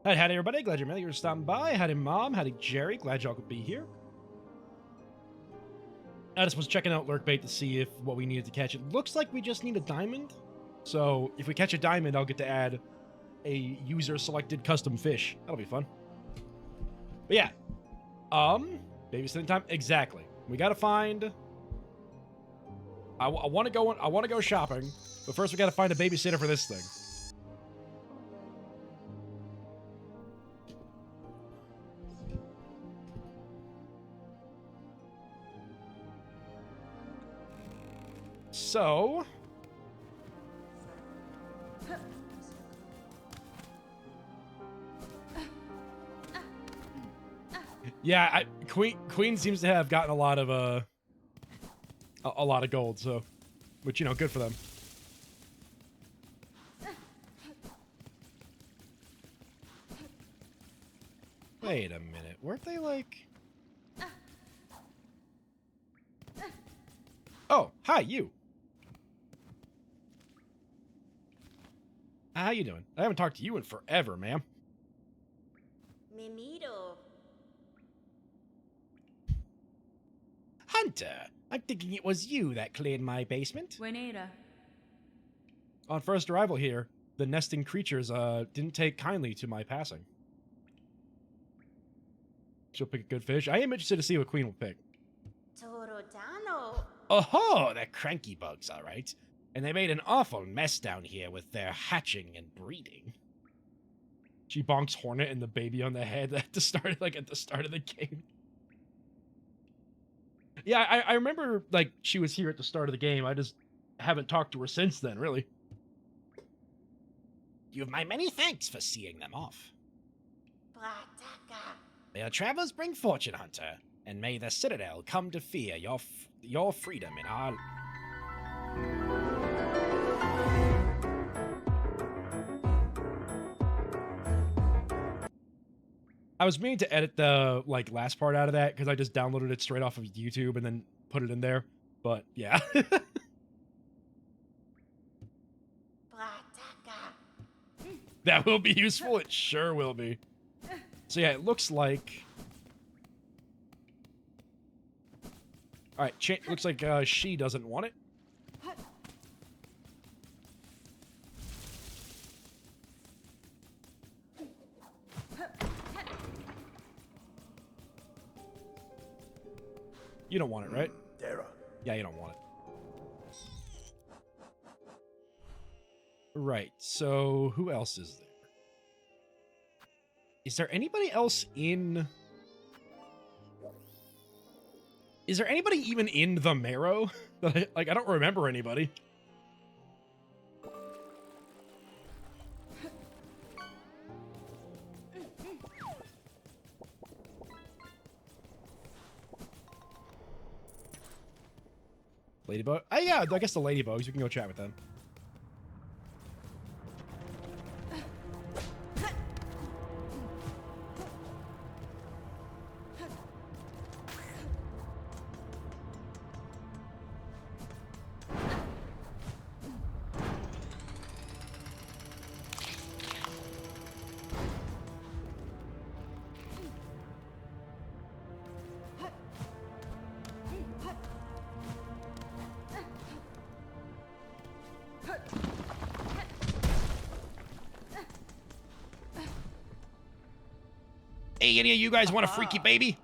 Howdy, everybody. Glad you're stopping by. Howdy, Mom. Howdy, Jerry. Glad y'all could be here. I just was checking out Lurkbait to see if what we needed to catch. It looks like we just need a diamond. So if we catch a diamond, I'll get to add a user-selected custom fish. That'll be fun. But yeah. Babysitting time. Exactly. We gotta find... I want to go shopping, but first we gotta find a babysitter for this thing. So, yeah, Queen seems to have gotten a lot of gold, so, which, you know, good for them. Wait a minute, weren't they like? Oh, hi, you. How you doing? I haven't talked to you in forever, ma'am. Mimiro. Hunter, I'm thinking it was you that cleared my basement. Buenera. On first arrival here, the nesting creatures didn't take kindly to my passing. She'll pick a good fish. I am interested to see what Queen will pick. Torodano. Oh, they're cranky bugs, all right. And they made an awful mess down here with their hatching and breeding. She bonks Hornet and the baby on the head at the start of the game. Yeah, I remember, like, she was here at the start of the game. I just haven't talked to her since then, really. You have my many thanks for seeing them off. Brataka. May the travelers bring fortune, Hunter, and may the Citadel come to fear your freedom in our... I was meaning to edit the, like, last part out of that, because I just downloaded it straight off of YouTube and then put it in there, but, yeah. Brataka. That will be useful, it sure will be. So yeah, it looks like... Alright, looks like she doesn't want it. You don't want it, right? Yeah, you don't want it. Right, so who else is there? Is there anybody else in... Is there anybody even in the Marrow? I don't remember anybody. Ladybug? Oh, yeah, I guess the ladybugs. You can go chat with them. Hey, any of you guys want a freaky baby?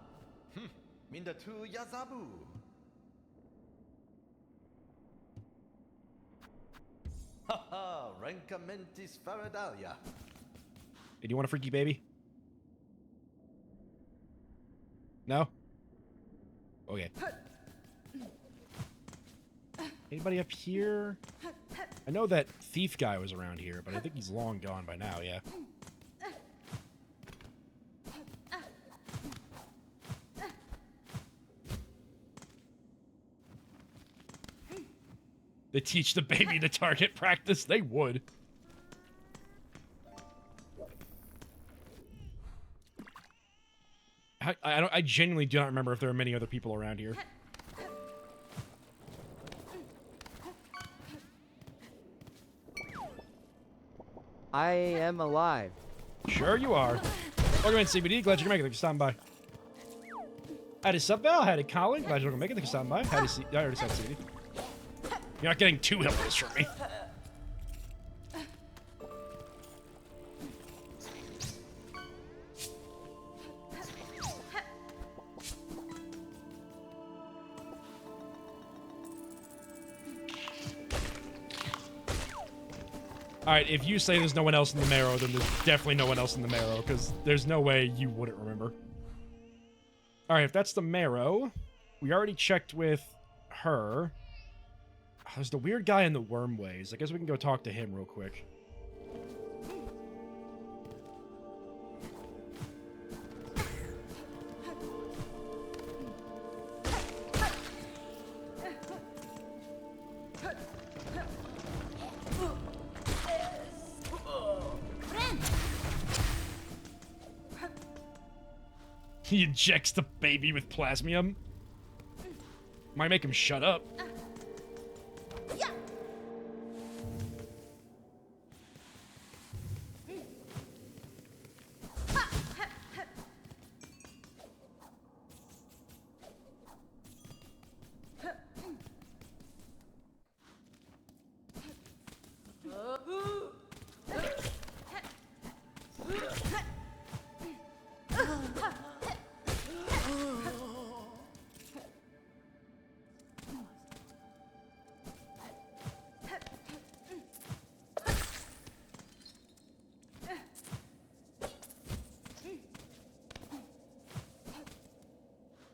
Minda tu yazabu. Haha, rancamentis faradalia. Hey, do you want a freaky baby? No? Okay. Anybody up here? I know that thief guy was around here, but I think he's long gone by now, yeah. They teach the baby to target practice. They would. I genuinely do not remember if there are many other people around here. I am alive. Sure you are. Welcome in, CBD. Glad you can make it. Thanks for stopping by. Howdy, Sub Val. Howdy, Colin. Glad you can make it. Thanks for stopping by. Howdy, I already said CBD. You're not getting 2 hills from me. Alright, if you say there's no one else in the marrow, then there's definitely no one else in the marrow, because there's no way you wouldn't remember. Alright, if that's the marrow, we already checked with her. There's the weird guy in the wormways. I guess we can go talk to him real quick. He injects the baby with plasmium. Might make him shut up.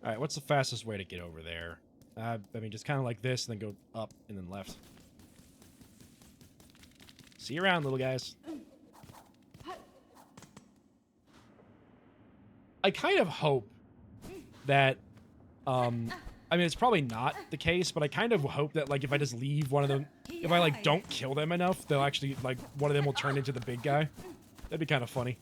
Alright, what's the fastest way to get over there? I mean, just kind of like this, and then go up, and then left. See you around, little guys. I kind of hope that, I mean, it's probably not the case, but I kind of hope that, like, if I just leave one of them, if I, like, don't kill them enough, they'll actually, like, one of them will turn into the big guy. That'd be kind of funny.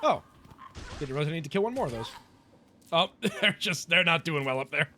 Oh, didn't realize I need to kill one more of those. Oh, they're not doing well up there.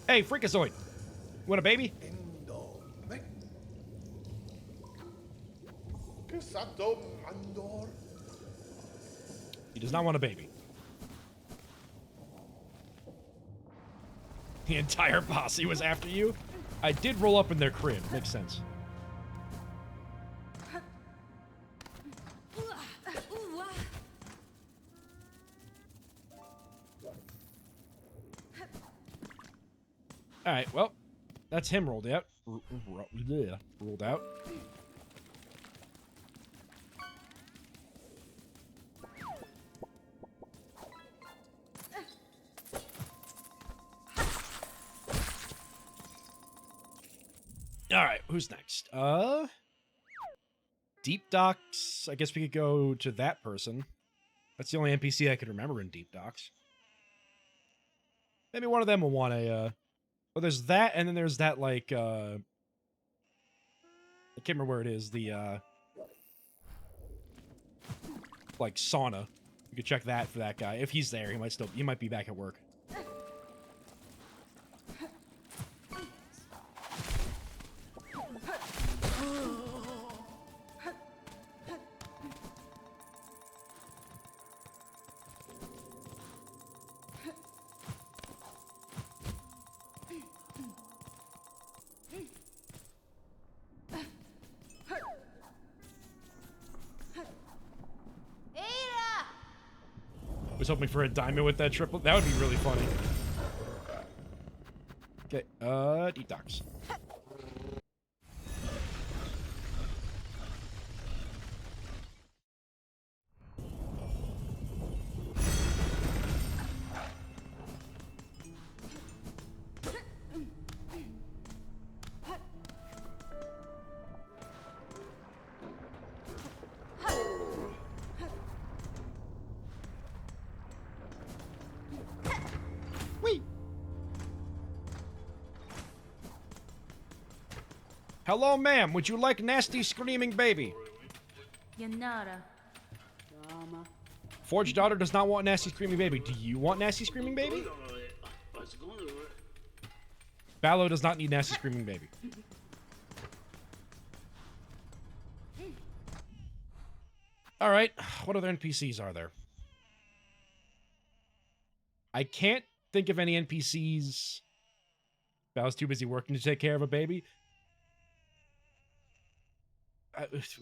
Hey, Freakazoid! Want a baby? He does not want a baby. The entire posse was after you? I did roll up in their crib. Makes sense. Alright, well, that's him rolled out. Rolled out. Alright, who's next? Deep Docks. I guess we could go to that person. That's the only NPC I could remember in Deep Docks. Maybe one of them will want a, well, there's that, and then there's that, like, I can't remember where it is, the, like, sauna. You could check that for that guy. If he's there, he might be back at work. Was hoping for a diamond with that triple. That would be really funny. Okay, detox. Hello, ma'am. Would you like nasty screaming baby? Yanara. Forge daughter does not want nasty screaming baby. Do you want nasty screaming baby? Ballo does not need nasty screaming baby. All right. What other NPCs are there? I can't think of any NPCs. Ballo's too busy working to take care of a baby.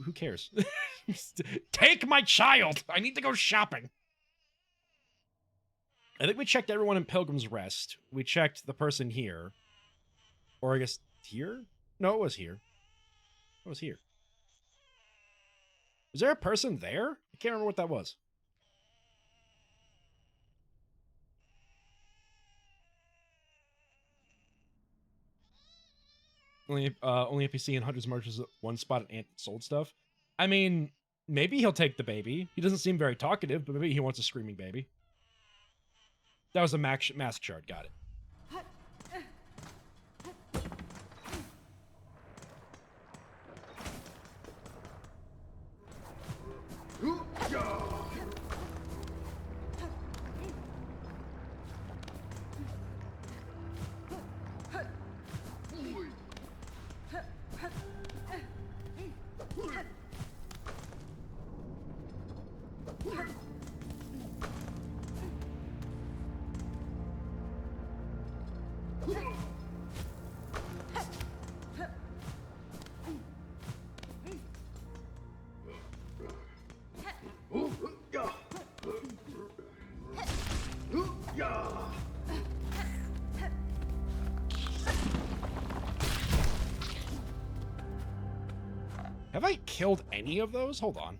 Who cares? Take my child! I need to go shopping. I think we checked everyone in Pilgrim's Rest. We checked the person here. Or I guess here? No, it was here. It was here. Was there a person there? I can't remember what that was. Only NPC in Hunter's March is one spot at Ant sold stuff. I mean, maybe he'll take the baby. He doesn't seem very talkative, but maybe he wants a screaming baby. That was a mask shard. Got it. Have I killed any of those? Hold on.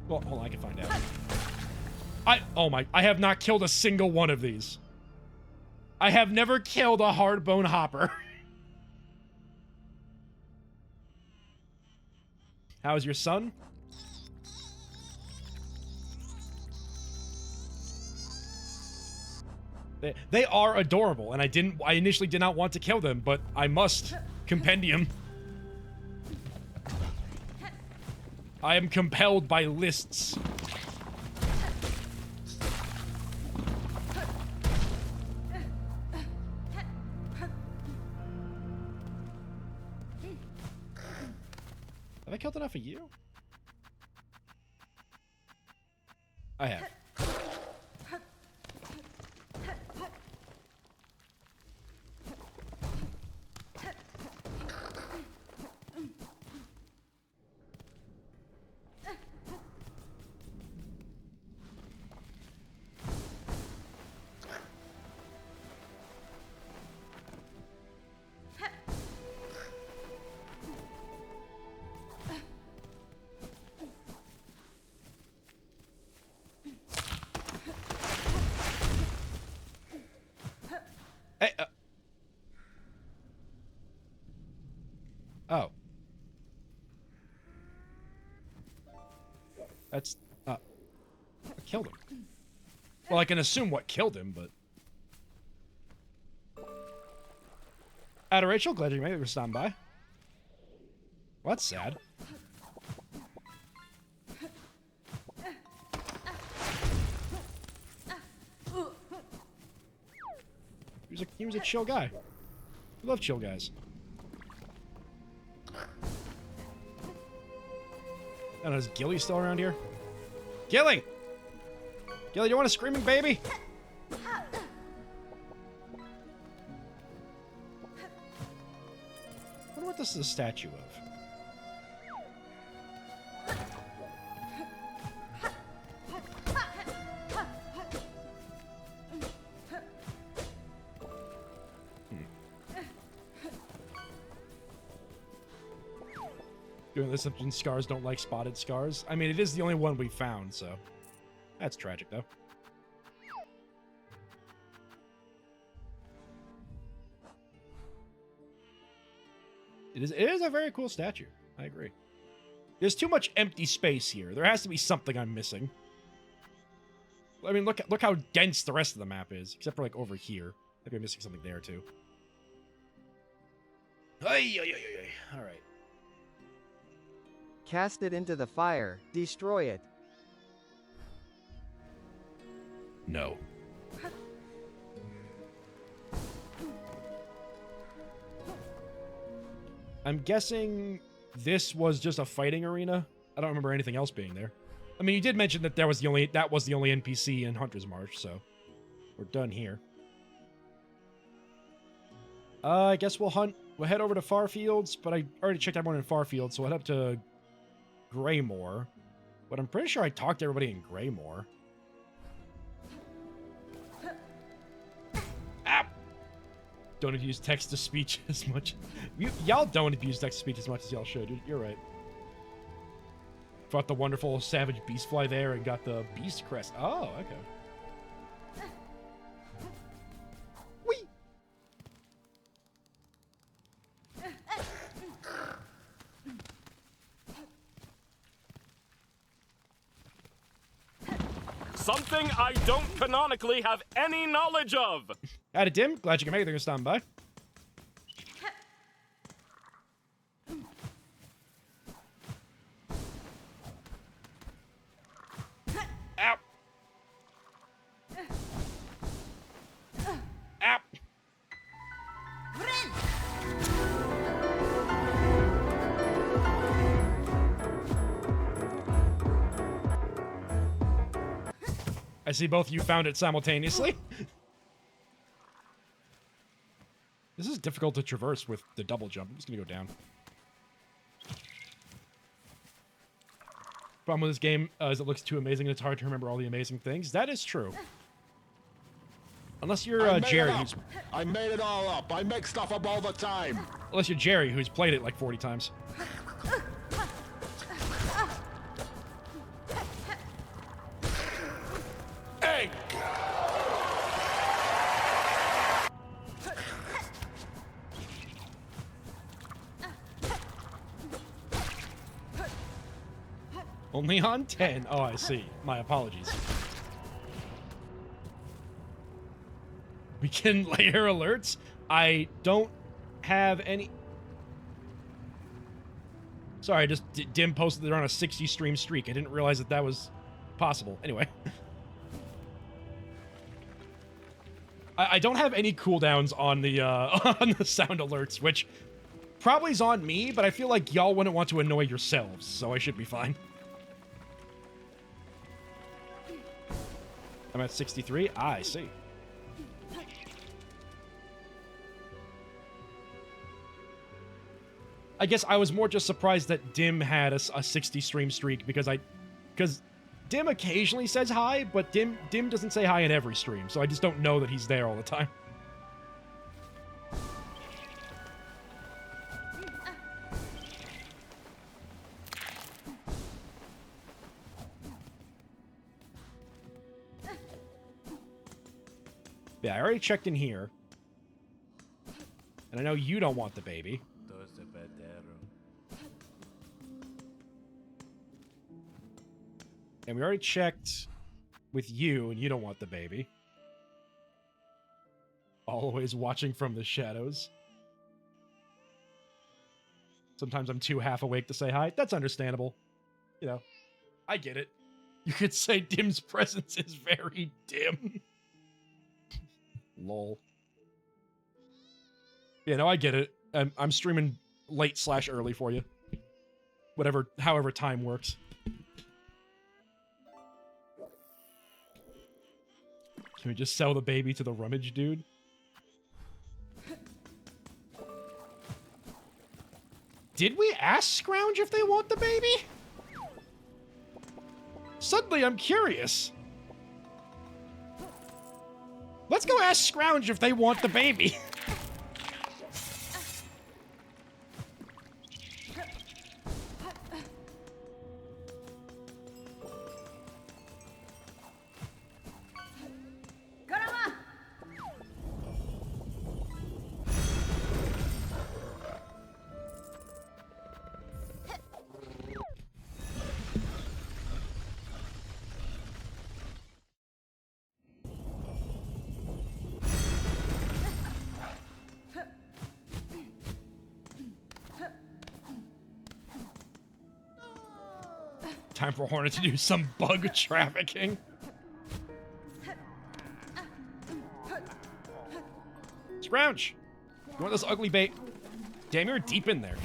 Well, hold on, I can find out. I have not killed a single one of these. I have never killed a hardbone hopper. How's your son? They are adorable, and I initially did not want to kill them, but I must. Compendium. I am compelled by lists. Have I killed enough of you? I have. Oh. That's, I killed him. Well, I can assume what killed him, but... Rachel, glad you made it for stopping by. Well, that's sad. He was a chill guy. I love chill guys. I don't know, is Gilly still around here? Gilly! Gilly, do you want a screaming baby? this is a statue of? Doing this since scars don't like spotted scars. I mean, it is the only one we found, so that's tragic, though. It is a very cool statue. I agree. There's too much empty space here. There has to be something I'm missing. I mean, look how dense the rest of the map is, except for like over here. Maybe I'm missing something there too. Ay, ay, ay, ay. All right. Cast it into the fire. Destroy it. No. I'm guessing this was just a fighting arena. I don't remember anything else being there. I mean, you did mention that that was the only NPC in Hunter's March, so we're done here. I guess we'll head over to Farfields, but I already checked everyone in Farfields, so we'll head up to Greymore. But I'm pretty sure I talked to everybody in Greymore. Ah! Don't abuse text-to-speech as much. Y'all don't abuse text-to-speech as much as y'all should. You're right. Fought the wonderful savage beastfly there and got the beast crest. Oh, okay. Whee! Something I don't canonically have any knowledge of. Howdy, Dim. Glad you can make it. Thanks for stopping by. Ow. Ow. I see both of you found it simultaneously. This is difficult to traverse with the double jump. I'm just gonna go down. Problem with this game is it looks too amazing and it's hard to remember all the amazing things. That is true. Unless you're Jerry, who's... I made it all up. I make stuff up all the time. Unless you're Jerry, who's played it like 40 times. Egg! Only on 10. Oh, I see. My apologies. We can later alerts. I don't have any... Sorry, I just Dim posted they're on a 60 stream streak. I didn't realize that that was possible. Anyway. I don't have any cooldowns on the on the sound alerts, which probably is on me, but I feel like y'all wouldn't want to annoy yourselves, so I should be fine. I'm at 63. I see. I guess I was more just surprised that Dim had a 60 stream streak because Dim occasionally says hi, but Dim doesn't say hi in every stream, so I just don't know that he's there all the time. Yeah, I already checked in here. And I know you don't want the baby. And we already checked with you, and you don't want the baby. Always watching from the shadows. Sometimes I'm too half awake to say hi. That's understandable. You know, I get it. You could say Dim's presence is very dim. Lol. Yeah, no, I get it. I'm streaming late/early for you. However time works. Can we just sell the baby to the rummage dude? Did we ask Scrounge if they want the baby? Suddenly, I'm curious. Let's go ask Scrounge if they want the baby. Time for Hornet to do some bug trafficking. Scrounge! You want this ugly bait? Damn, you're deep in there.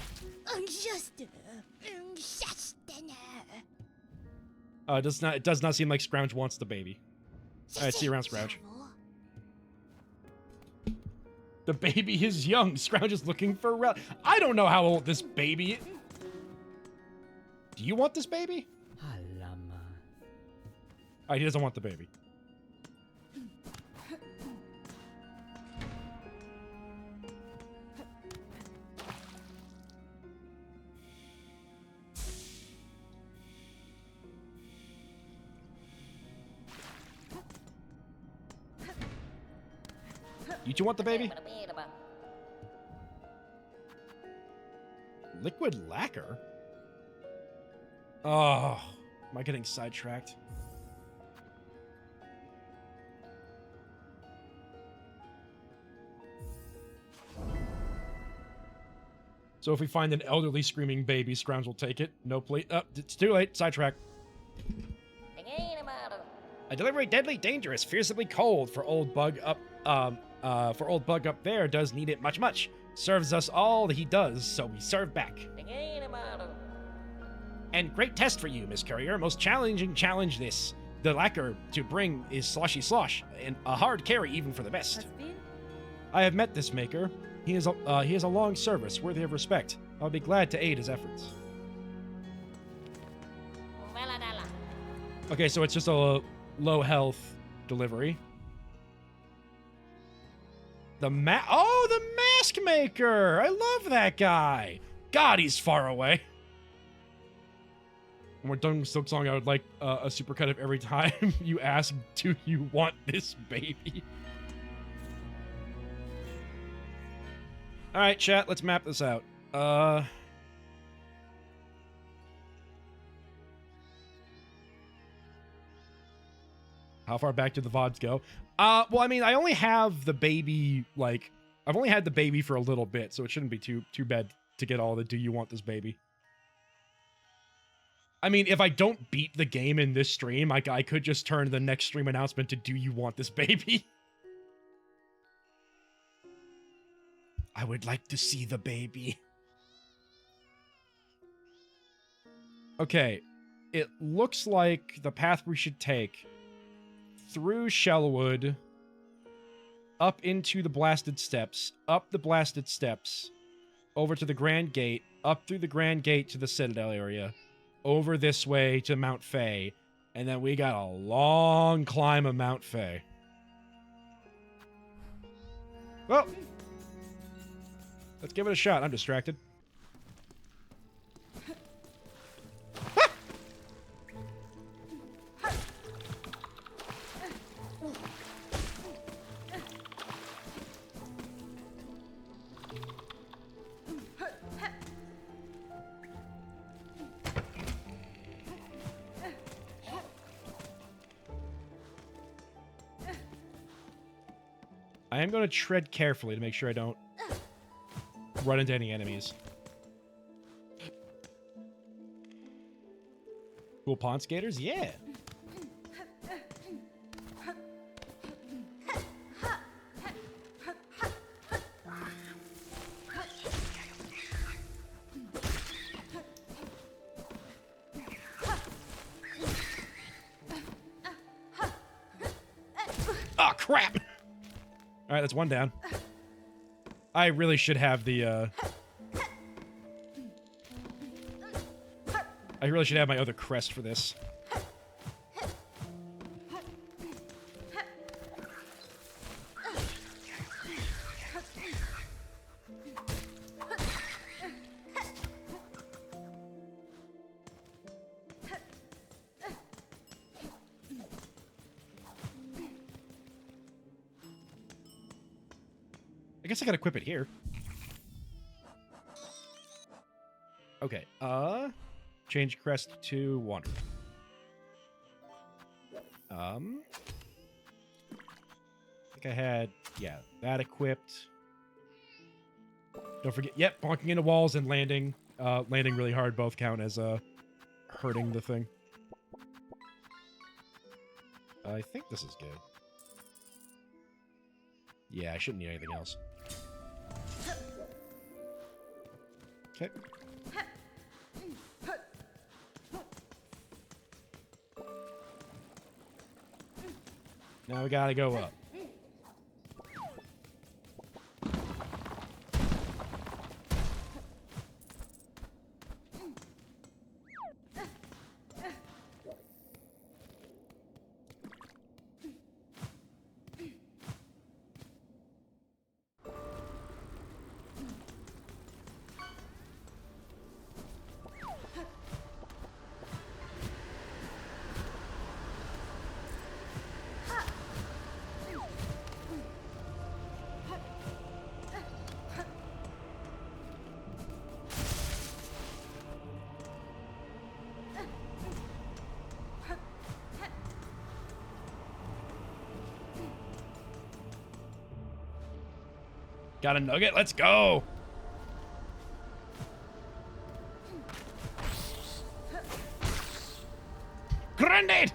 It does not seem like Scrounge wants the baby. Alright, see you around, Scrounge. The baby is young. Scrounge is looking for I don't know how old this baby is. Do you want this baby? Alright, he doesn't want the baby. You two want the baby? Liquid lacquer? Oh, am I getting sidetracked? So if we find an elderly screaming baby, Scrounge will take it. No plate. It's too late. Sidetrack. A delivery deadly dangerous, fearsomely cold for old bug up. For old bug up there does need it much. Serves us all he does, so we serve back. And great test for you, Miss Courier. Most challenging challenge this. The lacquer to bring is sloshy slosh, and a hard carry even for the best. I have met this maker. He has a long service worthy of respect. I'll be glad to aid his efforts. Okay, so it's just a low health delivery. The mask maker! I love that guy! God, he's far away. When we're done with Silksong, I would like a supercut of every time you ask, do you want this baby? Alright, chat, let's map this out. How far back do the VODs go? Well, I mean, I only have the baby, like, I've only had the baby for a little bit, so it shouldn't be too bad to get all the do you want this baby. I mean, if I don't beat the game in this stream, I could just turn the next stream announcement to do you want this baby? I would like to see the baby. Okay, it looks like the path we should take through Shellwood, up into the Blasted Steps, up the Blasted Steps, over to the Grand Gate, up through the Grand Gate to the Citadel area, over this way to Mount Fay, and then we got a long climb of Mount Fay. Well, let's give it a shot. I'm distracted. I am going to tread carefully to make sure I don't run into any enemies. Cool pond skaters? Yeah. Oh, crap! Alright, that's one down. I really should have the, I really should have my other crest for this. I guess I gotta equip it here. Okay, change crest to wander. I think I had, yeah, that equipped. Don't forget, yep, bonking into walls and landing really hard both count as, hurting the thing. I think this is good. Yeah, I shouldn't need anything else. Okay. Now we gotta go up. Got a nugget? Let's go! Grenade!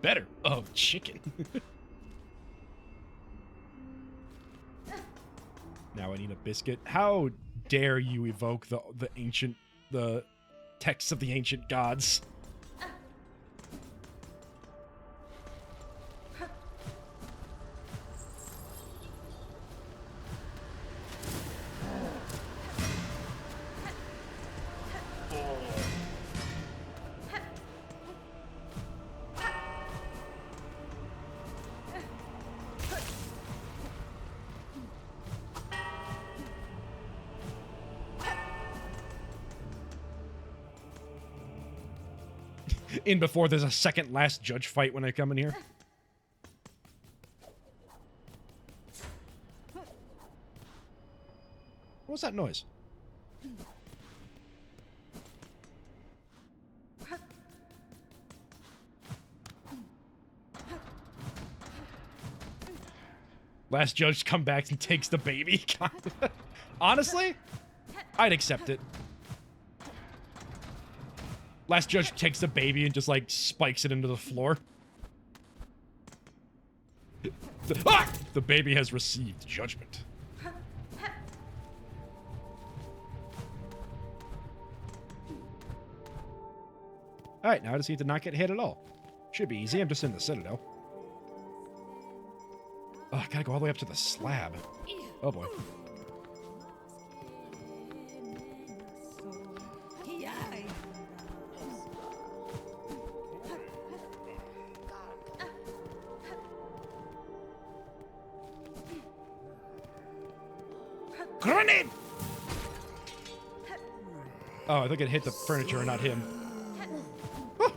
Better. Oh, chicken. Now I need a biscuit. How dare you evoke the texts of the ancient gods? In before there's a second last judge fight when I come in here. What's that noise? Last judge come back and takes the baby. Honestly, I'd accept it. Last judge takes the baby and just, like, spikes it into the floor. The baby has received judgment. Alright, now I just need to not get hit at all. Should be easy, I'm just in the Citadel. Oh, I gotta go all the way up to the slab. Oh boy. Grenade! Oh, I think it hit the furniture and not him. Ah.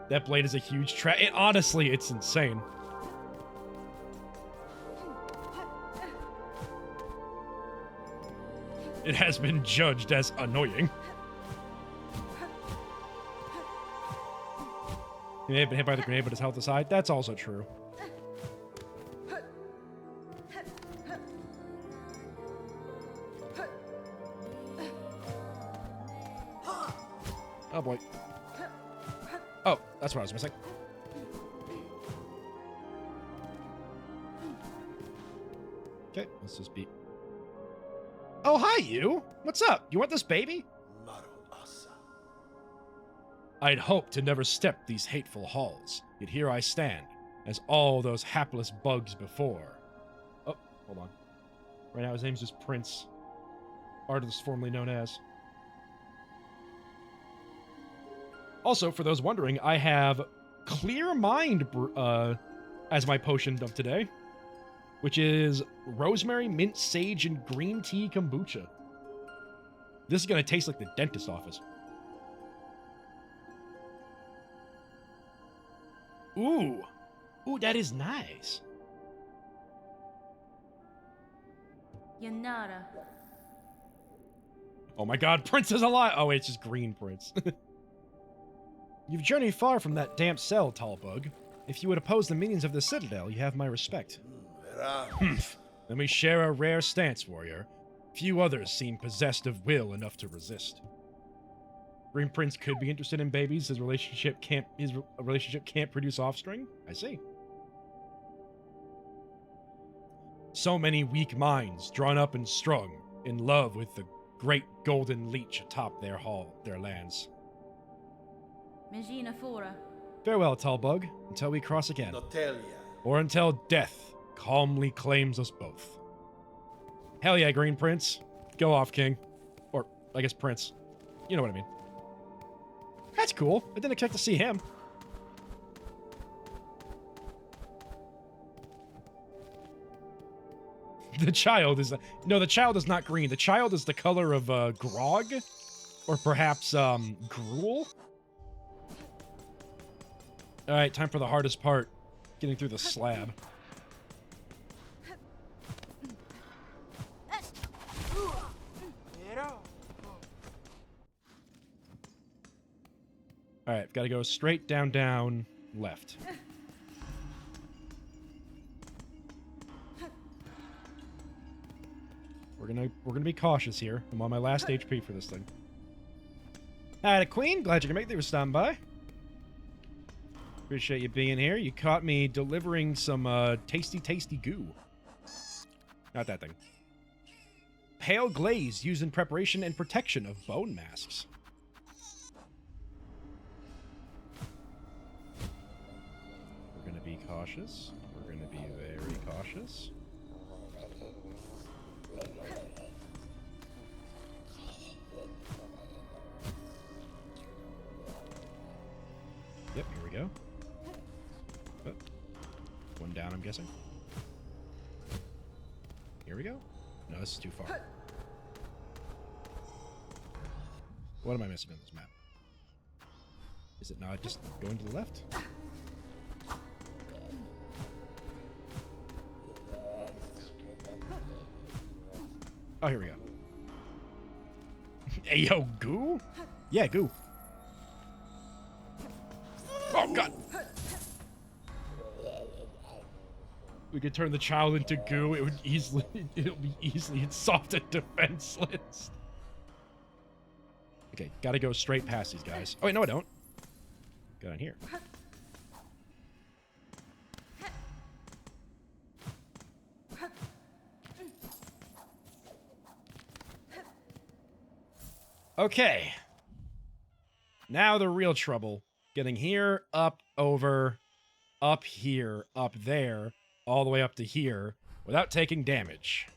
That blade is a huge trap. Honestly, it's insane. It has been judged as annoying. He may have been hit by the grenade, but his health is high. That's also true. Oh boy. Oh, that's what I was missing. Okay, let's just beat. Oh, hi, you! What's up? You want this baby? I'd hoped to never step these hateful halls, yet here I stand, as all those hapless bugs before. Oh, hold on. Right now his name's just Prince. Artist formerly known as. Also, for those wondering, I have Clear Mind as my potion of today, which is rosemary, mint, sage, and green tea kombucha. This is going to taste like the dentist's office. Ooh. Ooh, that is nice. Yanara. Oh my god, Prince is alive! Oh wait, it's just green Prince. You've journeyed far from that damp cell, Tallbug. If you would oppose the minions of the Citadel, you have my respect. Humph. Let me share a rare stance, warrior. Few others seem possessed of will enough to resist. Green Prince could be interested in babies. His relationship can't produce offspring. I see. So many weak minds, drawn up and strung, in love with the great golden leech atop their lands. Megina Fora. Farewell, Tallbug, until we cross again. Or until death calmly claims us both. Hell yeah, Green Prince. Go off, King. Or, I guess, Prince. You know what I mean. That's cool. I didn't expect to see him. The child is... No, the child is not green. The child is the color of grog. Or perhaps gruel. Alright, time for the hardest part. Getting through the slab. Alright, gotta go straight down, down, left. We're gonna be cautious here. I'm on my last HP for this thing. Hi, Queen. Glad you can make the stop by. Appreciate you being here. You caught me delivering some tasty, tasty goo. Not that thing. Pale glaze used in preparation and protection of bone masks. We're gonna be cautious. We're gonna be very cautious. Yep, here we go. Oh, one down, I'm guessing. Here we go. No, this is too far. What am I missing on this map? Is it not just going to the left? Oh, here we go. Hey, yo, goo? Yeah, goo. Oh, God. We could turn the child into goo. It'll be easily soft and defenseless. Okay, gotta go straight past these guys. Oh, wait, no, I don't. Go down here. Okay. Now the real trouble. Getting here, up, over, up here, up there, all the way up to here, without taking damage.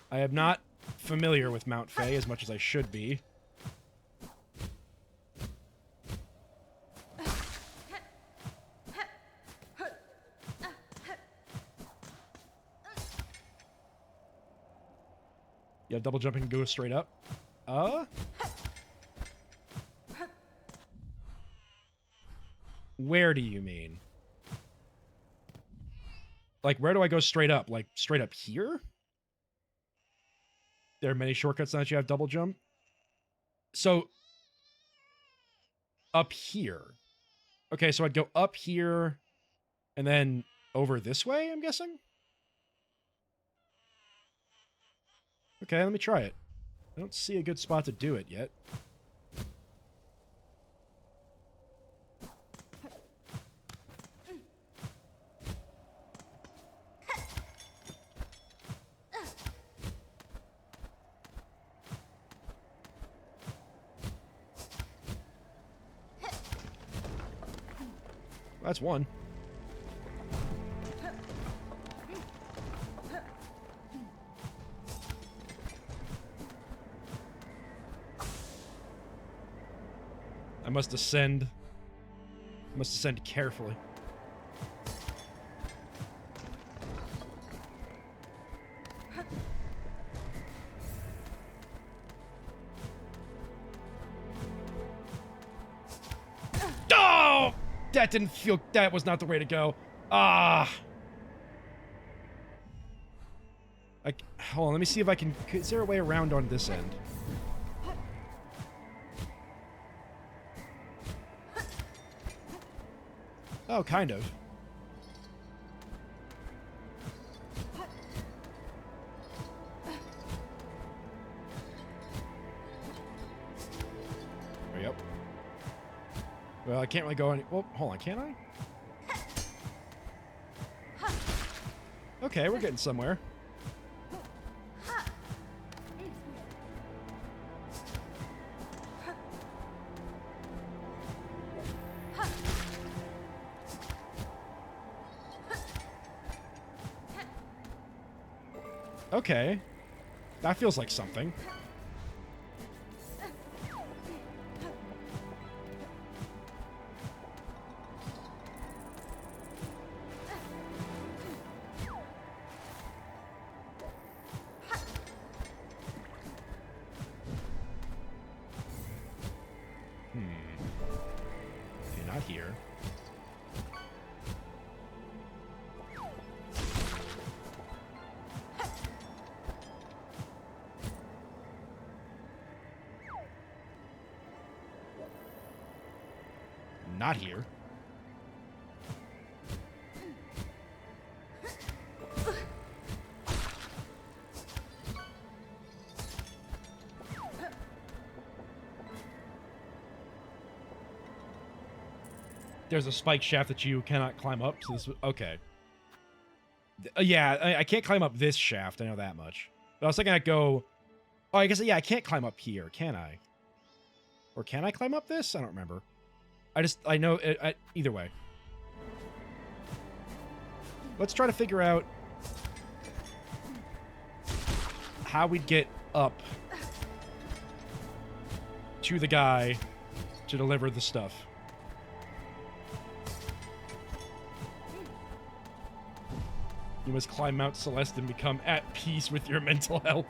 I am not familiar with Mount Fae as much as I should be. Yeah, double jumping and go straight up. Where do you mean? Like, where do I go straight up? Like, straight up here? There are many shortcuts that you have double jump. So, up here. Okay, so I'd go up here and then over this way, I'm guessing? Okay, let me try it. I don't see a good spot to do it yet. That's one. I must ascend. Must ascend carefully. Oh! That didn't feel... That was not the way to go. Ah! Hold on, let me see if I can... Is there a way around on this end? Oh, kind of. Yep. Well, I can't really go any... Well, hold on, can I? Okay, we're getting somewhere. Okay. That feels like something. Okay, not here. Not here. There's a spike shaft that you cannot climb up, so this... Okay. Yeah, I can't climb up this shaft, I know that much. But I was thinking I'd go... Oh, I guess, yeah, I can't climb up here, can I? Or can I climb up this? I don't remember. I know... either way. Let's try to figure out... how we'd get up... to the guy to deliver the stuff. You must climb Mount Celeste and become at peace with your mental health.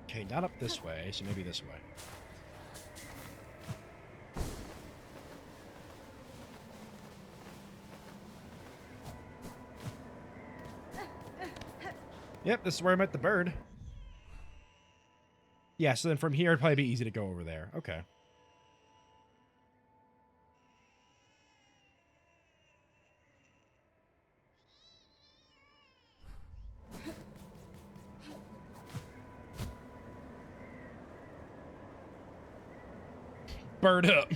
Okay, not up this way, so maybe this way. Yep, this is where I met the bird. Yeah, so then from here, it'd probably be easy to go over there. Okay. Bird up.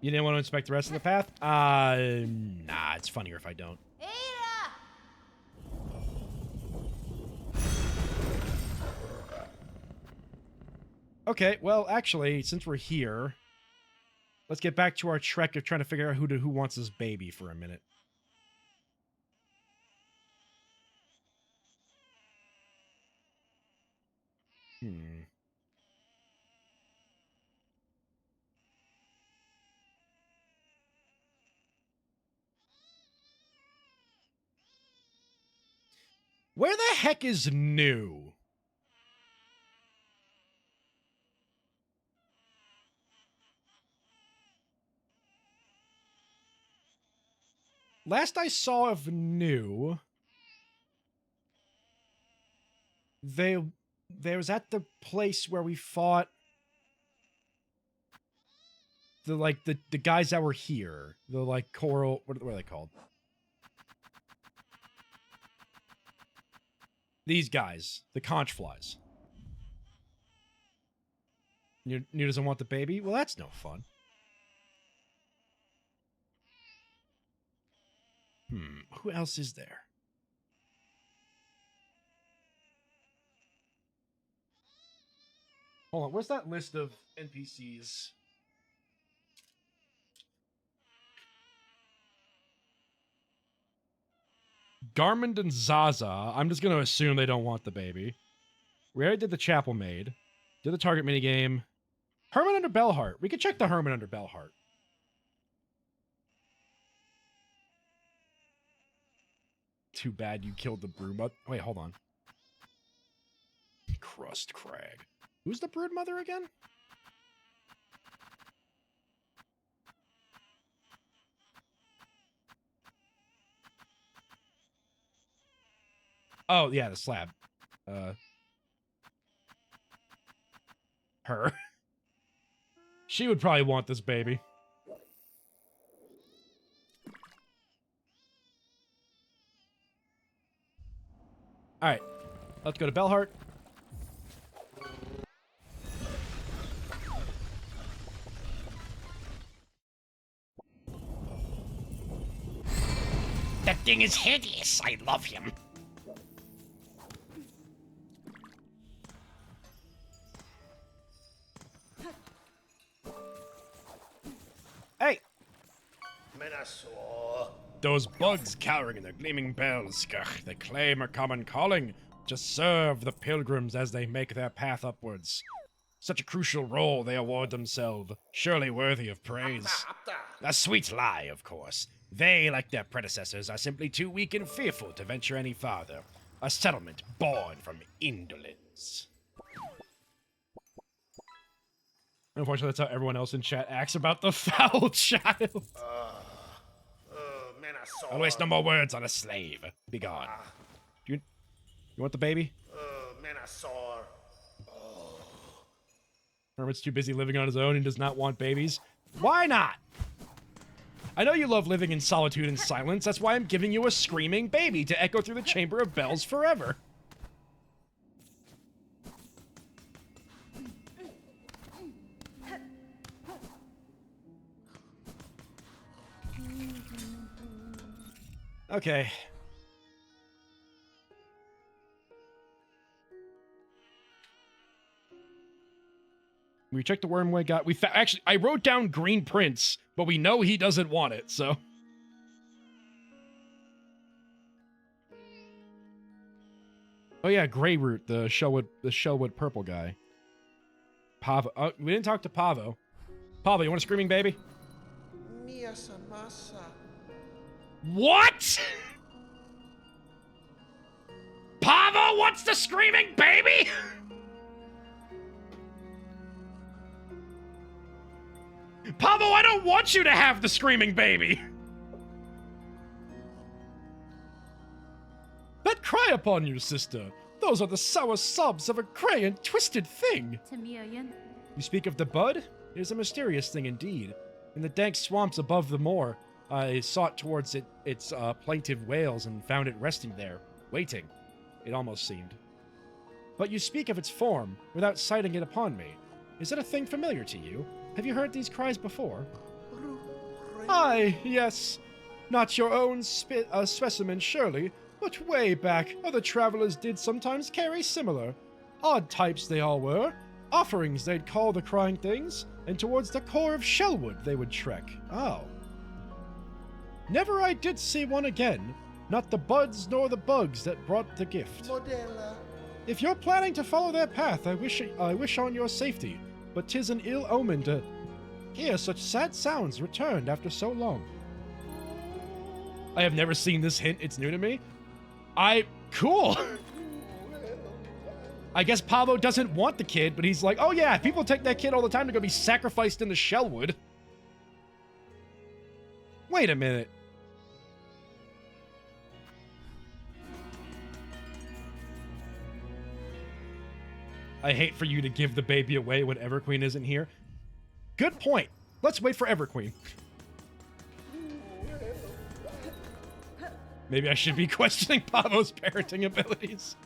You didn't want to inspect the rest of the path? Nah, it's funnier if I don't. Okay, well, actually, since we're here, let's get back to our trek of trying to figure out who wants this baby for a minute. Where the heck is New? Last I saw of New, they was at the place where we fought the guys that were here. The like coral, what are they called? These guys, the conch flies. New doesn't want the baby? Well, that's no fun. Who else is there? Hold on, where's that list of NPCs? Garmond and Zaza. I'm just going to assume they don't want the baby. We already did the chapel maid. Did the target minigame. Herman under Bellheart. We could check the Herman under Bellheart. Too bad you killed the brood. Wait, hold on. Crust Crag. Who's the brood mother again? Oh, yeah, the slab. Her. She would probably want this baby. Alright. Let's go to Bellheart. That thing is hideous. I love him. Hey! Those bugs cowering in their gleaming bells, they claim a common calling to serve the pilgrims as they make their path upwards. Such a crucial role they award themselves, surely worthy of praise. A sweet lie, of course. They, like their predecessors, are simply too weak and fearful to venture any farther. A settlement born from indolence. Unfortunately, that's how everyone else in chat acts about the foul child. I'll waste no more words on a slave. Be gone. You want the baby? Hermit's too busy living on his own and does not want babies. Why not? I know you love living in solitude and silence. That's why I'm giving you a screaming baby to echo through the Chamber of Bells forever. Okay. We checked the wormwood. Actually, I wrote down Green Prince, but we know he doesn't want it, so. Oh yeah, Greyroot, the Shellwood purple guy. Pavo. Oh, we didn't talk to Pavo. Pavo, you want a screaming baby? What? Pavo wants the screaming baby? Pavo, I don't want you to have the screaming baby. Let cry upon you, sister. Those are the sour sobs of a gray and twisted thing. Temirian. You speak of the bud? It is a mysterious thing indeed. In the dank swamps above the moor, I sought towards its plaintive wails and found it resting there, waiting. It almost seemed. But you speak of its form, without citing it upon me. Is it a thing familiar to you? Have you heard these cries before? Aye, yes. Not your own specimen, surely, but way back, other travelers did sometimes carry similar. Odd types they all were. Offerings they'd call the crying things, and towards the core of Shellwood they would trek. Oh. Never I did see one again, not the buds nor the bugs that brought the gift. If you're planning to follow their path, I wish on your safety, but 'tis an ill omen to hear such sad sounds returned after so long. I have never seen this hint, it's new to me. Cool! I guess Pablo doesn't want the kid, but he's like, oh yeah, people take that kid all the time to go be sacrificed in the Shellwood. Wait a minute. I hate for you to give the baby away when Everqueen isn't here. Good point. Let's wait for Everqueen. Maybe I should be questioning Pablo's parenting abilities.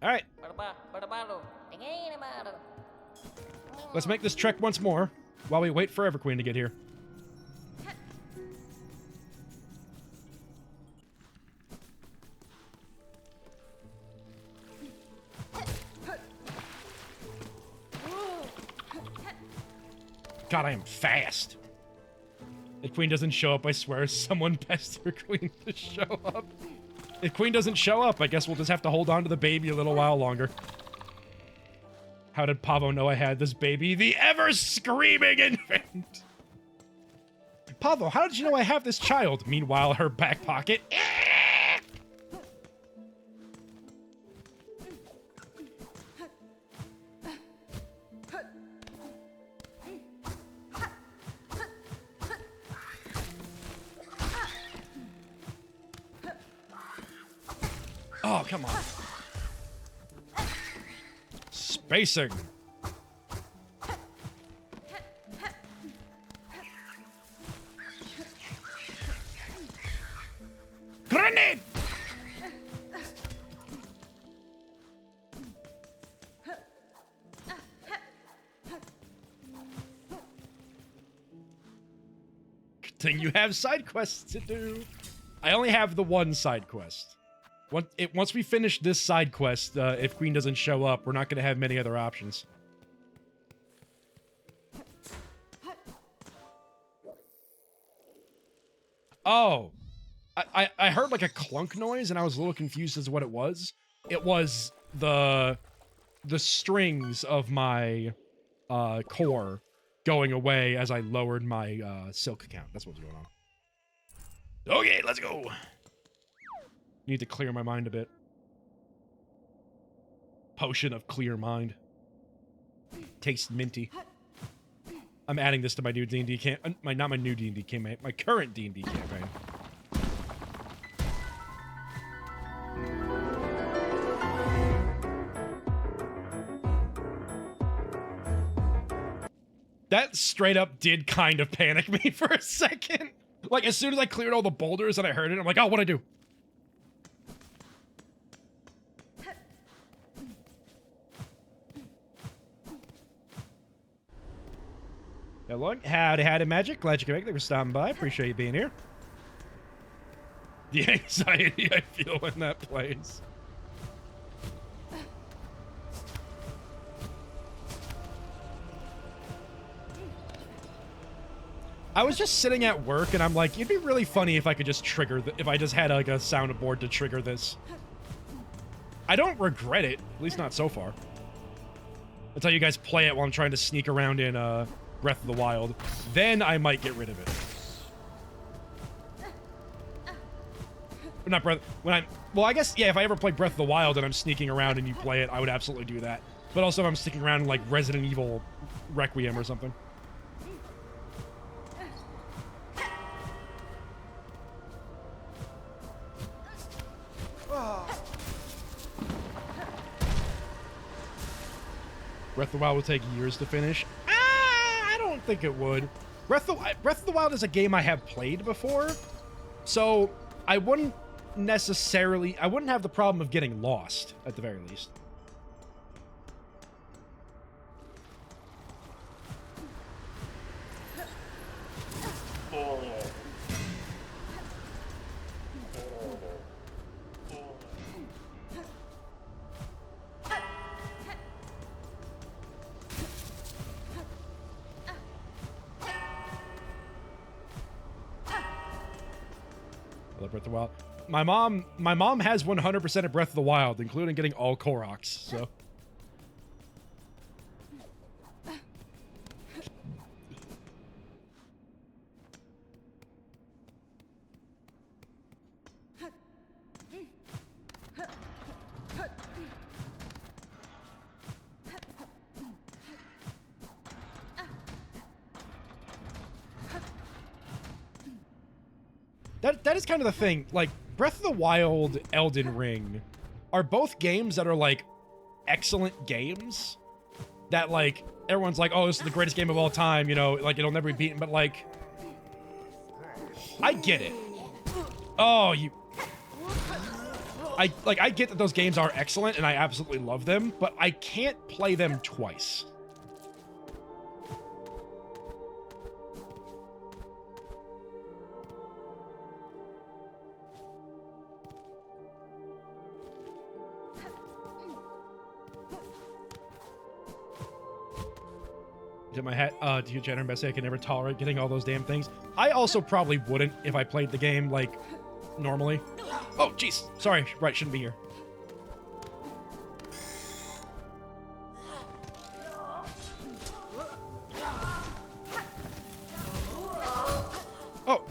All right. Let's make this trek once more while we wait for Everqueen to get here. God, I am fast. If Queen doesn't show up, I swear someone pester Queen to show up. If Queen doesn't show up, I guess we'll just have to hold on to the baby a little while longer. How did Pavo know I had this baby? The ever-screaming infant! Pavo, how did you know I have this child? Meanwhile, her back pocket. Oh, come on. Spacing. Grenade! Good thing you have side quests to do. I only have the one side quest. Once we finish this side quest, if Queen doesn't show up, we're not going to have many other options. Oh. I heard like a clunk noise, and I was a little confused as to what it was. It was the strings of my core going away as I lowered my silk count. That's what's going on. Okay, let's go. Need to clear my mind a bit. Potion of clear mind. Tastes minty. I'm adding this to my new D&D not my new D&D campaign, my current D&D campaign. That straight up did kind of panic me for a second. Like, as soon as I cleared all the boulders and I heard it, I'm like, oh, what'd I do? Hello, howdy, Magic. Glad you came back. Thanks for stopping by. Appreciate you being here. The anxiety I feel when that plays. I was just sitting at work and I'm like, it'd be really funny if I could just trigger, if I just had like a soundboard to trigger this. I don't regret it, at least not so far. That's how you guys play it while I'm trying to sneak around in Breath of the Wild. Then I might get rid of it. But not Breath, well, I guess, yeah, if I ever play Breath of the Wild and I'm sneaking around and you play it, I would absolutely do that. But also if I'm sneaking around in like Resident Evil Requiem or something. Breath of the Wild will take years to finish. I don't think it would. Breath of the Wild is a game I have played before, so I wouldn't necessarily... I wouldn't have the problem of getting lost, at the very least. Breath of the Wild. My mom has 100% of Breath of the Wild, including getting all Koroks, so. That is kind of the thing. Like, Breath of the Wild, Elden Ring are both games that are, like, excellent games. That, like, everyone's like, oh, this is the greatest game of all time, you know, like, it'll never be beaten. But, like, I get it. Oh, you... I get that those games are excellent, and I absolutely love them, but I can't play them twice. Did my hat, to you, Jenner, and say I can never tolerate getting all those damn things. I also probably wouldn't if I played the game, like, normally. Oh, jeez. Sorry. Right, shouldn't be here. Oh.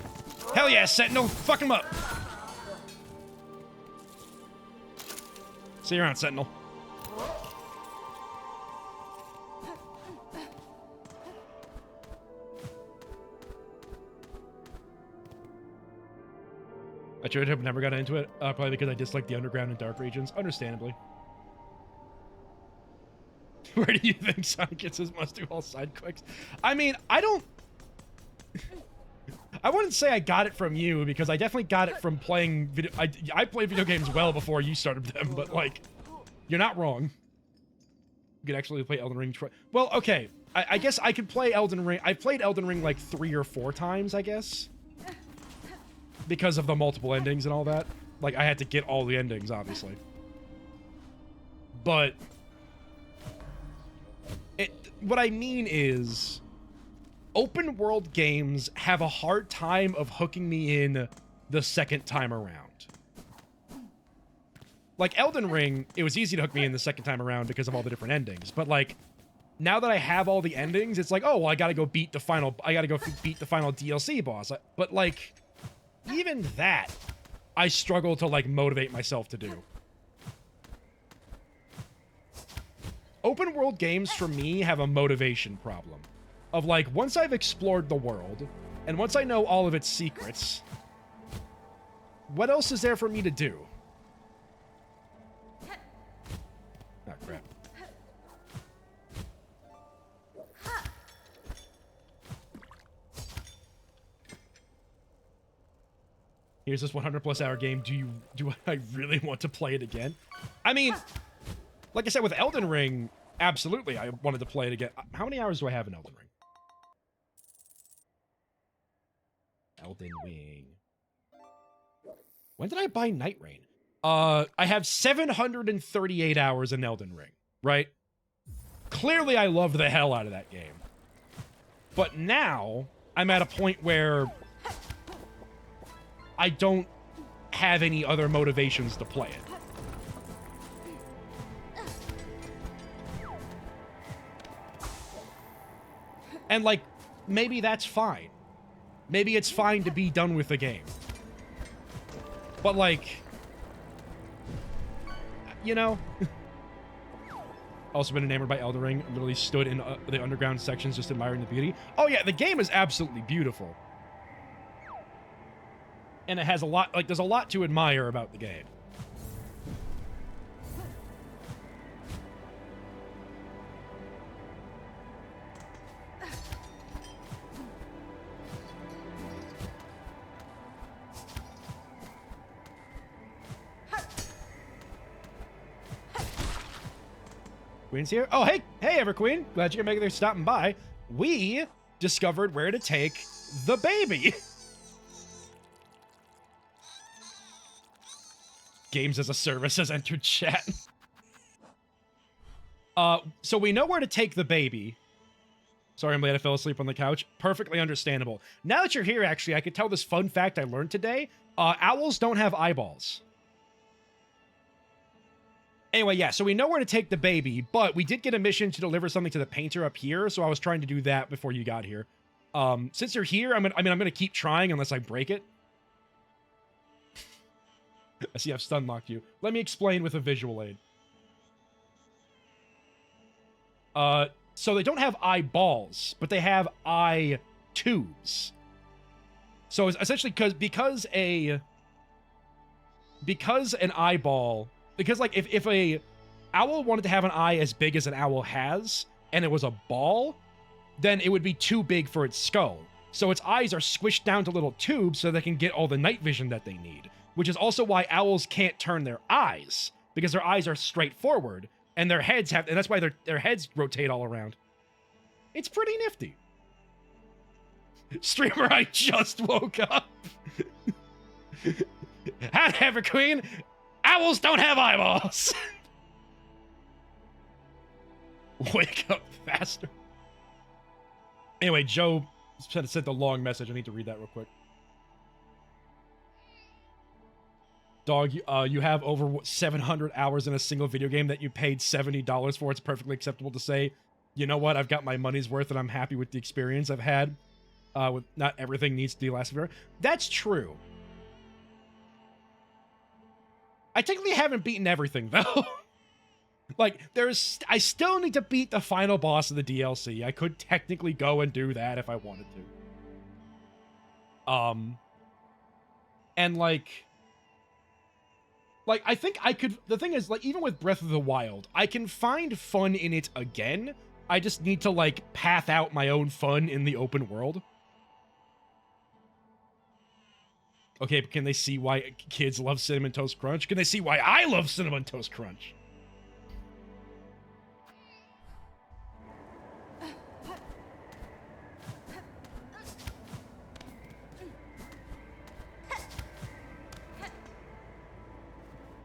Hell yeah, Sentinel. Fuck him up. See you around, Sentinel. I should have never got into it, probably because I dislike the underground and dark regions, understandably. Where do you think Sonic gets his must-do-all side quests? I mean, I don't... I wouldn't say I got it from you, because I definitely got it from playing video... I played video games well before you started them, but, like, you're not wrong. You could actually play Elden Ring... Well, okay, I guess I could play Elden Ring... I played Elden Ring, like, 3 or 4 times, I guess. Because of the multiple endings and all that. Like, I had to get all the endings, obviously. But... what I mean is... open world games have a hard time of hooking me in the second time around. Like, Elden Ring, it was easy to hook me in the second time around because of all the different endings. But, like, now that I have all the endings, it's like, oh, well, I gotta go beat the final... I gotta go beat the final DLC boss. But, like... even that, I struggle to, like, motivate myself to do. Open world games, for me, have a motivation problem. Of, like, once I've explored the world, and once I know all of its secrets, what else is there for me to do? Oh, crap. Here's this 100+ hour game. Do I really want to play it again? I mean, like I said, with Elden Ring, absolutely, I wanted to play it again. How many hours do I have in Elden Ring? Elden Ring. When did I buy Night Rain? I have 738 hours in Elden Ring, right? Clearly, I loved the hell out of that game. But now, I'm at a point where I don't have any other motivations to play it. And, like, maybe that's fine. Maybe it's fine to be done with the game. But, like, you know? Also been enamored by Elden Ring. Literally stood in the underground sections just admiring the beauty. Oh yeah, the game is absolutely beautiful. And it has a lot, like, there's a lot to admire about the game. Everqueen's here. Oh, hey, Everqueen. Glad you're making there stopping by. We discovered where to take the baby. Games as a Service has entered chat. So we know where to take the baby. Sorry, I'm late. I fell asleep on the couch. Perfectly understandable. Now that you're here, actually, I could tell this fun fact I learned today. Owls don't have eyeballs. Anyway, yeah, so we know where to take the baby, but we did get a mission to deliver something to the painter up here, so I was trying to do that before you got here. Since you're here, I'm gonna keep trying unless I break it. I see I've stun locked you. Let me explain with a visual aid. So they don't have eyeballs, but they have eye tubes. So it's essentially because an eyeball, because like if a owl wanted to have an eye as big as an owl has, and it was a ball, then it would be too big for its skull. So its eyes are squished down to little tubes so they can get all the night vision that they need, which is also why owls can't turn their eyes, because their eyes are straight forward. And their heads have, and that's why their heads rotate all around. It's pretty nifty. Streamer, I just woke up. Hi, Everqueen. Owls don't have eyeballs. Wake up faster. Anyway, Joe sent the long message. I need to read that real quick. Dog, you have over 700 hours in a single video game that you paid $70 for. It's perfectly acceptable to say, you know what, I've got my money's worth and I'm happy with the experience I've had. With not everything needs to be last forever. That's true. I technically haven't beaten everything, though. Like, I still need to beat the final boss of the DLC. I could technically go and do that if I wanted to. And like, I think I could, the thing is, like, even with Breath of the Wild, I can find fun in it again. I just need to, like, path out my own fun in the open world. Okay, but can they see why kids love Cinnamon Toast Crunch? Can they see why I love Cinnamon Toast Crunch?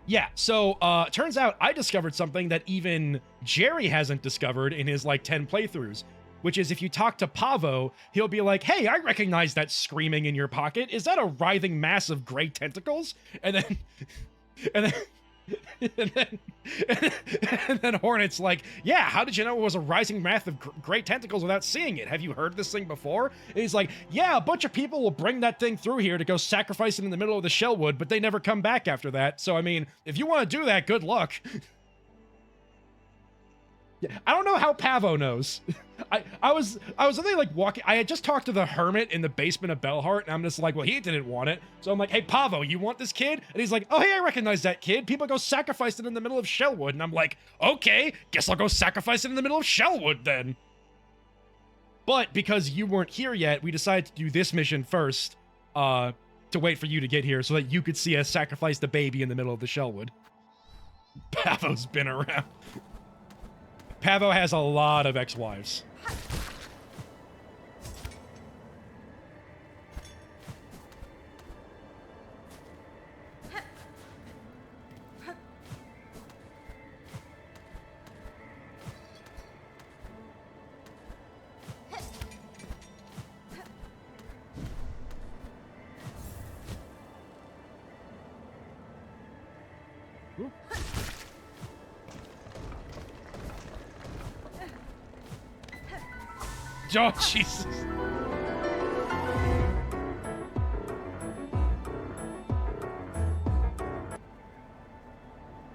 Yeah, so turns out I discovered something that even Jerry hasn't discovered in his like 10 playthroughs, which is if you talk to Pavo, he'll be like, hey, I recognize that screaming in your pocket. Is that a writhing mass of gray tentacles? And then and then Hornet's like, yeah, how did you know it was a rising mass of gray tentacles without seeing it? Have you heard this thing before? And he's like, yeah, a bunch of people will bring that thing through here to go sacrifice it in the middle of the Shellwood, but they never come back after that. So, I mean, if you want to do that, good luck. Yeah, I don't know how Pavo knows. I was only like walking. I had just talked to the hermit in the basement of Bellheart, and I'm just like, well, he didn't want it. So I'm like, hey, Pavo, you want this kid? And he's like, oh, hey, I recognize that kid. People go sacrifice it in the middle of Shellwood. And I'm like, okay, guess I'll go sacrifice it in the middle of Shellwood then. But because you weren't here yet, we decided to do this mission first, to wait for you to get here so that you could see us sacrifice the baby in the middle of the Shellwood. Pavo's been around. Pavo has a lot of ex-wives. Oh, Jesus.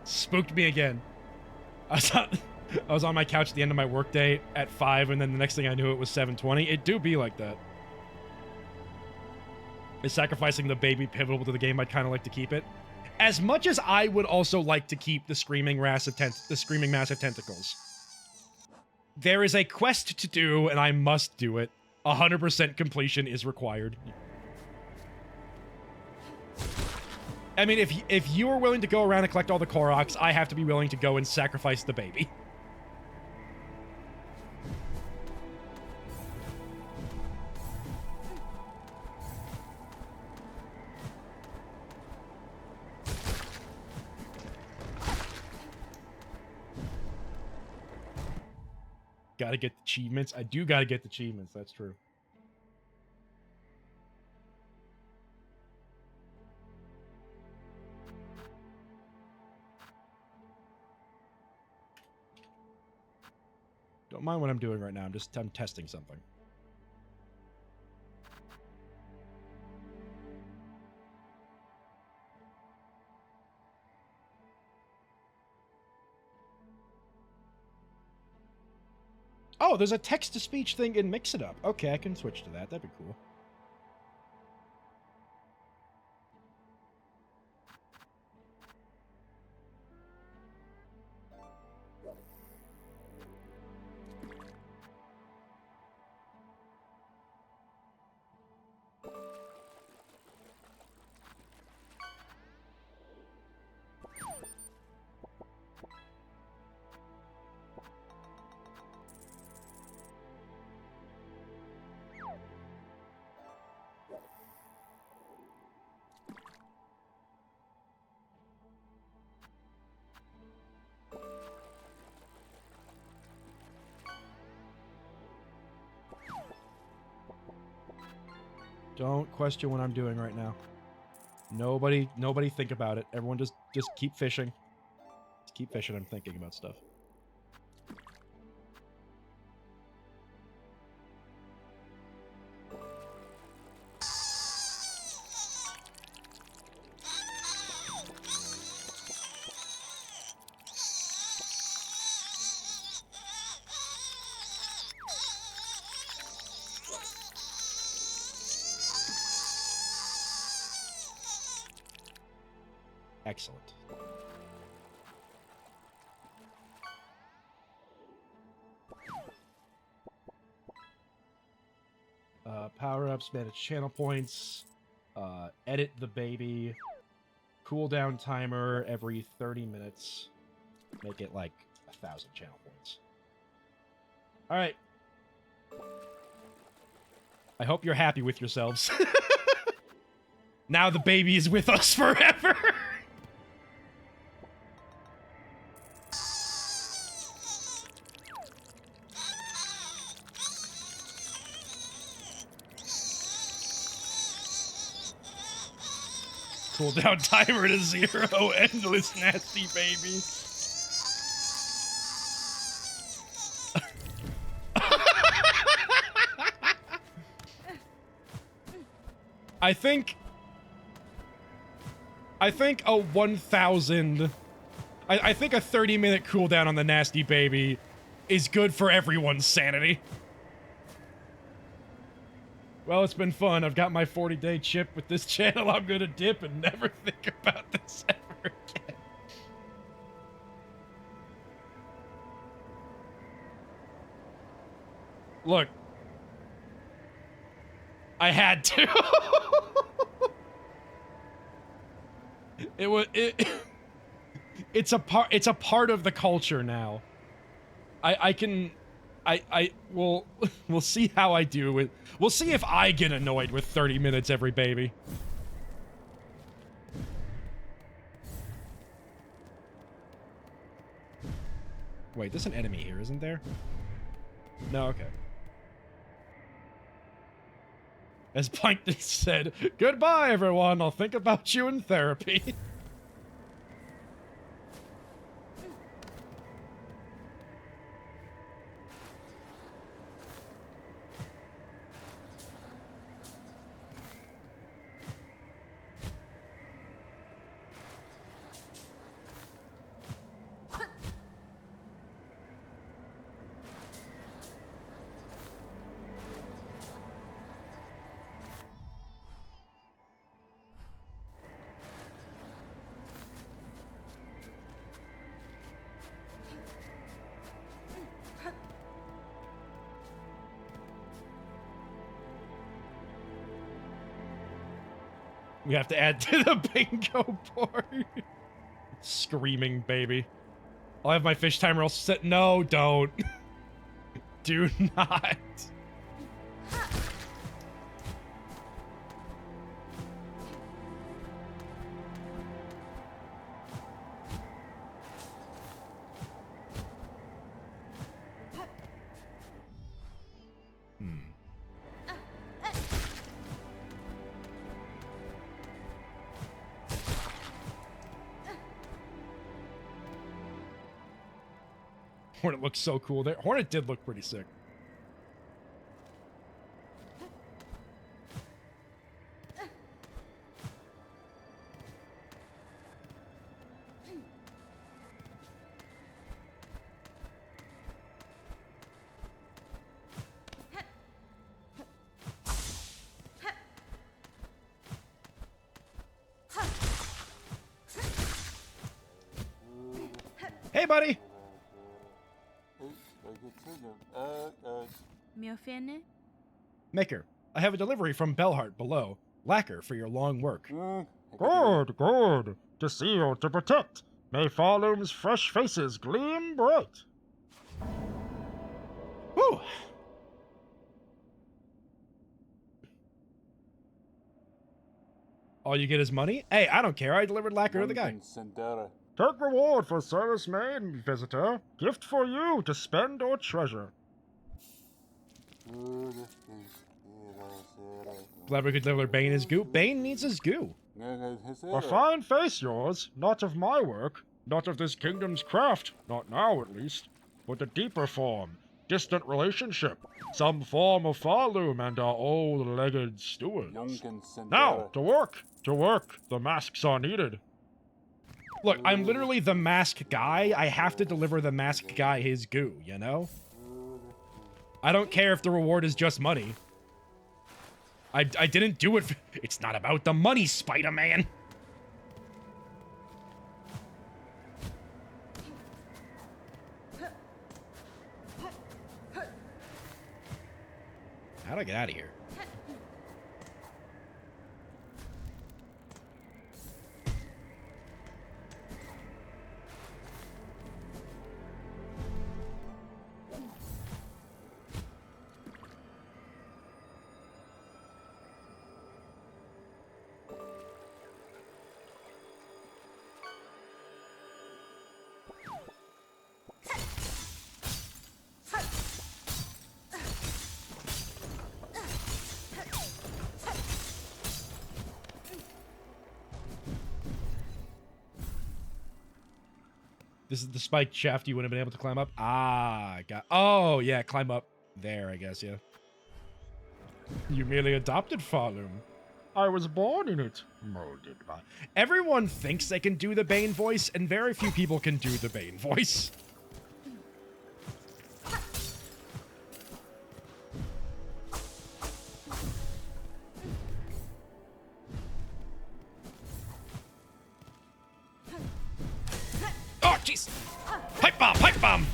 Spooked me again. I was on my couch at the end of my workday at 5, and then the next thing I knew it was 7:20. It do be like that. Is sacrificing the baby pivotal to the game? I'd kind of like to keep it. As much as I would also like to keep the screaming massive tentacles. There is a quest to do, and I must do it. 100% completion is required. I mean, if you are willing to go around and collect all the Koroks, I have to be willing to go and sacrifice the baby. Gotta get the achievements. I do gotta get the achievements. That's true. Don't mind what I'm doing right now. I'm testing something. Oh, there's a text-to-speech thing in Mix It Up. Okay, I can switch to that. That'd be cool. Don't question what I'm doing right now. Nobody think about it. Everyone just keep fishing. Just keep fishing. I'm thinking about stuff. Excellent. Power-ups, manage channel points, edit the baby, cooldown timer every 30 minutes, make it like 1,000 channel points. Alright. I hope you're happy with yourselves. Now the baby is with us forever! Cooldown timer to 0. Endless nasty baby. I think a 1,000... I think a 30-minute cooldown on the nasty baby is good for everyone's sanity. Well, it's been fun. I've got my 40-day chip with this channel. I'm gonna dip and never think about this ever again. Look. I had to. It's a part of the culture now. We'll see how I do with... We'll see if I get annoyed with 30 minutes every baby. Wait, there's an enemy here, isn't there? No, okay. As Plankton said, goodbye, everyone. I'll think about you in therapy. We have to add to the bingo board. Screaming baby. I'll have my fish timer all set. No, don't. Do not. Hornet looks so cool there. Hornet did look pretty sick. Hey, buddy! Miofene? Maker, I have a delivery from Bellheart below. Lacquer for your long work. Good, good. To seal, to protect. May Farloom's fresh faces gleam bright. Whew. All you get is money? Hey, I don't care. I delivered lacquer to the guy. Take reward for service made, visitor. Gift for you to spend or treasure. Glad we could deliver Bane his goo. Bane needs his goo. A fine face yours, not of my work, not of this kingdom's craft, not now at least, but a deeper form, distant relationship, some form of Farloom and our old-legged stewards. Now, to work, the masks are needed. Look, I'm literally the mask guy. I have to deliver the mask guy his goo, you know? I don't care if the reward is just money. I didn't do it for... It's not about the money, Spider-Man! How'd I get out of here? This is the spiked shaft you wouldn't have been able to climb up. Ah, got... Oh, yeah, climb up there, I guess, yeah. You merely adopted Farloom. I was born in it. Molded by... Everyone thinks they can do the Bane voice, and very few people can do the Bane voice. Oh, jeez! Pipe bomb! Pipe bomb!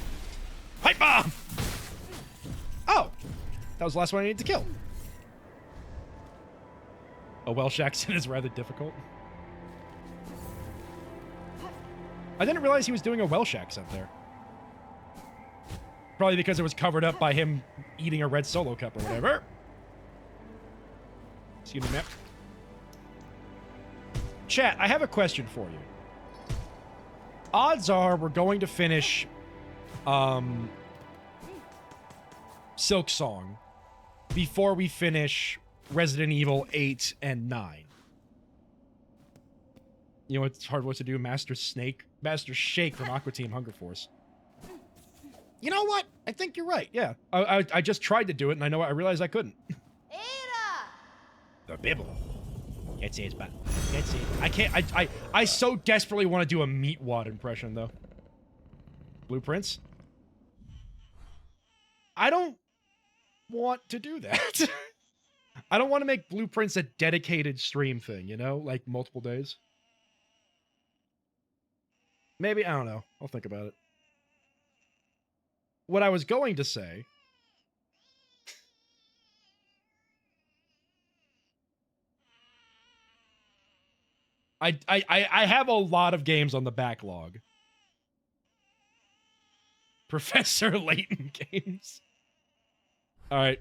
Pipe bomb! Oh! That was the last one I needed to kill. A Welsh accent is rather difficult. I didn't realize he was doing a Welsh accent there. Probably because it was covered up by him eating a red Solo cup or whatever. Excuse me, ma'am. Chat, I have a question for you. Odds are we're going to finish Silksong before we finish Resident Evil 8 and 9. You know what's hard what to do? Master Shake from Aqua Team Hunger Force. You know what? I think you're right. Yeah, I just tried to do it, and I realized I couldn't. The Bibble. That's it, but that's it. I can't. I so desperately want to do a Meatwad impression though. Blueprints. I don't want to do that. I don't want to make Blueprints a dedicated stream thing, you know, like multiple days. Maybe, I don't know. I'll think about it. What I was going to say... I have a lot of games on the backlog. Professor Layton games. All right.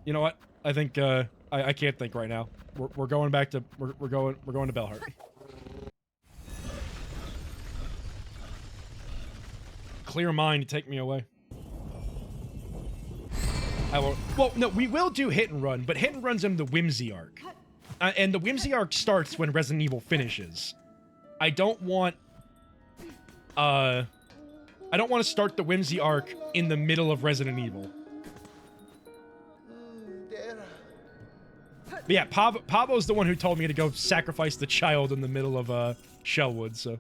You know what? I think I can't think right now. We're going back to we're going to Bellheart. Clear mind to take me away. I won't. Well, no, we will do Hit and Run, but Hit and Run's in the Whimsy arc. And the Whimsy arc starts when Resident Evil finishes. I don't want I don't want to start the Whimsy arc in the middle of Resident Evil. But yeah, Pavo's the one who told me to go sacrifice the child in the middle of Shellwood, so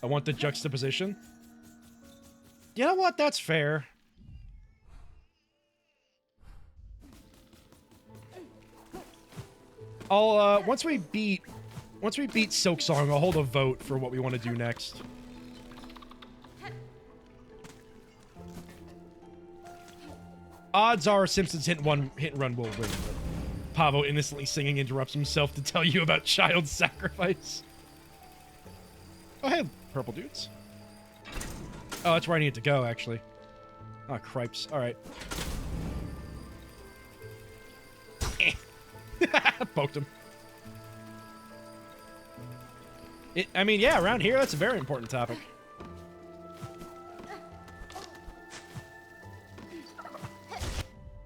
I want the juxtaposition. You know what? That's fair. I'll once we beat Silksong, I'll hold a vote for what we want to do next. Odds are Simpsons hit and run will win, but Pavo innocently singing interrupts himself to tell you about child sacrifice. Oh, hey, purple dudes. Oh, that's where I need to go, actually. Oh, cripes. All right. Poked him. I mean, yeah, around here, that's a very important topic.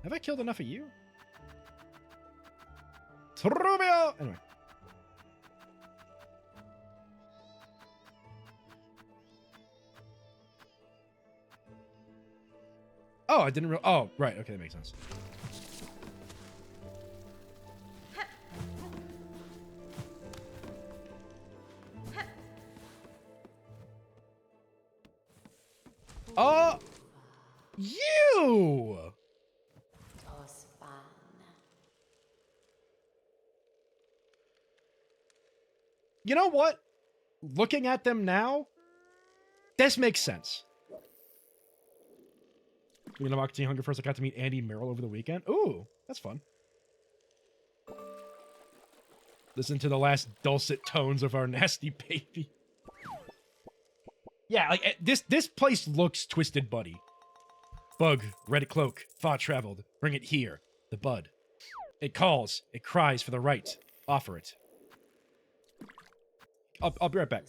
Have I killed enough of you? Trubio! Anyway. Oh, I didn't oh, right. Okay, that makes sense. Oh! You! You know what? Looking at them now, this makes sense. You know, Marketing Hunger First, I got to meet Andy Merrill over the weekend. Ooh, that's fun. Listen to the last dulcet tones of our nasty baby. Yeah, like, this place looks Twisted Buddy. Bug, red cloak, thought traveled, bring it here, the bud. It calls, it cries for the right, offer it. I'll be right back.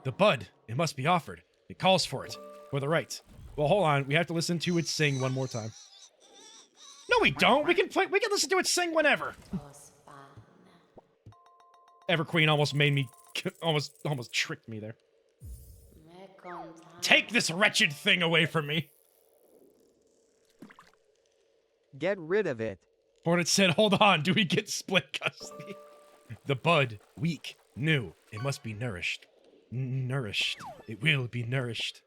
The bud, it must be offered. It calls for it, for the right. Well, hold on, we have to listen to it sing one more time. No, we don't. We can listen to it sing whenever. Everqueen almost made me, almost tricked me there. Take this wretched thing away from me. Get rid of it. Hornet said, hold on, do we get split custody? The bud, weak, new, it must be nourished. Nourished. It will be nourished.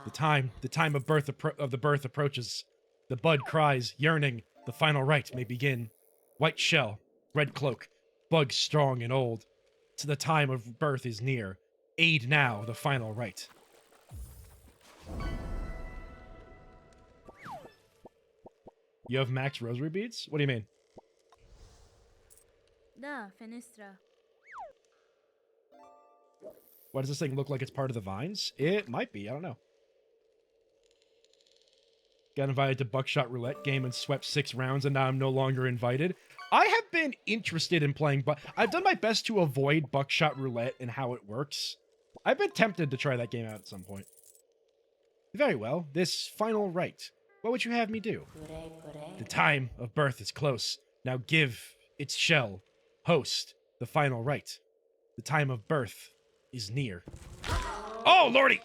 The time of birth of the birth approaches. The bud cries, yearning, the final rite may begin. White shell, red cloak, bug strong and old. To the time of birth is near. Aid now the final rite. You have max rosary beads? What do you mean? Da, fenestra. Why does this thing look like it's part of the vines? It might be, I don't know. Got invited to Buckshot Roulette game and swept 6 rounds, and now I'm no longer invited. I have been interested in playing, but I've done my best to avoid Buckshot Roulette and how it works. I've been tempted to try that game out at some point. Very well, this final rite. What would you have me do? The time of birth is close. Now give its shell, host, the final rite. The time of birth is near. Oh, lordy!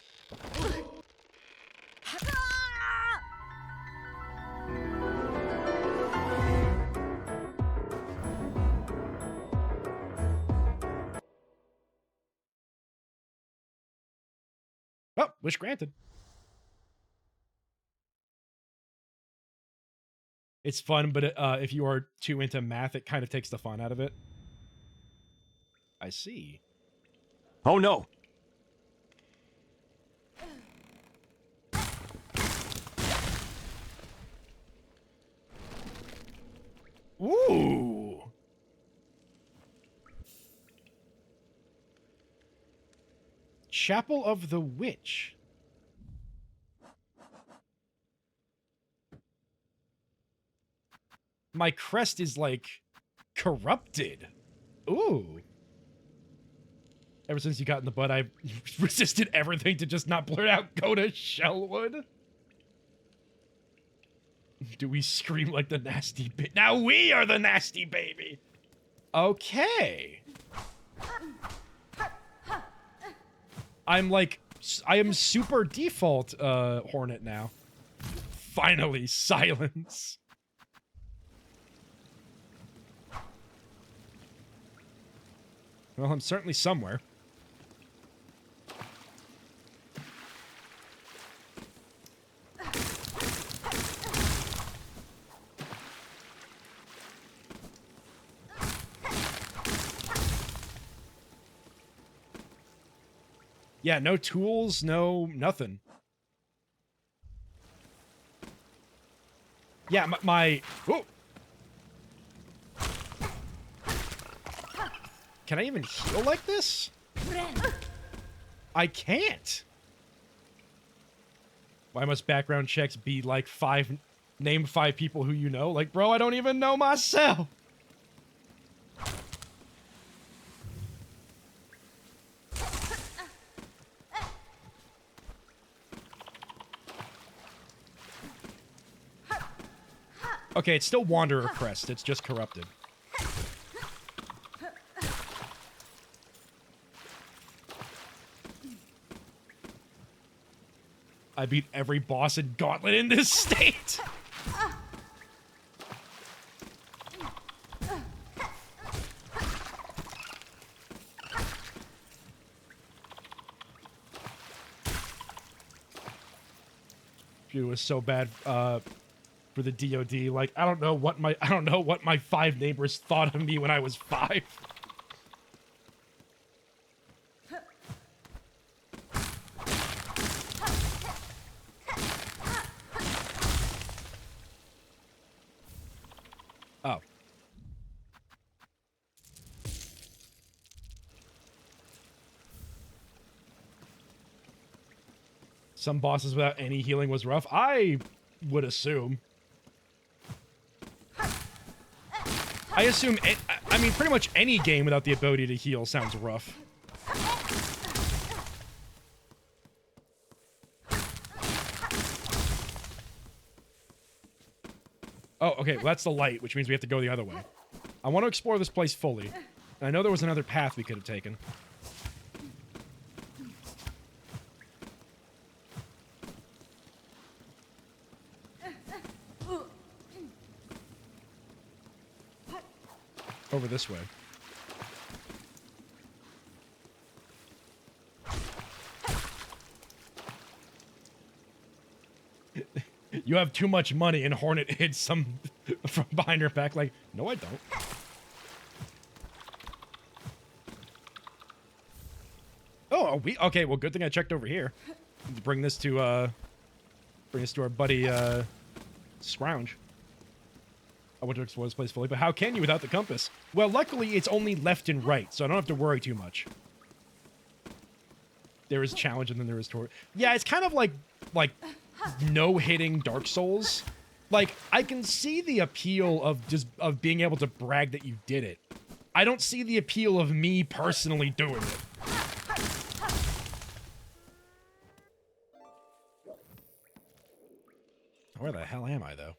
Oh, wish granted. It's fun, but if you are too into math, it kind of takes the fun out of it. I see. Oh no! Ooh! Chapel of the Witch. My crest is, like, corrupted. Ooh. Ever since you got in the butt, I've resisted everything to just not blurt out, go to Shellwood. Do we scream like the nasty bit? Now we are the nasty baby! Okay. I'm like, I am super default Hornet now. Finally, silence. Well, I'm certainly somewhere. Yeah, no tools, no nothing. Yeah, my oh. Can I even heal like this? I can't. Why must background checks be like name 5 people who you know? Like, bro, I don't even know myself. Okay, it's still Wanderer Crest. It's just corrupted. I beat every boss in Gauntlet in this state. Dude, it was so bad for the DOD. Like, I don't know what my 5 neighbors thought of me when I was 5. Oh. Some bosses without any healing was rough. I would assume. I assume, I mean, pretty much any game without the ability to heal sounds rough. Oh, okay, well, that's the light, which means we have to go the other way. I want to explore this place fully. And I know there was another path we could have taken. Over this way. You have too much money, and Hornet hits some from behind her back like, no, I don't. Oh, okay, well, good thing I checked over here. Bring this to our buddy, Scrounge. I want to explore this place fully, but how can you without the compass? Well, luckily, it's only left and right, so I don't have to worry too much. There is challenge, and then there is Tor. Yeah, it's kind of like no-hitting Dark Souls. Like, I can see the appeal of being able to brag that you did it. I don't see the appeal of me personally doing it. Where the hell am I, though?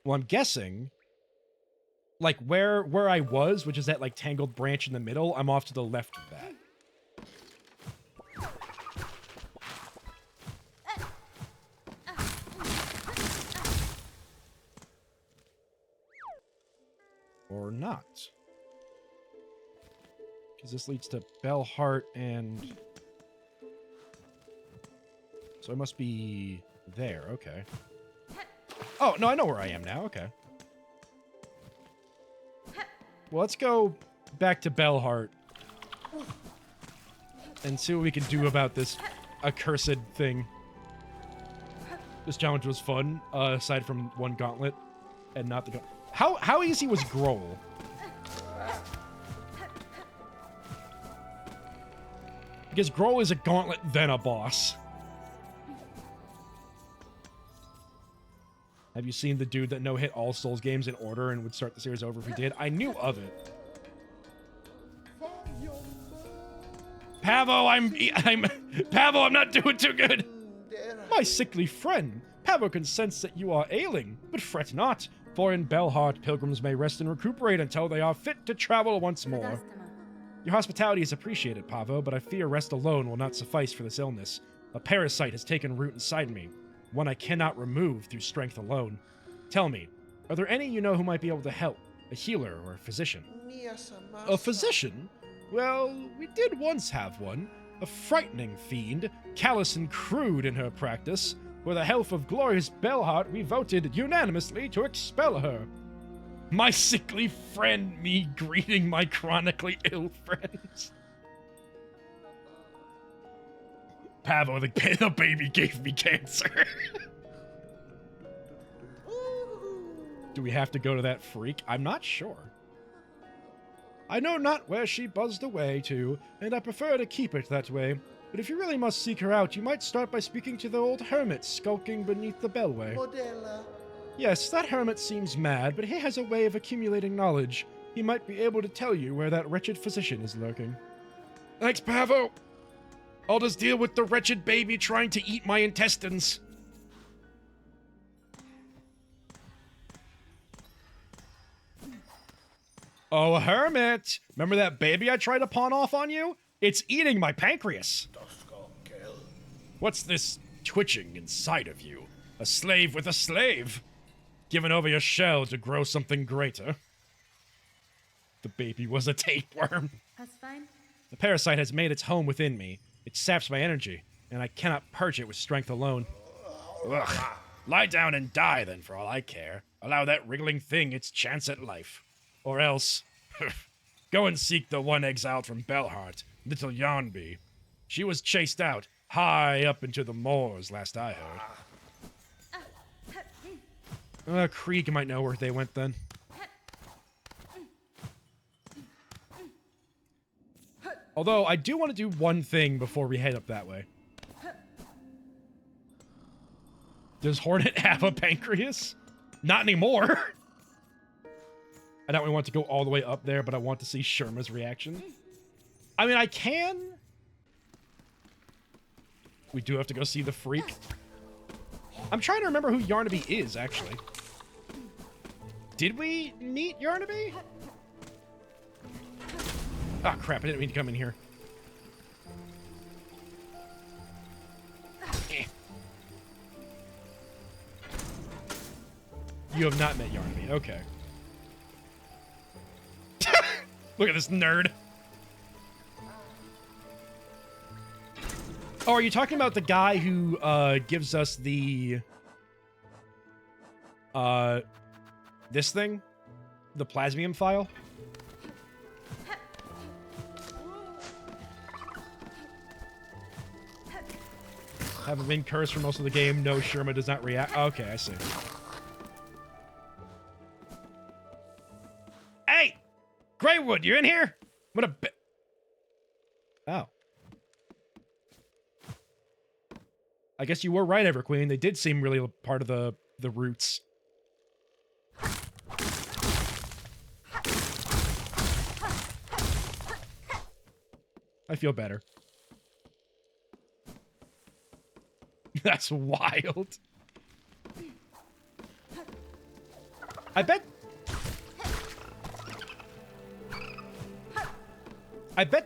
Well, I'm guessing, like, where I was, which is that, like, tangled branch in the middle, I'm off to the left of that. Or not. Because this leads to Bellheart and... So I must be there, okay. Oh, no, I know where I am now, okay. Well, let's go back to Bellheart. And see what we can do about this accursed thing. This challenge was fun, aside from one gauntlet. And not the gauntlet. How easy was Grohl? Because Grohl is a gauntlet, then a boss. Have you seen the dude that no-hit all Souls games in order and would start the series over if he did? I knew of it. Pavo, Pavo, I'm not doing too good. My sickly friend, Pavo can sense that you are ailing, but fret not, for in Bellheart pilgrims may rest and recuperate until they are fit to travel once more. Your hospitality is appreciated, Pavo, but I fear rest alone will not suffice for this illness. A parasite has taken root inside me, one I cannot remove through strength alone. Tell me, are there any you know who might be able to help? A healer or a physician? A physician? Well, we did once have one. A frightening fiend, callous and crude in her practice. For the health of glorious Belhart, we voted unanimously to expel her. My sickly friend, me greeting my chronically ill friends. Pavo, the baby gave me cancer. Do we have to go to that freak? I'm not sure. I know not where she buzzed away to, and I prefer to keep it that way. But if you really must seek her out, you might start by speaking to the old hermit skulking beneath the bellway. Yes, that hermit seems mad, but he has a way of accumulating knowledge. He might be able to tell you where that wretched physician is lurking. Thanks, Pavo. I'll just deal with the wretched baby trying to eat my intestines. Oh, hermit! Remember that baby I tried to pawn off on you? It's eating my pancreas. What's this twitching inside of you? A slave with a slave? Giving over your shell to grow something greater. The baby was a tapeworm. That's fine. The parasite has made its home within me. It saps my energy, and I cannot purge it with strength alone. Ugh. Lie down and die, then, for all I care. Allow that wriggling thing its chance at life. Or else, go and seek the one exiled from Belhart, little Yarnby. She was chased out, high up into the moors, last I heard. Krieg might know where they went then. Although, I do want to do one thing before we head up that way. Does Hornet have a pancreas? Not anymore! I don't really want to go all the way up there, but I want to see Sherma's reaction. I mean, I can. We do have to go see the freak. I'm trying to remember who Yarnaby is, actually. Did we meet Yarnaby? Ah, crap, I didn't mean to come in here. You have not met Yarnaby, okay. Look at this nerd. Oh, are you talking about the guy who gives us the this thing? The plasmium file? Haven't been cursed for most of the game. No, Sherma does not react. Okay, I see. Hey! Greywood, you in here? What a bit. Oh. I guess you were right, Everqueen. They did seem really part of the roots. I feel better. That's wild. I bet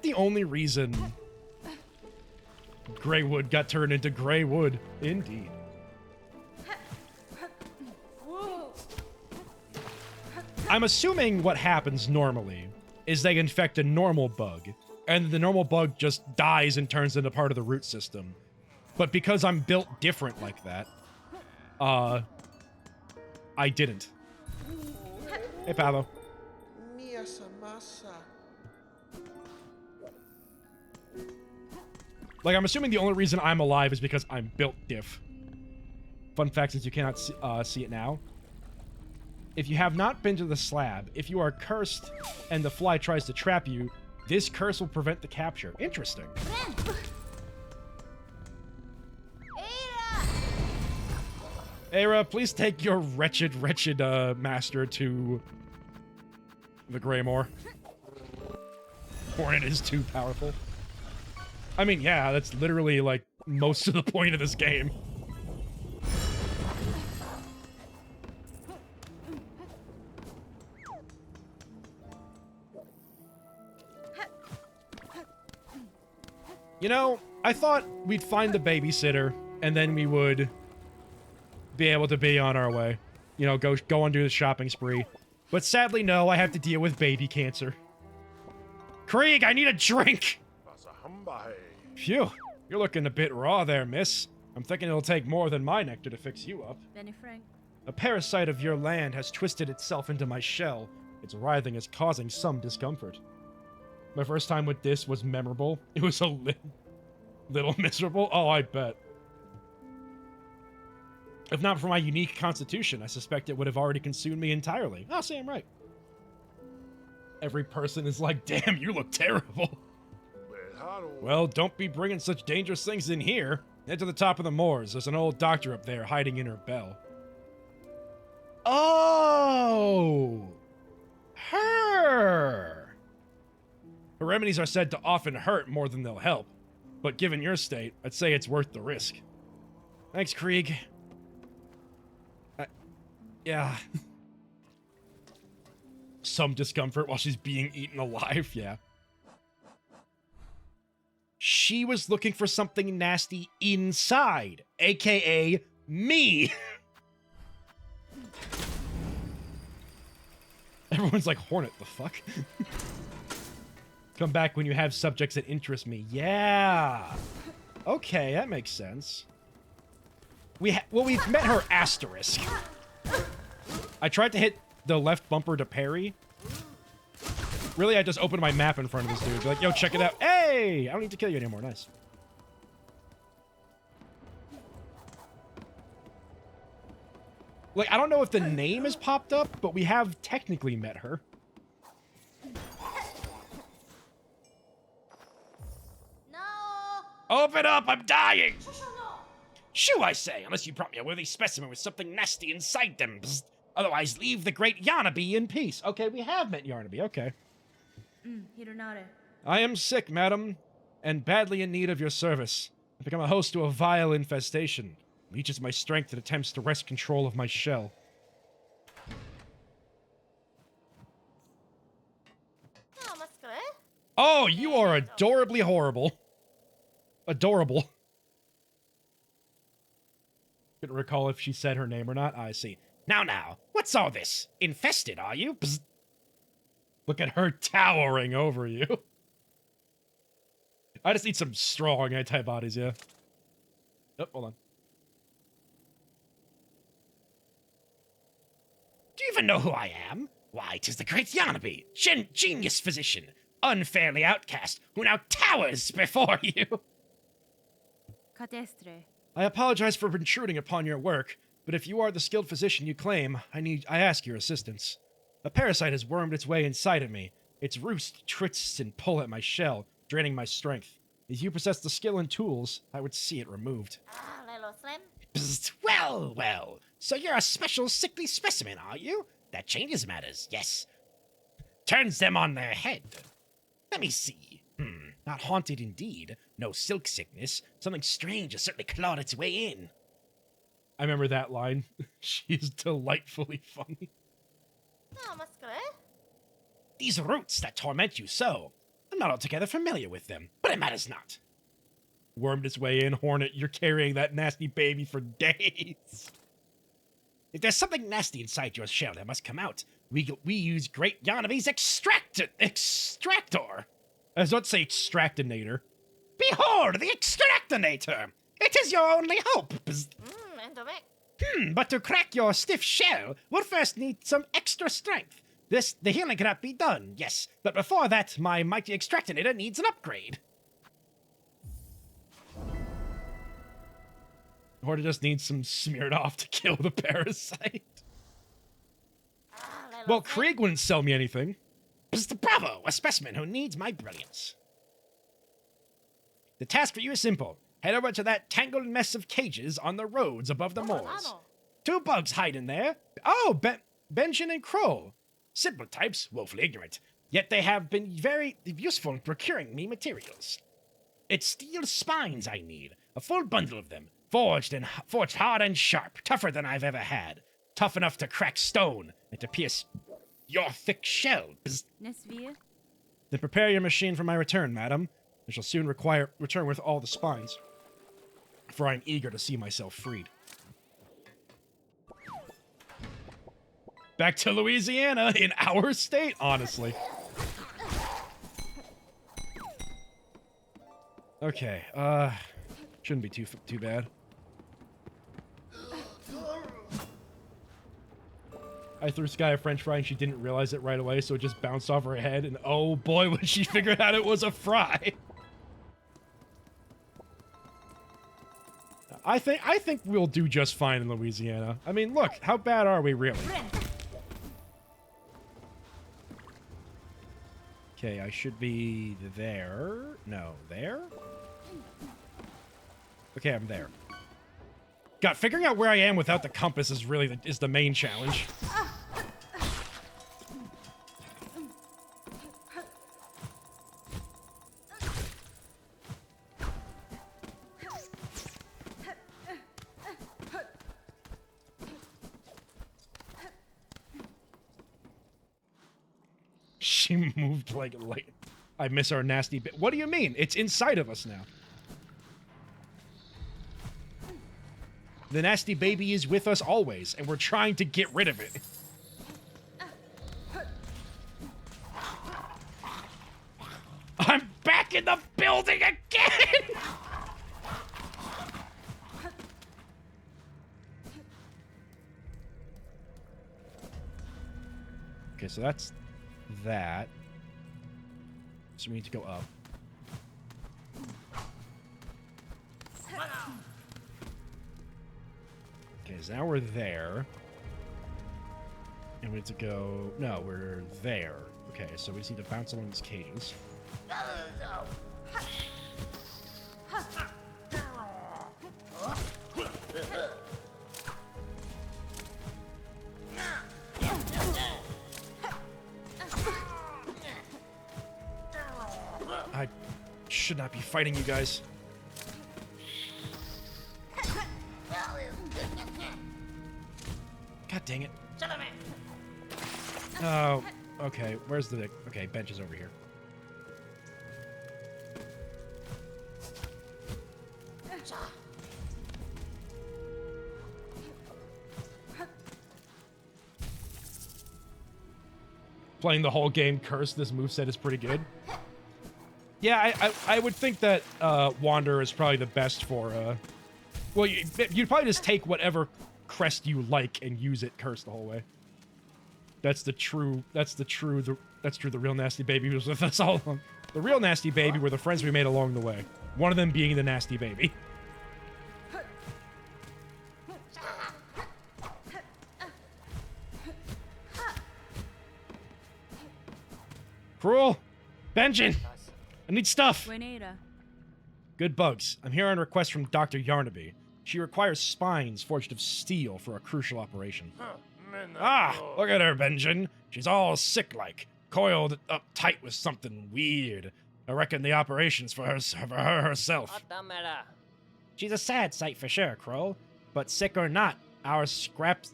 the only reason Greywood got turned into Greywood, indeed. I'm assuming what happens normally is they infect a normal bug, and the normal bug just dies and turns into part of the root system. But because I'm built different like that, I didn't. Hey, Pavo. Like, I'm assuming the only reason I'm alive is because I'm built diff. Fun fact, since you cannot see it now. If you have not been to the slab, if you are cursed and the fly tries to trap you, this curse will prevent the capture. Interesting. Era, please take your wretched master to the Greymoor. Hornet is too powerful. I mean, yeah, that's literally, like, most of the point of this game. You know, I thought we'd find the babysitter, and then we would be able to be on our way. You know, go and do the shopping spree. But sadly, no, I have to deal with baby cancer. Krieg, I need a drink! Phew, you're looking a bit raw there, miss. I'm thinking it'll take more than my nectar to fix you up. Benny Frank. A parasite of your land has twisted itself into my shell. Its writhing is causing some discomfort. My first time with this was memorable. It was a little miserable. Oh, I bet. If not for my unique constitution, I suspect it would have already consumed me entirely. Oh, see, I'm right. Every person is like, damn, you look terrible. Well, don't be bringing such dangerous things in here. Head to the top of the moors. There's an old doctor up there hiding in her bell. Oh! Her! Her remedies are said to often hurt more than they'll help. But given your state, I'd say it's worth the risk. Thanks, Krieg. Yeah. Some discomfort while she's being eaten alive, yeah. She was looking for something nasty inside, aka me. Everyone's like, Hornet, the fuck? Come back when you have subjects that interest me. Yeah. Okay, that makes sense. We've met her asterisk. I tried to hit the left bumper to parry. Really, I just opened my map in front of this dude. Be like, yo, check it out. Hey! I don't need to kill you anymore. Nice. Like, I don't know if the name has popped up, but we have technically met her. No! Open up, I'm dying! Shoo, I say, unless you brought me a worthy specimen with something nasty inside them. Bzz. Otherwise, leave the great Yarnaby in peace. Okay, we have met Yarnaby, okay. Hironare. I am sick, madam, and badly in need of your service. I've become a host to a vile infestation. Leeches my strength and attempts to wrest control of my shell. Oh, you are adorably horrible. Adorable. Couldn't recall if she said her name or not. I see. Now, what's all this? Infested, are you? Bzz. Look at her towering over you. I just need some strong antibodies, yeah. Oh, hold on. Do you even know who I am? Why, 'tis the great Yarnaby, genius physician, unfairly outcast, who now towers before you. Catestre. I apologize for intruding upon your work, but if you are the skilled physician you claim, I ask your assistance. A parasite has wormed its way inside of me. Its roots twist and pull at my shell, draining my strength. If you possess the skill and tools, I would see it removed. Psst, well. So you're a special sickly specimen, are you? That changes matters, yes. Turns them on their head. Let me see. Not haunted indeed. No silk sickness. Something strange has certainly clawed its way in. I remember that line. She's delightfully funny. These roots that torment you so. I'm not altogether familiar with them, but it matters not. Wormed its way in, Hornet. You're carrying that nasty baby for days. If there's something nasty inside your shell that must come out, we use Great Yarnaby's extractor. I was about to say extractinator. Behold, the extractinator! It is your only hope. But to crack your stiff shell, we'll first need some extra strength. The healing cannot be done, yes, but before that, my mighty extractinator needs an upgrade. Hornet just needs some smeared off to kill the parasite. Well, Krieg wouldn't sell me anything. Bravo, a specimen who needs my brilliance. The task for you is simple. Head over to that tangled mess of cages on the roads above the moors. 2 bugs hide in there. Oh, Benjamin and Kroll. Simple types, woefully ignorant. Yet they have been very useful in procuring me materials. It's steel spines I need. A full bundle of them. Forged hard and sharp. Tougher than I've ever had. Tough enough to crack stone and to pierce your thick shell. Nesvir. Then prepare your machine for my return, madam. I shall soon return with all the spines, for I am eager to see myself freed. Back to Louisiana in our state, honestly. Okay, shouldn't be too bad. I threw Sky a french fry and she didn't realize it right away, so it just bounced off her head, and oh boy, when she figured out it was a fry. I think we'll do just fine in Louisiana. I mean, look, how bad are we really? Okay, I should be there. No, there? Okay, I'm there. God, figuring out where I am without the compass is really the main challenge. She moved like I miss our nasty bit. What do you mean? It's inside of us now. The nasty baby is with us always, and we're trying to get rid of it. I'm back in the building again! Okay, so that's that. So we need to go up. Okay, so now we're there. And we need to go... No, we're there. Okay, so we just need to bounce along these cages. I should not be fighting you guys. God dang it. Oh, okay. Where's the... Okay, bench is over here. Playing the whole game cursed, this moveset is pretty good. Yeah, I would think that Wander is probably the best for... Well, you'd probably just take whatever crest you like and use it cursed the whole way. That's true. The real nasty baby was with us all along. The real nasty baby were the friends we made along the way. One of them being the nasty baby. Cruel! Benjamin! I need stuff! Good bugs. I'm here on request from Dr. Yarnaby. She requires spines forged of steel for a crucial operation. Ah! Look at her, Benjamin. She's all sick-like, coiled up tight with something weird. I reckon the operation's for her herself. She's a sad sight for sure, Kroll. But sick or not, our scraps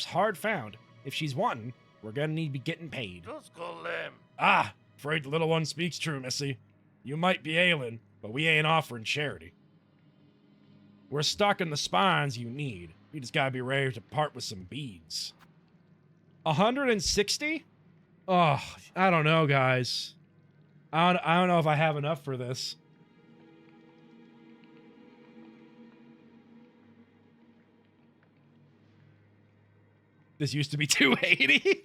hard found. If she's wanting, we're gonna need to be getting paid. Ah! Afraid the little one speaks true, Missy. You might be ailing, but we ain't offering charity. We're stocking the spines you need. You just gotta be ready to part with some beads. 160? Oh, I don't know, guys. I don't know if I have enough for this. This used to be 280.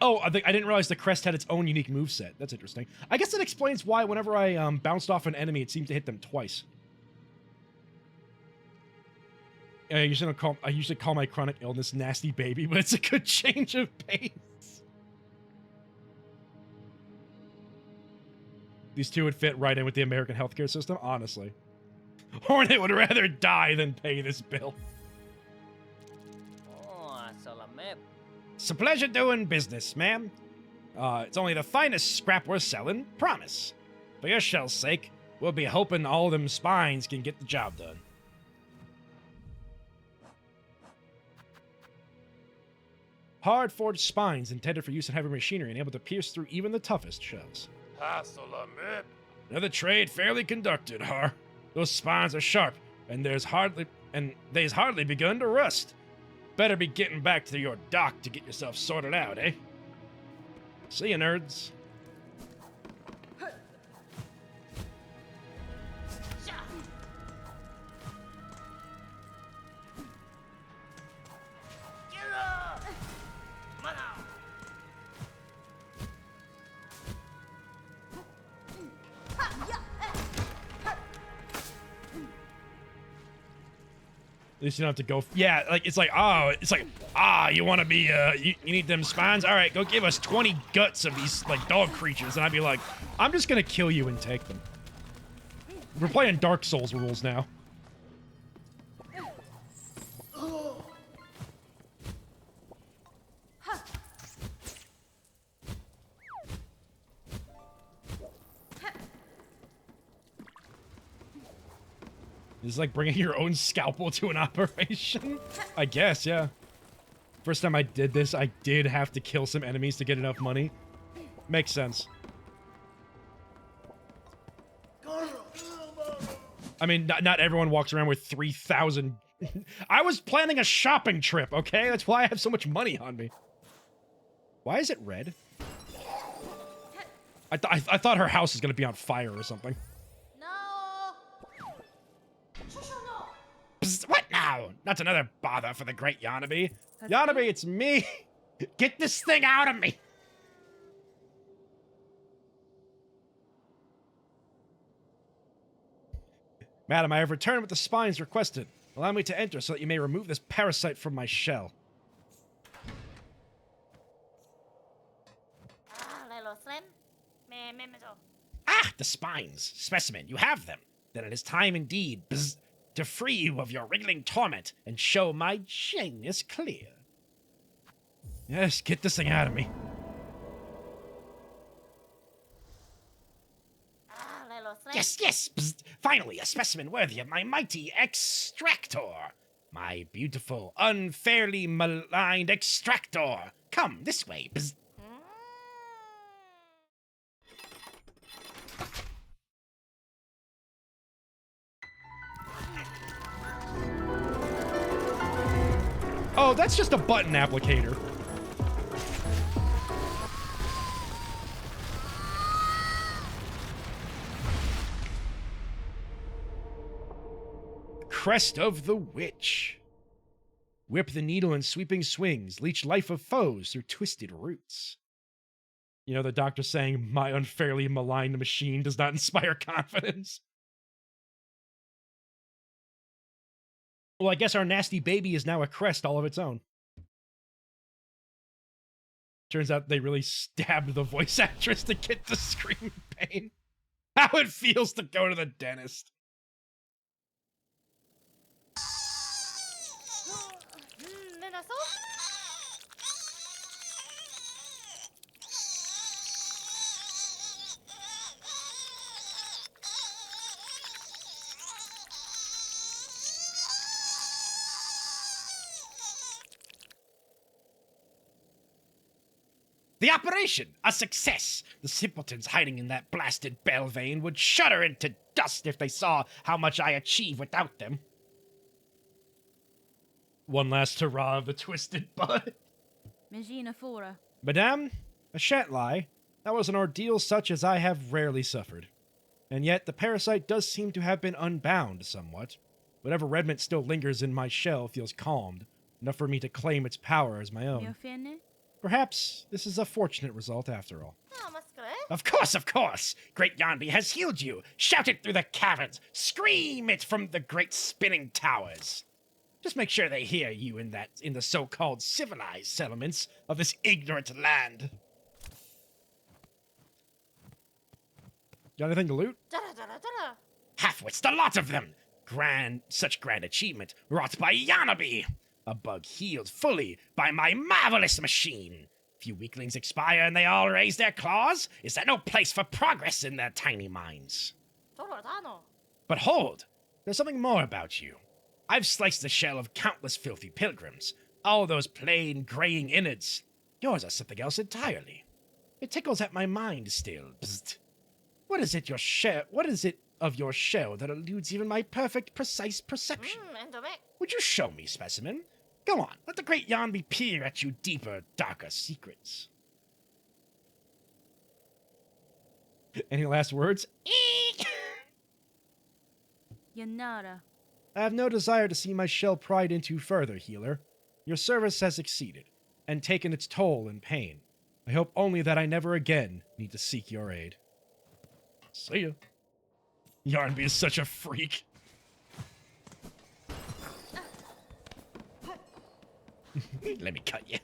Oh, I didn't realize the crest had its own unique moveset. That's interesting. I guess that explains why whenever I bounced off an enemy, it seemed to hit them twice. I usually call my chronic illness nasty baby, but it's a good change of pace. These two would fit right in with the American healthcare system, honestly. Hornet would rather die than pay this bill. It's a pleasure doing business, ma'am. It's only the finest scrap we're selling, promise. For your shell's sake, we'll be hoping all them spines can get the job done. Hard-forged spines intended for use in heavy machinery and able to pierce through even the toughest shells. Another trade fairly conducted, har. Those spines are sharp, and they's hardly begun to rust. Better be getting back to your dock to get yourself sorted out, eh? See ya, nerds. At least you don't have to go. Yeah, like it's like, you want to be, you need them spines? All right, go give us 20 guts of these like dog creatures, and I'd be like, I'm just gonna kill you and take them. We're playing Dark Souls rules now. This is like bringing your own scalpel to an operation? I guess, yeah. First time I did this, I did have to kill some enemies to get enough money. Makes sense. I mean, not everyone walks around with 3,000... I was planning a shopping trip, okay? That's why I have so much money on me. Why is it red? I thought her house was gonna be on fire or something. Psst, what now? That's another bother for the great Yanabe. Yanabe, it's me. Get this thing out of me. Madam, I have returned with the spines requested. Allow me to enter so that you may remove this parasite from my shell. Ah, the spines. Specimen, you have them. Then it is time indeed to free you of your wriggling torment and show my genius clear. Yes, get this thing out of me. Yes, yes! Bzz. Finally, a specimen worthy of my mighty extractor. My beautiful, unfairly maligned extractor. Come this way. Bzz. Oh, that's just a button applicator. Crest of the Witch. Whip the needle in sweeping swings, leech life of foes through twisted roots. You know, the doctor saying, my unfairly maligned machine does not inspire confidence. Well, I guess our nasty baby is now a crest all of its own. Turns out they really stabbed the voice actress to get the scream pain. How it feels to go to the dentist. The operation, a success. The simpletons hiding in that blasted bell vein would shudder into dust if they saw how much I achieve without them. One last hurrah of the twisted bud. Madame, I shan't lie. That was an ordeal such as I have rarely suffered. And yet the parasite does seem to have been unbound somewhat. Whatever remnant still lingers in my shell feels calmed, enough for me to claim its power as my own. Perhaps this is a fortunate result after all. Of course! Great Yanbi has healed you! Shout it through the caverns! Scream it from the great spinning towers! Just make sure they hear you in the so-called civilized settlements of this ignorant land. Got anything to loot? Halfwits, the lot of them! Such grand achievement, wrought by Yanabe! A bug healed fully by my marvelous machine. Few weaklings expire and they all raise their claws? Is there no place for progress in their tiny minds? But hold, there's something more about you. I've sliced the shell of countless filthy pilgrims. All those plain, graying innards. Yours are something else entirely. It tickles at my mind still. Bzzt. What is it of your shell that eludes even my perfect, precise perception? Would you show me, specimen? Go on, let the great Yanbi peer at you deeper, darker secrets. Any last words? Yanara. I have no desire to see my shell pried into further, healer. Your service has exceeded, and taken its toll in pain. I hope only that I never again need to seek your aid. See ya. Yarnby is such a freak. Let me cut you.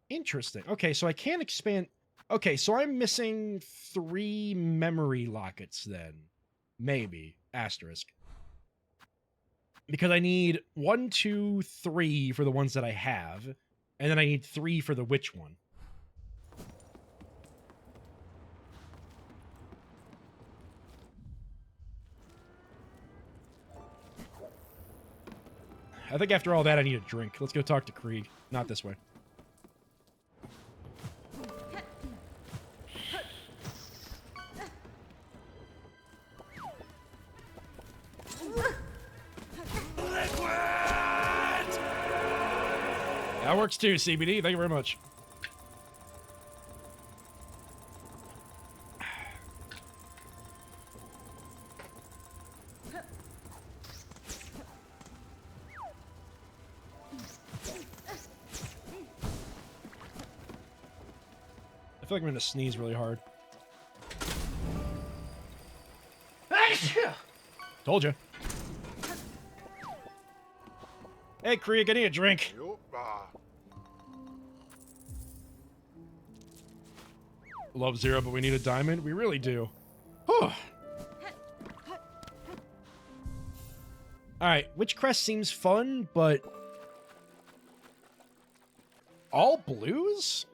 Interesting. Okay, so I can't expand. Okay, so I'm missing 3 memory lockets then. Maybe. Asterisk. Because I need 1, 2, 3 for the ones that I have. And then I need 3 for the witch one. I think after all that, I need a drink. Let's go talk to Krieg. Not this way. That works too, CBD. Thank you very much. I feel like I'm gonna sneeze really hard. Told you. Hey, Krieg, I need a drink. Love Zero, but we need a diamond? We really do. Whew. Alright, Witch Crest seems fun, but... all blues?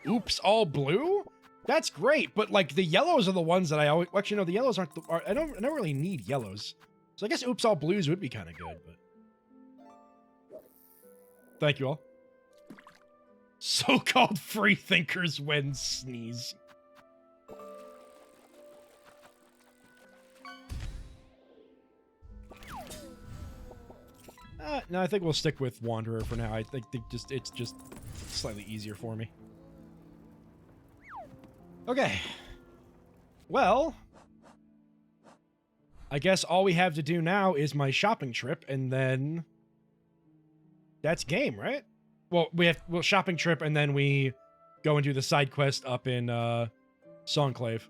Oops, all blue? That's great, but like the yellows are the ones that I always... Actually, no, the yellows aren't... I don't really need yellows. So I guess oops, all blues would be kind of good, but... Thank you all. So-called free thinkers when sneeze. No, I think we'll stick with Wanderer for now. I think it's just slightly easier for me. Okay. Well, I guess all we have to do now is my shopping trip, and then that's game, right? Well, we'll shopping trip, and then we go and do the side quest up in Songclave.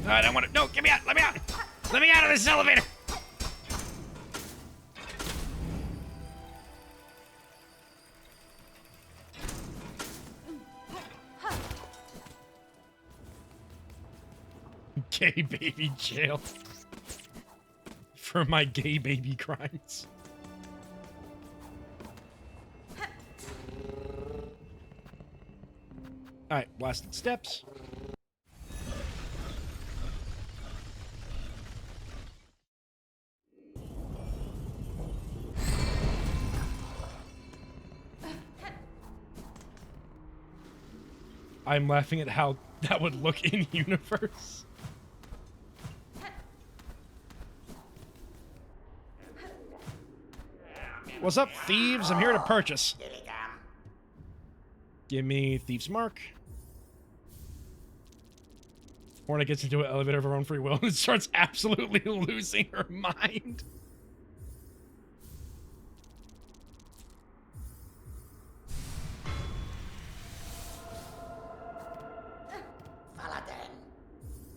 I don't want to. No, get me out! Let me out! Let me out of this elevator! Gay baby jail. For my gay baby crimes. Alright, blasted steps. I'm laughing at how that would look in universe. What's up, thieves? I'm here to purchase. Give me Thief's Mark. Horna gets into an elevator of her own free will and starts absolutely losing her mind.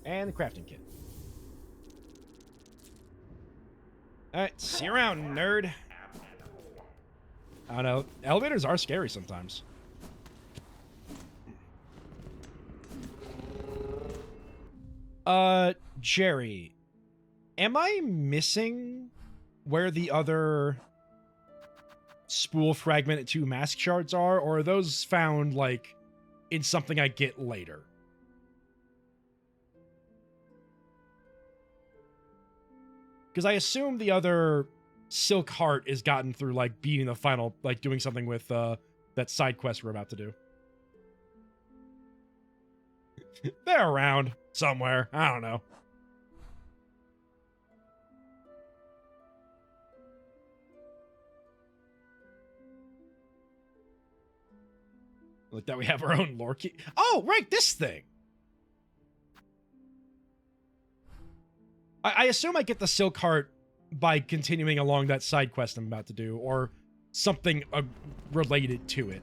And the crafting kit. Alright, see you around, nerd. I don't know. Elevators are scary sometimes. Jerry. Am I missing where the other spool fragmented 2 mask shards are, or are those found, like, in something I get later? Because I assume the other Silk Heart is gotten through, like, beating the final, like, doing something with that side quest we're about to do. They're around somewhere. I don't know. Like that we have our own lore key. Oh, right, this thing. I assume I get the Silk Heart by continuing along that side quest I'm about to do, or something related to it.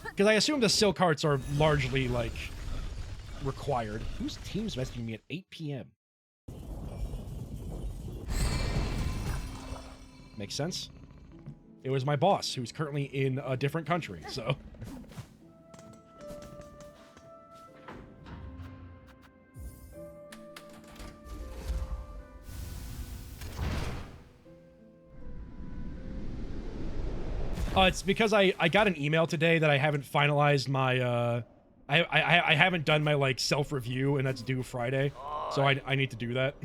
Because I assume the Silk Hearts are largely, like, required. Whose team's messaging me at 8 p.m.? Makes sense. It was my boss, who's currently in a different country, so... It's because I got an email today that I haven't finalized my, I haven't done my, like, self-review, and that's due Friday, so I need to do that.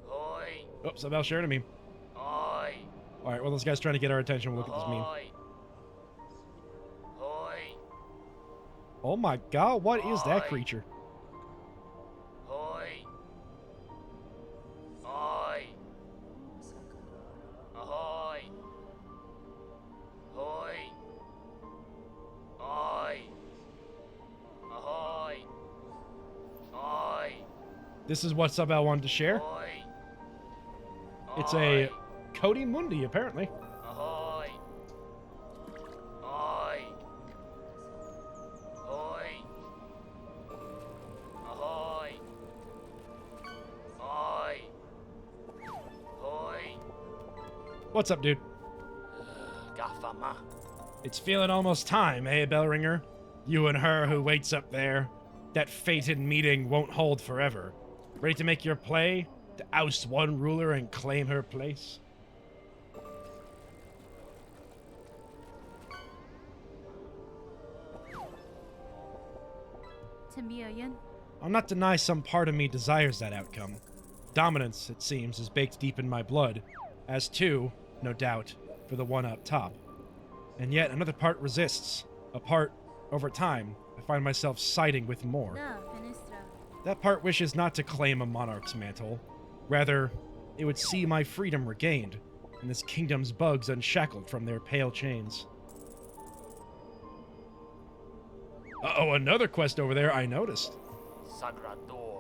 Oh, somebody else sharing a meme. Alright, well, this guy's trying to get our attention. We'll look at this meme. Oh my god, what is that creature? This is what Sabel wanted to share. It's a Cody Mundi, apparently. What's up, dude? It's feeling almost time, eh, Bellringer? You and her who waits up there. That fated meeting won't hold forever. Ready to make your play? To oust one ruler and claim her place? I'll not deny some part of me desires that outcome. Dominance, it seems, is baked deep in my blood, as too, no doubt, for the one up top. And yet another part resists. A part, over time, I find myself siding with more. That part wishes not to claim a monarch's mantle. Rather, it would see my freedom regained, and this kingdom's bugs unshackled from their pale chains. Uh-oh, another quest over there I noticed.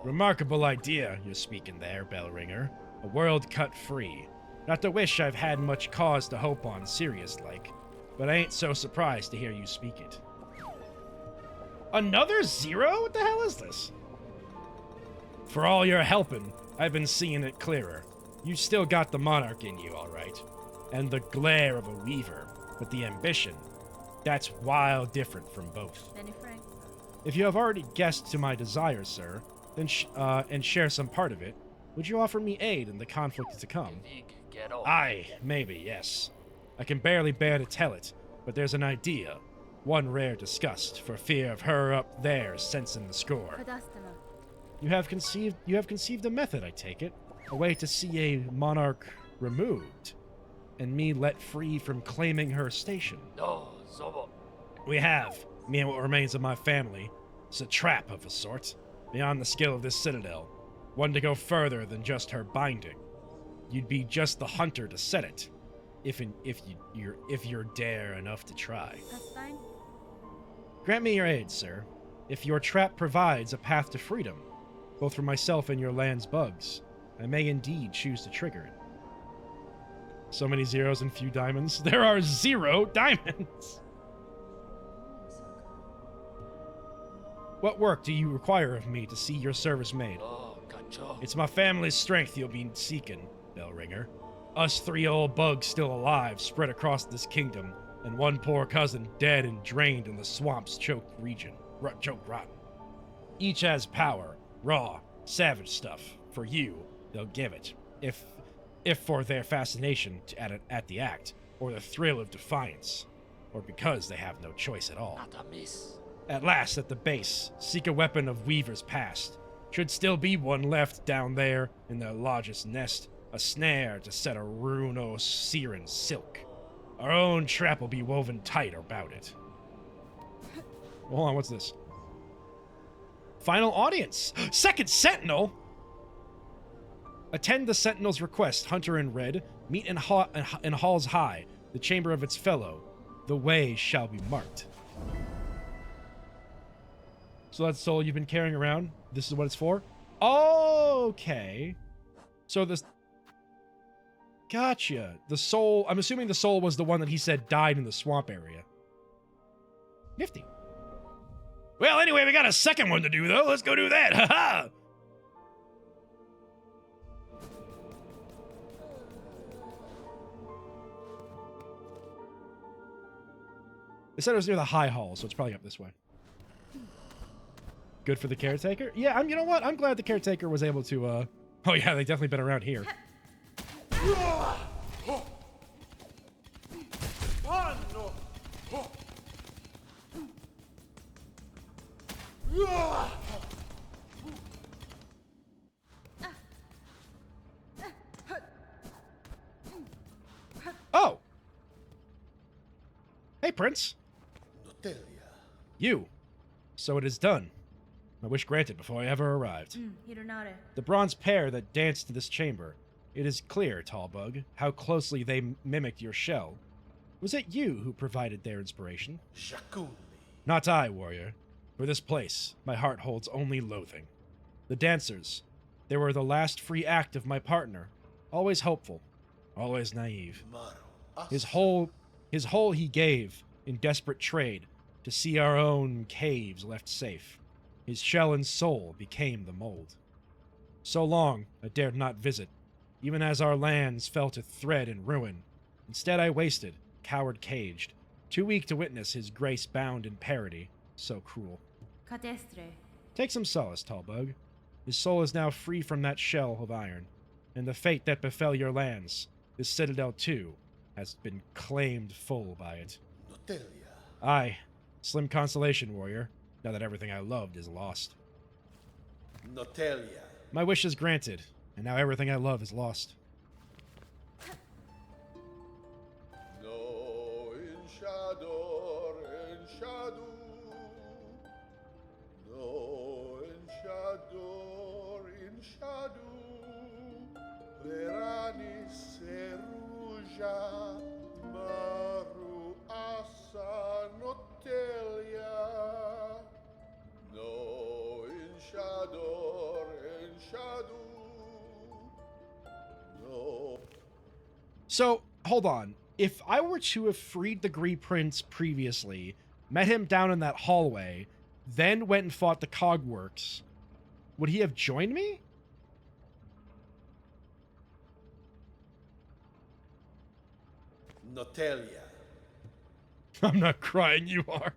Remarkable idea you're speaking there, Bellringer. A world cut free. Not to wish I've had much cause to hope on, serious-like. But I ain't so surprised to hear you speak it. Another 0? What the hell is this? For all your helping, I've been seeing it clearer. You still got the monarch in you, all right. And the glare of a weaver. But the ambition, that's wild different from both. If you have already guessed to my desires, sir, then and share some part of it, would you offer me aid in the conflict to come? Aye, maybe, yes. I can barely bear to tell it, but there's an idea. One rare disgust, for fear of her up there sensing the score. You have conceived a method, I take it. A way to see a monarch removed, and me let free from claiming her station. We have, me and what remains of my family. It's a trap of a sort, beyond the skill of this citadel. One to go further than just her binding. You'd be just the hunter to set it, if you're dare enough to try. That's fine. Grant me your aid, sir. If your trap provides a path to freedom, both for myself and your land's bugs, I may indeed choose to trigger it. So many zeros and few diamonds. There are 0 diamonds! What work do you require of me to see your service made? It's my family's strength you'll be seeking, Bellringer. Us 3 old bugs still alive spread across this kingdom, and one poor cousin dead and drained in the swamp's choked rotten. Each has power, raw, savage stuff. For you, they'll give it. if for their fascination at the act, or the thrill of defiance, or because they have no choice at all. Not a miss. At last, at the base, seek a weapon of Weaver's past. Should still be one left down there in their largest nest, a snare to set a rune o' Siren silk. Our own trap will be woven tight about it. Hold on, what's this? Final audience! Second Sentinel! Attend the Sentinel's request, Hunter in Red. Meet in Halls High, the chamber of its fellow. The way shall be marked. So that's soul you've been carrying around? This is what it's for? Okay. So this... Gotcha. The soul... I'm assuming the soul was the one that he said died in the swamp area. Nifty. Well, anyway, we got a second one to do, though. Let's go do that. Ha-ha! They said it was near the High Hall, so it's probably up this way. Good for the caretaker? Yeah, you know what? I'm glad the caretaker was able to, Oh yeah, they definitely been around here. Oh! Hey, Prince. You. So it is done. My wish granted before I ever arrived. The bronze pair that danced in this chamber. It is clear, Tallbug, how closely they mimicked your shell. Was it you who provided their inspiration? Not I, warrior. For this place, my heart holds only loathing. The dancers, they were the last free act of my partner. Always hopeful, always naive. His whole he gave in desperate trade to see our own caves left safe. His shell and soul became the mold. So long I dared not visit, even as our lands fell to thread and ruin. Instead I wasted, coward caged, too weak to witness his grace bound in parody, so cruel. Take some solace, Tallbug. His soul is now free from that shell of iron, and the fate that befell your lands, this citadel too, has been claimed full by it. Aye, slim consolation, warrior, now that everything I loved is lost. My wish is granted, and now everything I love is lost. No enchador, enchadu. No enchador, enchadu. Verani seruja, maru asa notelia. No enchador, enchadu. No. So, hold on. If I were to have freed the Gree Prince previously, met him down in that hallway, then went and fought the Cogworks, would he have joined me? Notelia. I'm not crying, you are.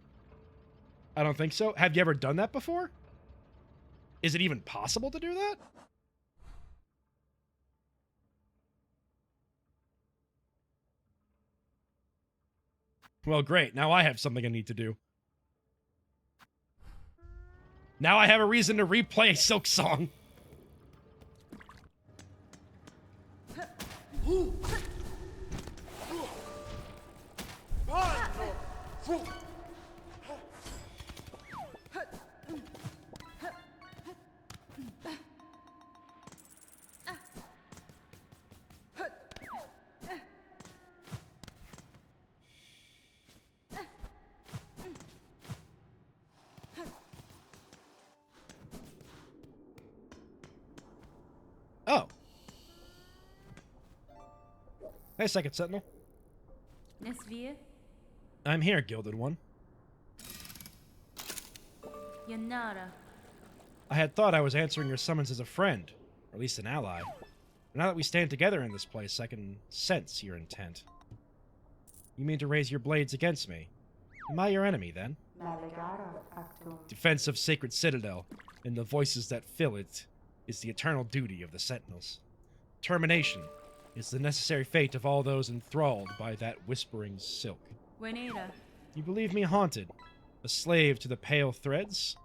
I don't think so. Have you ever done that before? Is it even possible to do that? Well, great. Now I have something I need to do. Now I have a reason to replay Silksong. Oh. Hey, Second Sentinel. I'm here, Gilded One. I had thought I was answering your summons as a friend, or at least an ally. But now that we stand together in this place, I can sense your intent. You mean to raise your blades against me? Am I your enemy, then? Defense of Sacred Citadel, and the voices that fill it, is the eternal duty of the Sentinels. Termination is the necessary fate of all those enthralled by that whispering silk. Venida. You believe me haunted, a slave to the pale threads?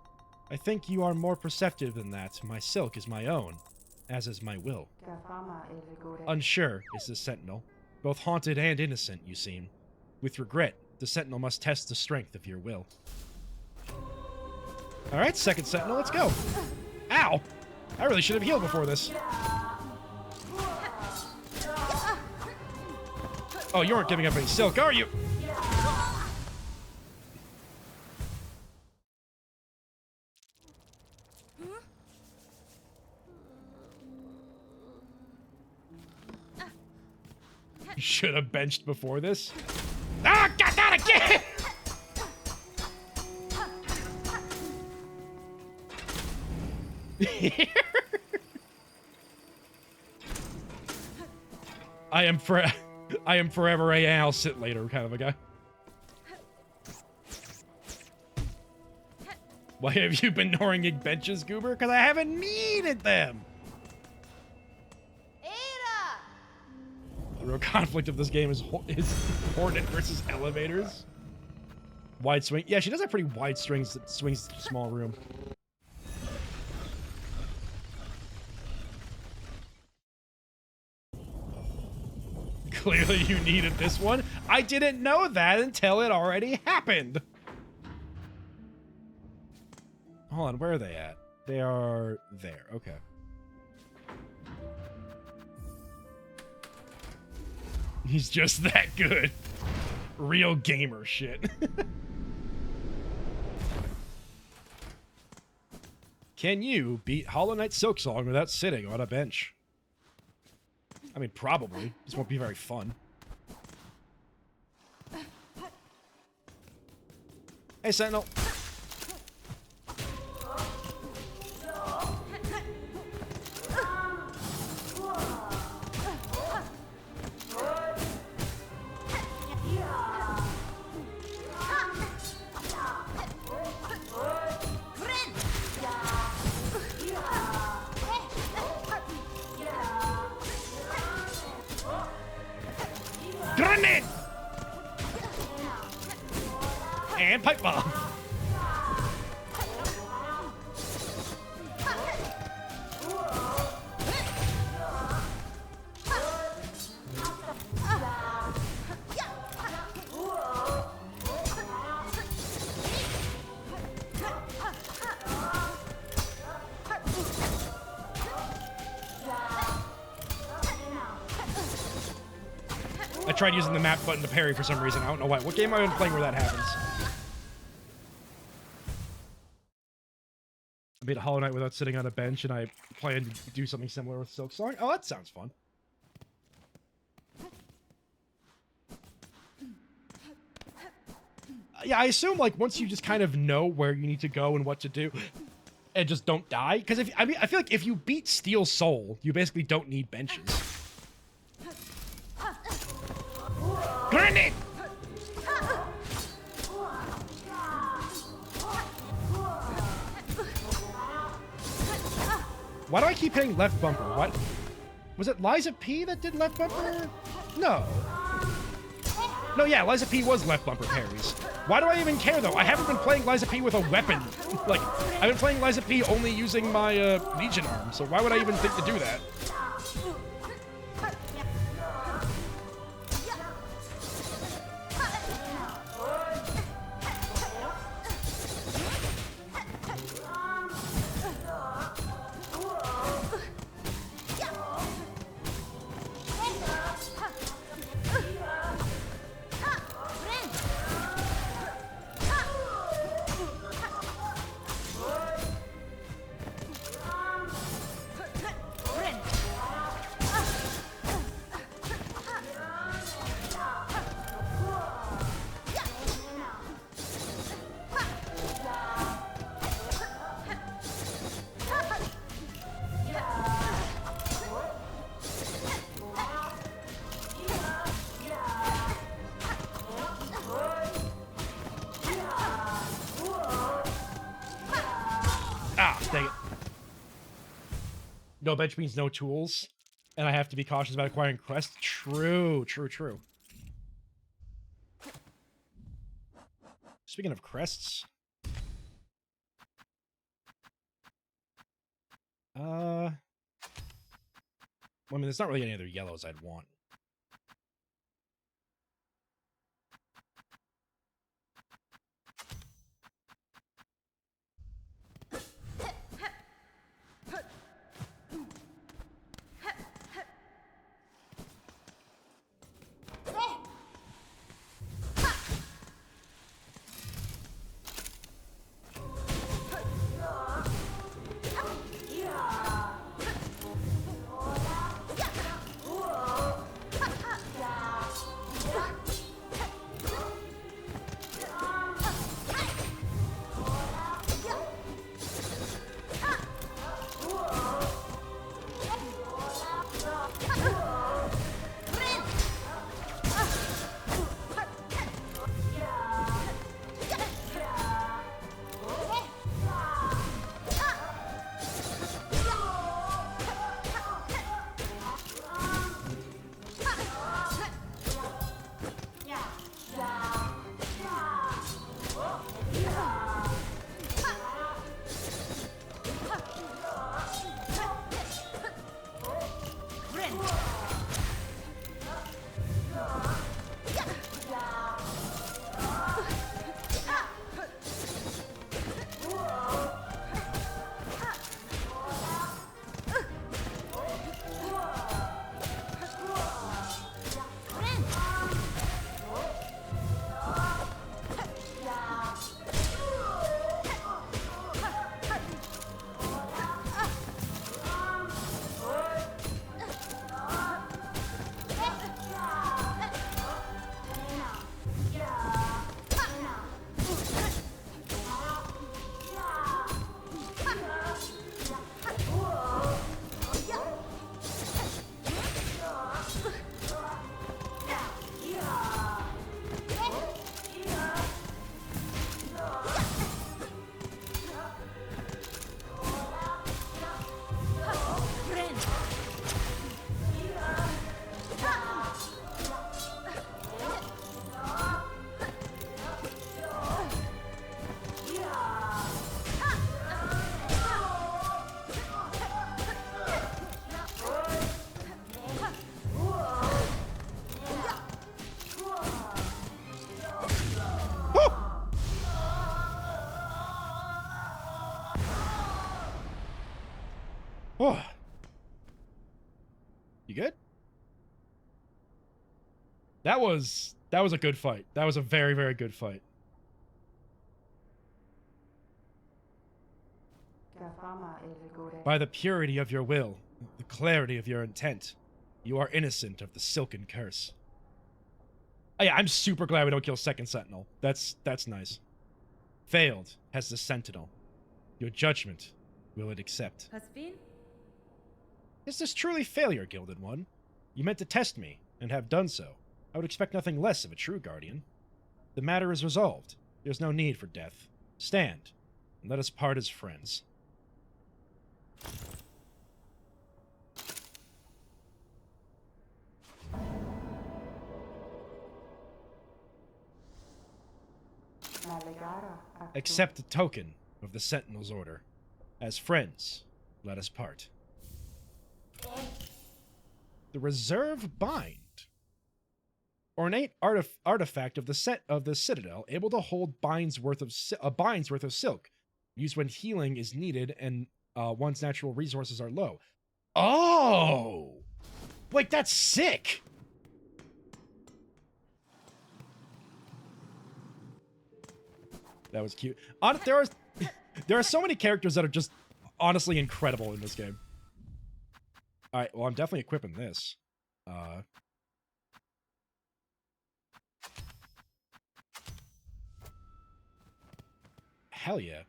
I think you are more perceptive than that. My silk is my own, as is my will. Unsure is the sentinel. Both haunted and innocent, you seem. With regret, the sentinel must test the strength of your will. Alright, second sentinel, let's go. Ow! I really should have healed before this. Oh, you aren't giving up any silk, are you? You should have benched before this. Ah, got that again! I am forever a I'll sit later kind of a guy. Why have you been ignoring benches, Goober? Because I haven't needed them. The real conflict of this game is Hornet versus elevators. Wide swing. Yeah, she does have pretty wide strings that swings to a small room. Clearly you needed this one. I didn't know that until it already happened. Hold on, where are they at? They are there. Okay. He's just that good. Real gamer shit. Can you beat Hollow Knight Silksong without sitting on a bench? I mean, probably. This won't be very fun. Hey, Sentinel. Grenade! And pipe bomb. I tried using the map button to parry for some reason. I don't know why. What game am I playing where that happens? I made a Hollow Knight without sitting on a bench, and I plan to do something similar with Silksong. Oh, that sounds fun. Yeah, I assume, like, once you just kind of know where you need to go and what to do, and just don't die. Because, I feel like if you beat Steel Soul, you basically don't need benches. Grenade! Why do I keep hitting left bumper? What? Was it Liza P that did left bumper? No. No, yeah, Liza P was left bumper parries. Why do I even care, though? I haven't been playing Liza P with a weapon. Like, I've been playing Liza P only using my Legion arm, so why would I even think to do that? No bench means no tools. And I have to be cautious about acquiring crests. True, true, true. Speaking of crests. Well, I mean, there's not really any other yellows I'd want. Oh. You good? That was a good fight. That was a very, very good fight. By the purity of your will, the clarity of your intent, you are innocent of the silken curse. Oh, yeah, I'm super glad we don't kill Second Sentinel. That's nice. Failed has the Sentinel. Your judgment, will it accept? Has been? Is this truly failure, Gilded One? You meant to test me, and have done so. I would expect nothing less of a true guardian. The matter is resolved. There's no need for death. Stand, and let us part as friends. Accept the token of the Sentinel's order. As friends, let us part. The Reserve Bind. Ornate artifact of the Citadel, able to hold a bind's worth of silk. Used when healing is needed and one's natural resources are low. Oh! Wait, that's sick! That was cute. There are so many characters that are just honestly incredible in this game. Alright, well, I'm definitely equipping this. Hell yeah.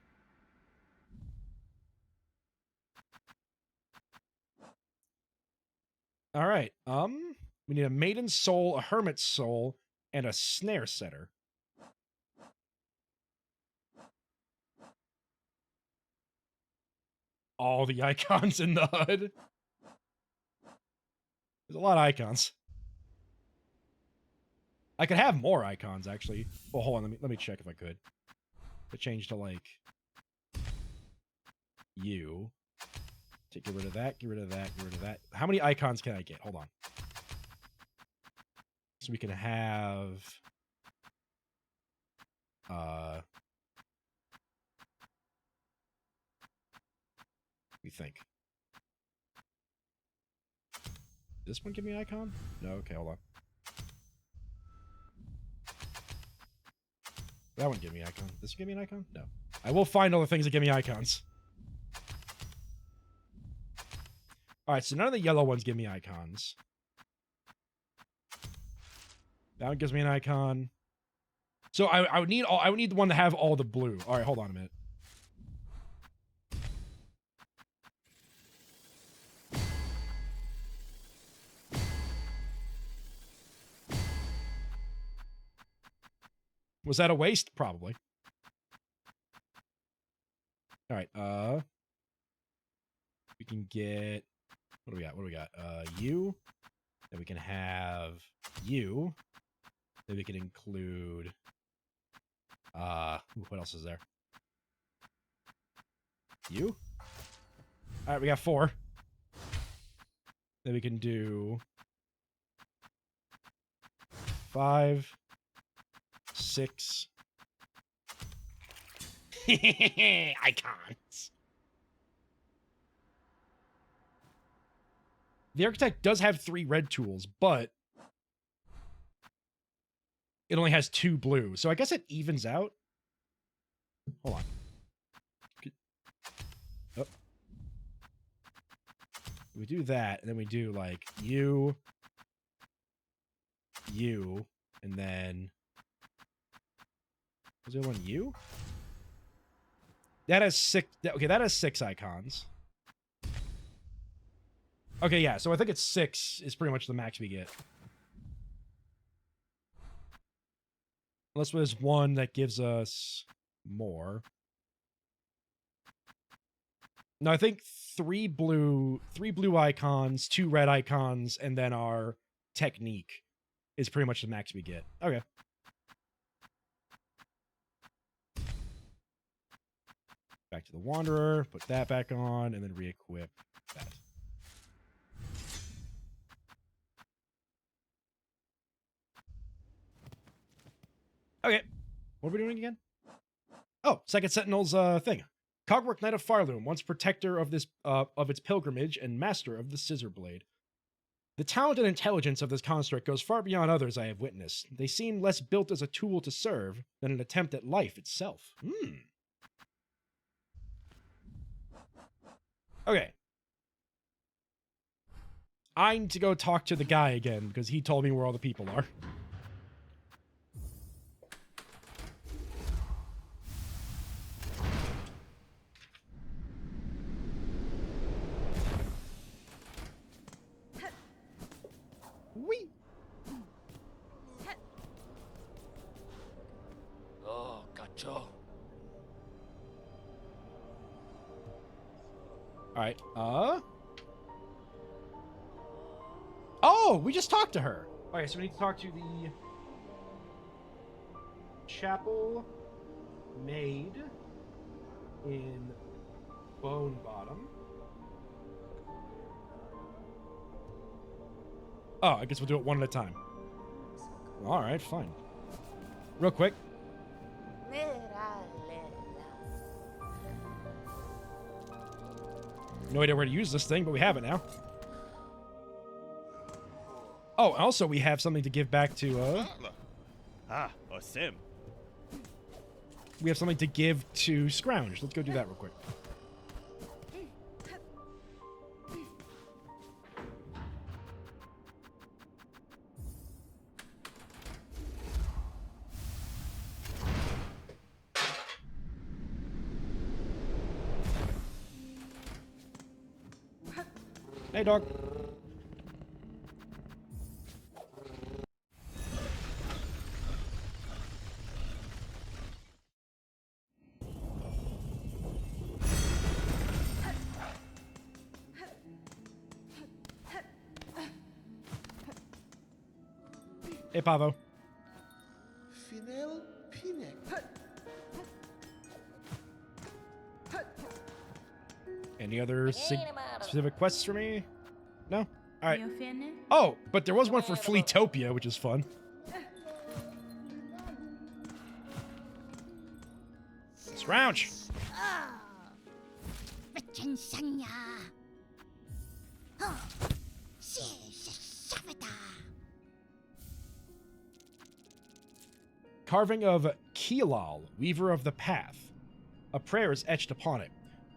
Alright, we need a Maiden Soul, a Hermit Soul, and a Snare Setter. All the icons in the HUD. There's a lot of icons. I could have more icons, actually. Well, hold on. Let me check if I could. To change to, like, you. To get rid of that, get rid of that, get rid of that. How many icons can I get? Hold on. So we can have... we think. This one give me an icon? No, okay, hold on. That one give me an icon. This one give me an icon? No. I will find all the things that give me icons. Alright, so none of the yellow ones give me icons. That one gives me an icon. So I would need the one to have all the blue. Alright, hold on a minute. Was that a waste? Probably. Alright, we can get... What do we got? What do we got? You. Then we can have you. Then we can include... what else is there? You? Alright, we got 4. Then we can do... 5... 6... icons. The architect does have 3 red tools, but it only has 2 blue. So I guess it evens out. Hold on. Oh. We do that, and then we do like you, and then was the other one you? That has 6. Okay, that has 6 icons. Okay, yeah, so I think it's 6 is pretty much the max we get. Unless there's one that gives us more. No, I think 3 blue icons, 2 red icons, and then our technique is pretty much the max we get. Okay. Back to the Wanderer, put that back on, and then re-equip that. Okay. What are we doing again? Oh, Second Sentinel's thing. Cogwork Knight of Farloom, once protector of this of its pilgrimage and master of the Scissor Blade. The talent and intelligence of this construct goes far beyond others I have witnessed. They seem less built as a tool to serve than an attempt at life itself. Okay. I need to go talk to the guy again, because he told me where all the people are. Whee! Oh, cacho. Alright, oh, we just talked to her. Okay, so we need to talk to the chapel maid in Bone Bottom. Oh, I guess we'll do it one at a time. Alright, fine. Real quick. No idea where to use this thing, but we have it now. Oh, also we have something to give back to, Osim. we have something to give to Scrounge. Let's go do that real quick. Hey, dog. Hey, Pavo. Finel Pinek. Any other specific quests for me? No? All right. You finished? Oh, but there was one for Fleetopia, which is fun. Scrounge! Carving of Keelal, Weaver of the Path. A prayer is etched upon it.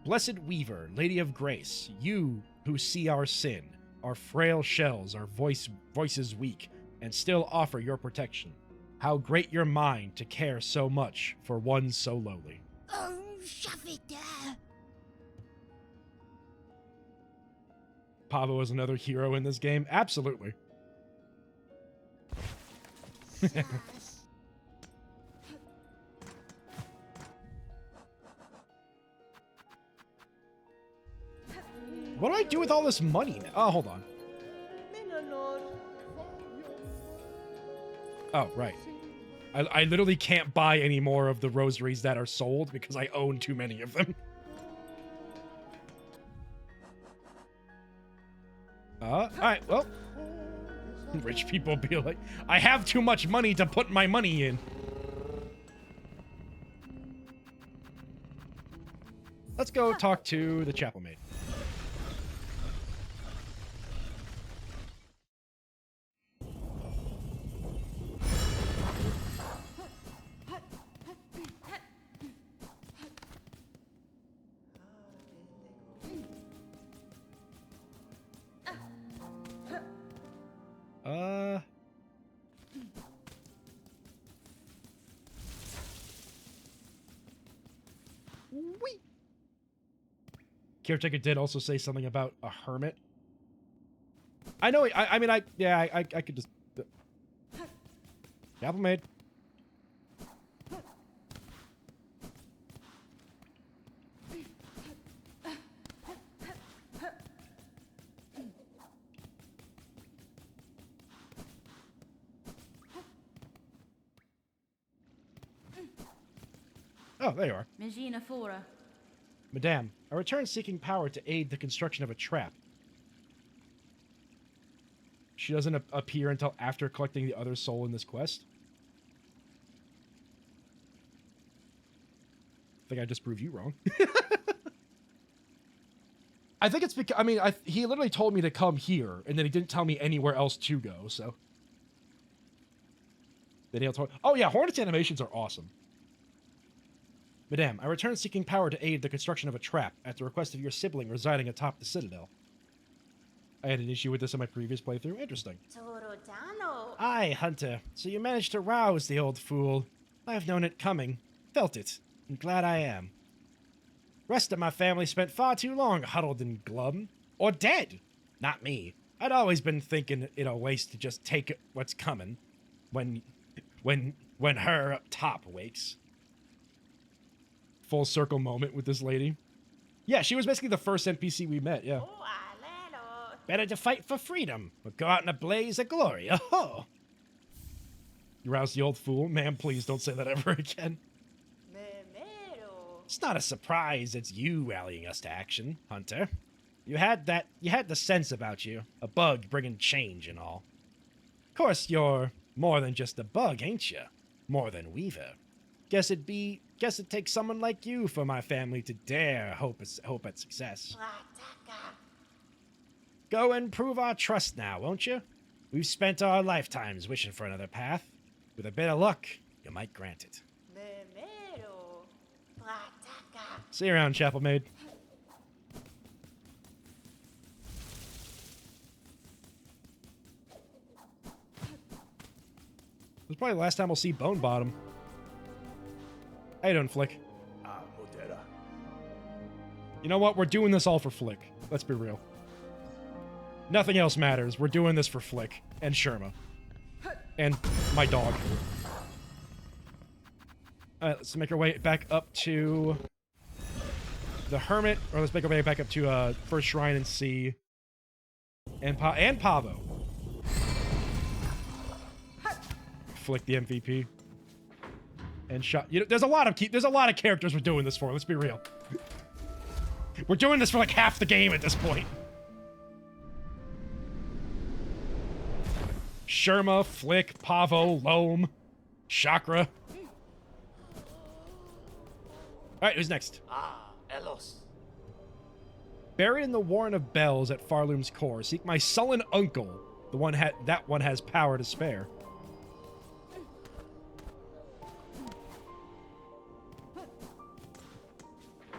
Blessed Weaver, Lady of Grace, you who see our sin, our frail shells, our voices weak, and still offer your protection. How great your mind to care so much for one so lowly. Pavo is another hero in this game? Absolutely. What do I do with all this money now? Oh, hold on. Oh, right. I literally can't buy any more of the rosaries that are sold because I own too many of them. Alright, well. Rich people be like, I have too much money to put my money in. Let's go talk to the chapel maid. Caretaker did also say something about a hermit. I know. I mean, I could just. Chapel maid. Oh, there you are. Magina Fora. Madame, I return seeking power to aid the construction of a trap. She doesn't appear until after collecting the other soul in this quest. I think I just proved you wrong. I think it's because, I mean, he literally told me to come here, and then he didn't tell me anywhere else to go, so. Then he'll tell, oh yeah, Hornet's animations are awesome. Madame, I return seeking power to aid the construction of a trap at the request of your sibling residing atop the citadel. I had an issue with this in my previous playthrough. Interesting. Aye, Hunter. So you managed to rouse the old fool. I've known it coming. Felt it. And glad I am. Rest of my family spent far too long huddled and glum. Or dead. Not me. I'd always been thinking it a waste to just take what's coming. When her up top wakes. Full circle moment with this lady. Yeah, she was basically the first NPC we met, yeah. Better to fight for freedom, or go out in a blaze of glory. Oh! You roused the old fool? Ma'am, please don't say that ever again. It's not a surprise it's you rallying us to action, Hunter. You had the sense about you. A bug bringing change and all. Of course, you're more than just a bug, ain't you? More than Weaver. Guess it takes someone like you for my family to dare hope at success. Go and prove our trust now, won't you? We've spent our lifetimes wishing for another path. With a bit of luck, you might grant it. See you around, chapel maid. This is probably the last time we'll see Bone Bottom. How you doing, Flick? You know what? We're doing this all for Flick. Let's be real. Nothing else matters. We're doing this for Flick and Sherma. And my dog. Alright, let's make our way back up to the Hermit. Or let's make our way back up to First Shrine and see. And Pavo. Flick the MVP. And shot. You know, there's a lot of characters we're doing this for. Let's be real. We're doing this for like half the game at this point. Sherma, Flick, Pavo, Loam, Chakra. Alright, who's next? Ah, Elos. Buried in the Warren of Bells at Farloom's core, seek my sullen uncle. That one has power to spare.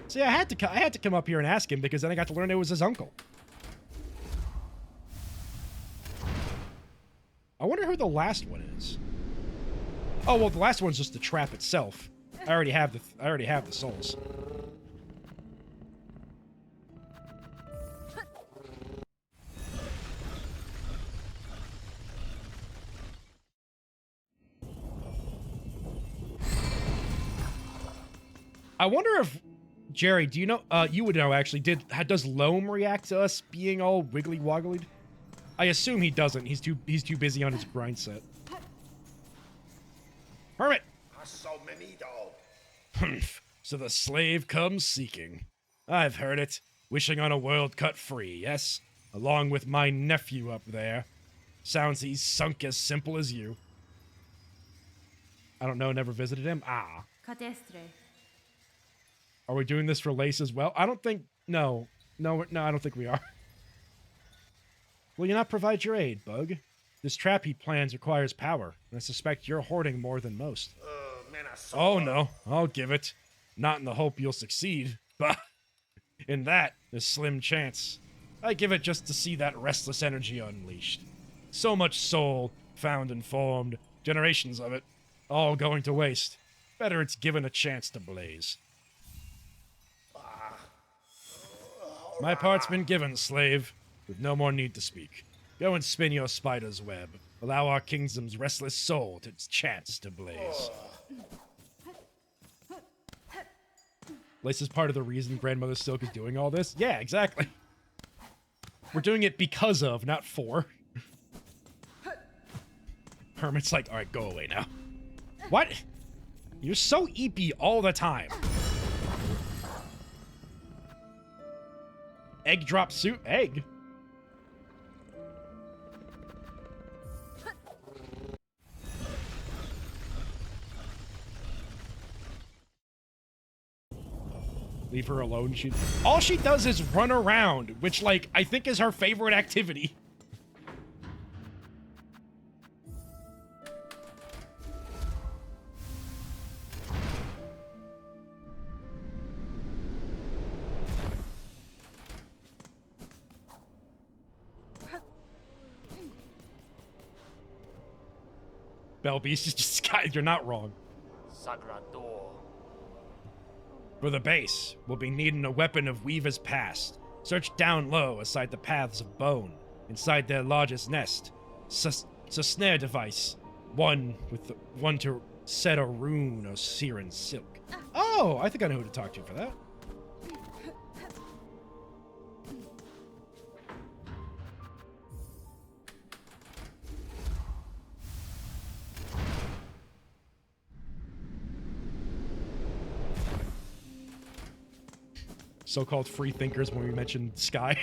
See, I had to come up here and ask him because then I got to learn it was his uncle. I wonder who the last one is. Oh well, the last one's just the trap itself. I already have the souls. I wonder if Jerry, do you know? You would know actually. Does Loam react to us being all wiggly woggly? I assume he doesn't. He's too busy on his grind set. Hermit. So many dog. Humph. So the slave comes seeking. I've heard it. Wishing on a world cut free, yes? Along with my nephew up there. Sounds he's sunk as simple as you. I don't know, never visited him. Ah. Cadestre. Are we doing this for Lace as well? I don't think... No, I don't think we are. Will you not provide your aid, Bug? This trap he plans requires power, and I suspect you're hoarding more than most. Man, I saw. Oh no, I'll give it. Not in the hope you'll succeed. Bah! In that, there's slim chance. I give it just to see that restless energy unleashed. So much soul, found and formed, generations of it, all going to waste. Better it's given a chance to blaze. My part's been given, slave, with no more need to speak. Go and spin your spider's web. Allow our kingdom's restless soul its chance to blaze. Lace is part of the reason Grandmother Silk is doing all this? Yeah, exactly. We're doing it because of, not for. Hermit's like, alright, go away now. What? You're so eepy all the time. Egg drop suit? Egg? Leave her alone. All she does is run around, which, like, I think is her favorite activity. Bell Beast is just, you're not wrong. Sagrador. For the base, we'll be needing a weapon of Weaver's past. Search down low aside the paths of bone, inside their largest nest. It's a snare device. One to set a rune of Siren silk. Oh, I think I know who to talk to for that. So-called free thinkers when we mentioned Sky.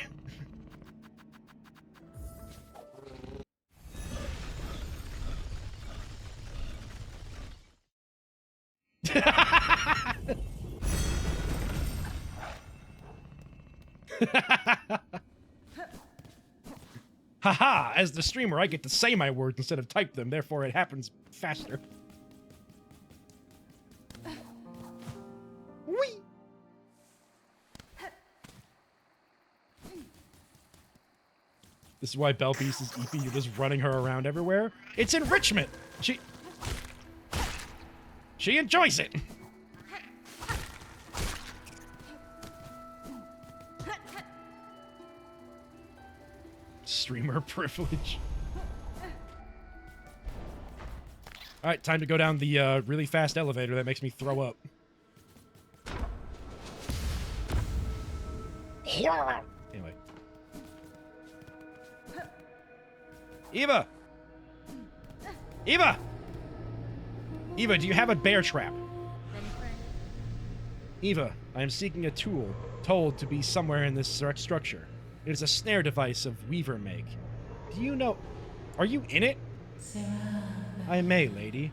Haha, as the streamer, I get to say my words instead of type them, therefore it happens faster. Whee! This is why Bell Beast is EP. You're just running her around everywhere. It's enrichment. She enjoys it. Streamer privilege. All right, time to go down the really fast elevator that makes me throw up. Anyway. Eva! Eva! Eva, do you have a bear trap? Benny friend. Eva, I am seeking a tool, told to be somewhere in this structure. It is a snare device of Weaver make. Do you know... Are you in it? I may, lady.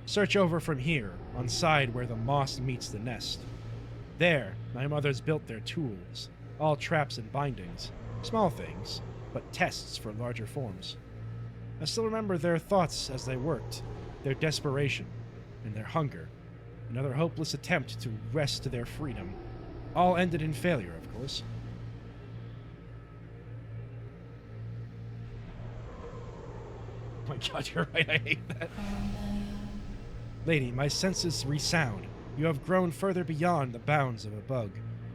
Search over from here, on side where the moss meets the nest. There, my mothers built their tools, all traps and bindings. Small things, but tests for larger forms. I still remember their thoughts as they worked, their desperation, and their hunger. Another hopeless attempt to wrest their freedom. All ended in failure, of course. Oh my god, you're right, I hate that. Lady, my senses resound. You have grown further beyond the bounds of a bug.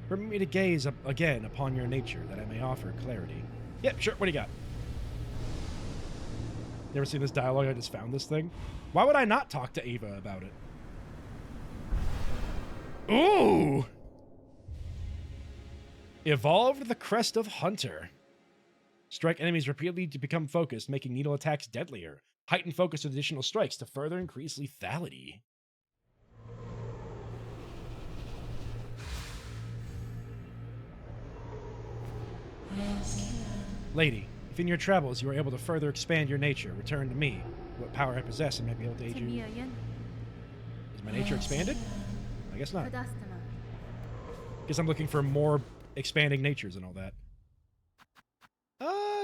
Permit me to gaze again upon your nature, that I may offer clarity. Yep, sure, what do you got? Never seen this dialogue, I just found this thing. Why would I not talk to Ava about it? Ooh! Evolved the Crest of Hunter. Strike enemies repeatedly to become focused, making needle attacks deadlier. Heighten focus with additional strikes to further increase lethality. Lady, if in your travels you are able to further expand your nature, return to me. What power I possess and may be able to aid you. 재미어연. Is my nature expanded? I guess not. 받았으나. Guess I'm looking for more expanding natures and all that.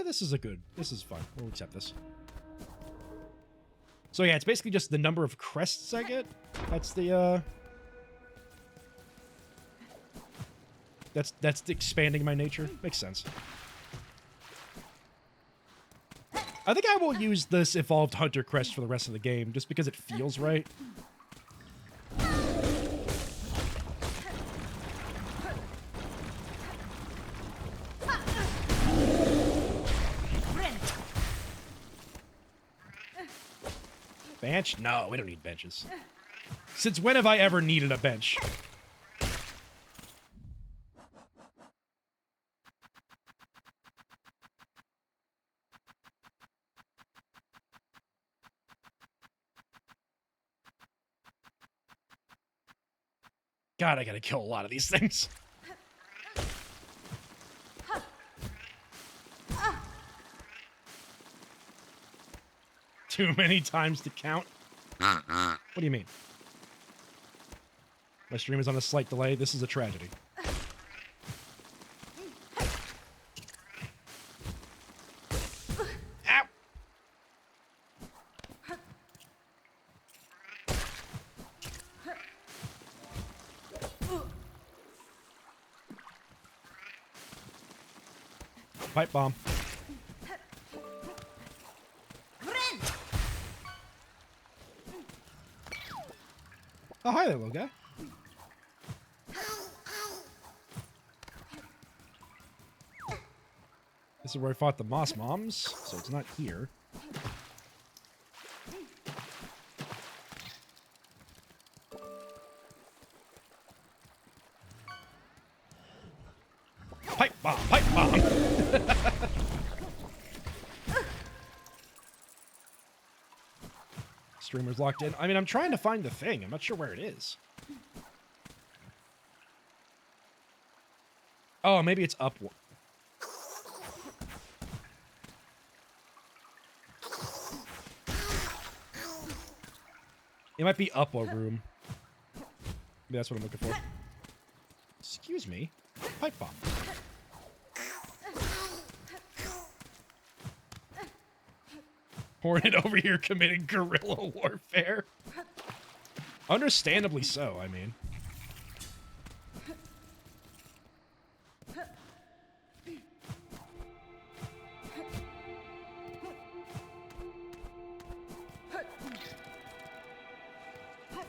This is fun. We'll accept this. So yeah, it's basically just the number of crests I get. That's the, That's expanding my nature. Makes sense. I think I will use this evolved hunter crest for the rest of the game, just because it feels right. Bench? No, we don't need benches. Since when have I ever needed a bench? God, I gotta kill a lot of these things. Too many times to count? What do you mean? My stream is on a slight delay. This is a tragedy. Ow! Pipe bomb. Oh, hi there, little guy. This is where I fought the Moss Moms, so it's not here. Pipe bomb! Pipe bomb! Streamer's locked in. I mean, I'm trying to find the thing. I'm not sure where it is. Oh, maybe it's up. It might be up a room. Maybe that's what I'm looking for. Excuse me. Pipe bomb. Hornet over here committing guerrilla warfare. Understandably so, I mean.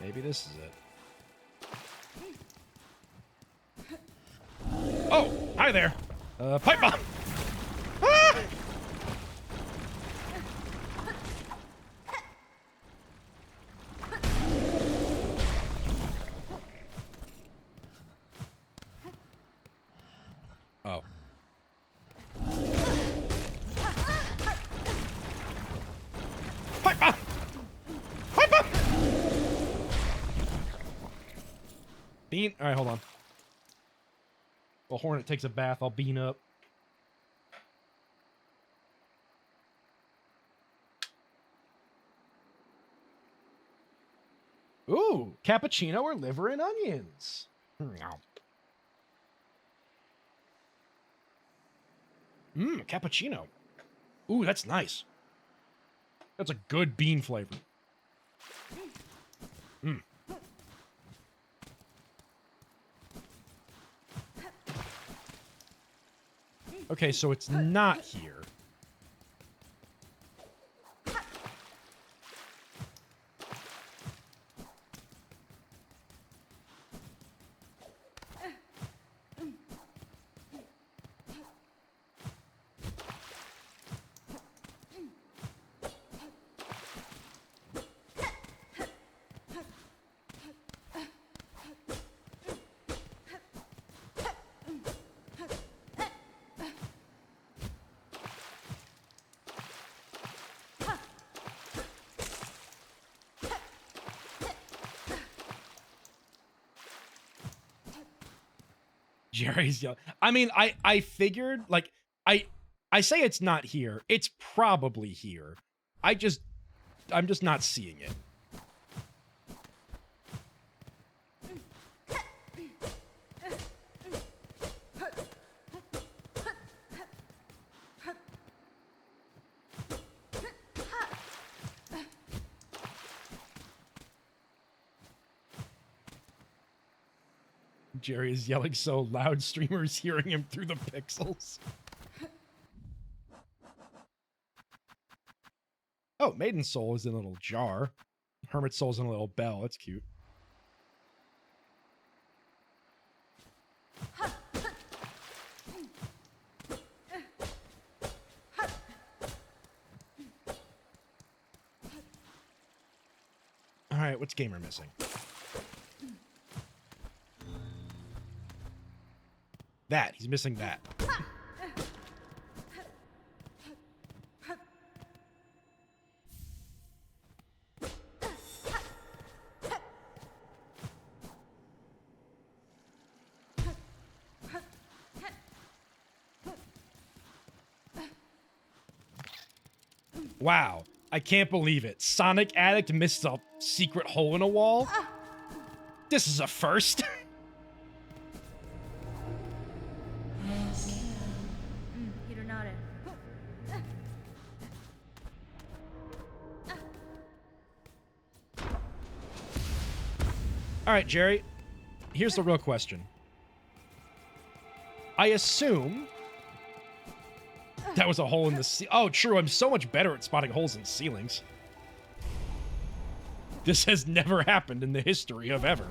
Maybe this is it. Oh, hi there. Pipe bomb. Ah! Oh. Pipe bomb! Pipe bomb! Bean. All right, hold on. While Hornet takes a bath, I'll bean up. Ooh, cappuccino or liver and onions. Cappuccino. Ooh, that's nice. That's a good bean flavor. Okay, so it's not here. Jerry's yelling. I mean, I figured, like, I say it's not here. It's probably here. I'm just not seeing it. Jerry is yelling so loud, streamers hearing him through the pixels. Oh, Maiden Soul is in a little jar. Hermit Soul's in a little bell. That's cute. All right, what's Gamer missing? That. He's missing that. Wow. I can't believe it. Sonic Addict missed a secret hole in a wall? This is a first. All right, Jerry, here's the real question. I assume that was a hole in the oh, true. I'm so much better at spotting holes in ceilings. This has never happened in the history of ever.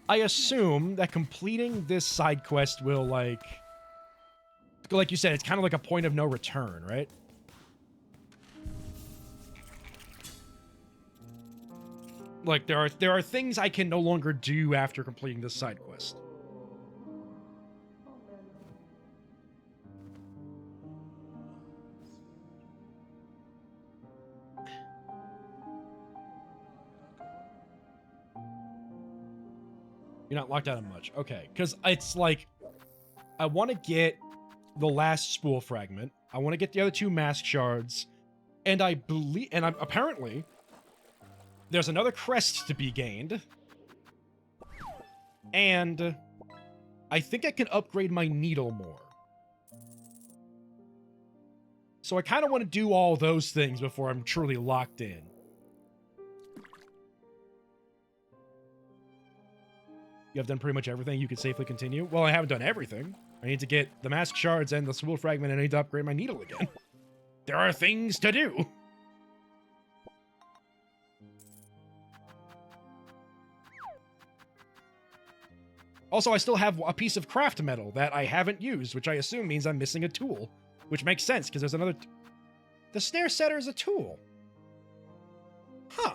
I assume that completing this side quest will, like you said, it's kind of like a point of no return, right? Like, there are things I can no longer do after completing this side quest. You're not locked out of much. Okay, because it's like, I want to get the last spool fragment. I want to get the other 2 mask shards. And I believe, and apparently, there's another crest to be gained. And I think I can upgrade my needle more. So I kind of want to do all those things before I'm truly locked in. You have done pretty much everything. You could safely continue. Well, I haven't done everything. I need to get the mask shards and the spool fragment, and I need to upgrade my needle again. There are things to do. Also, I still have a piece of craft metal that I haven't used, which I assume means I'm missing a tool. Which makes sense, because there's another... The snare setter is a tool. Huh.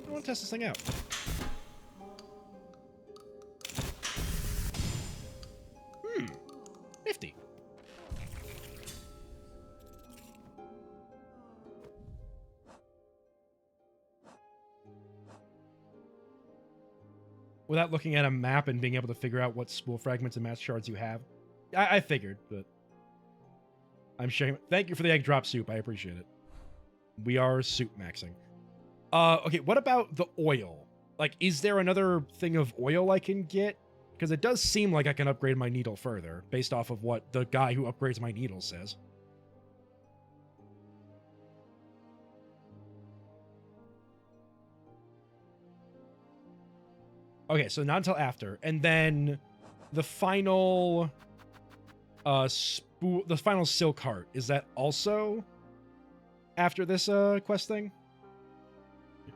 I want to test this thing out. without looking at a map and being able to figure out what spool fragments and match shards you have. I figured, but I'm sharing. Thank you for the egg drop soup. I appreciate it. We are soup maxing. Okay, what about the oil? Like, is there another thing of oil I can get? Because it does seem like I can upgrade my needle further, based off of what the guy who upgrades my needle says. Okay, so not until after. And then the final the final silk heart, is that also after this quest thing?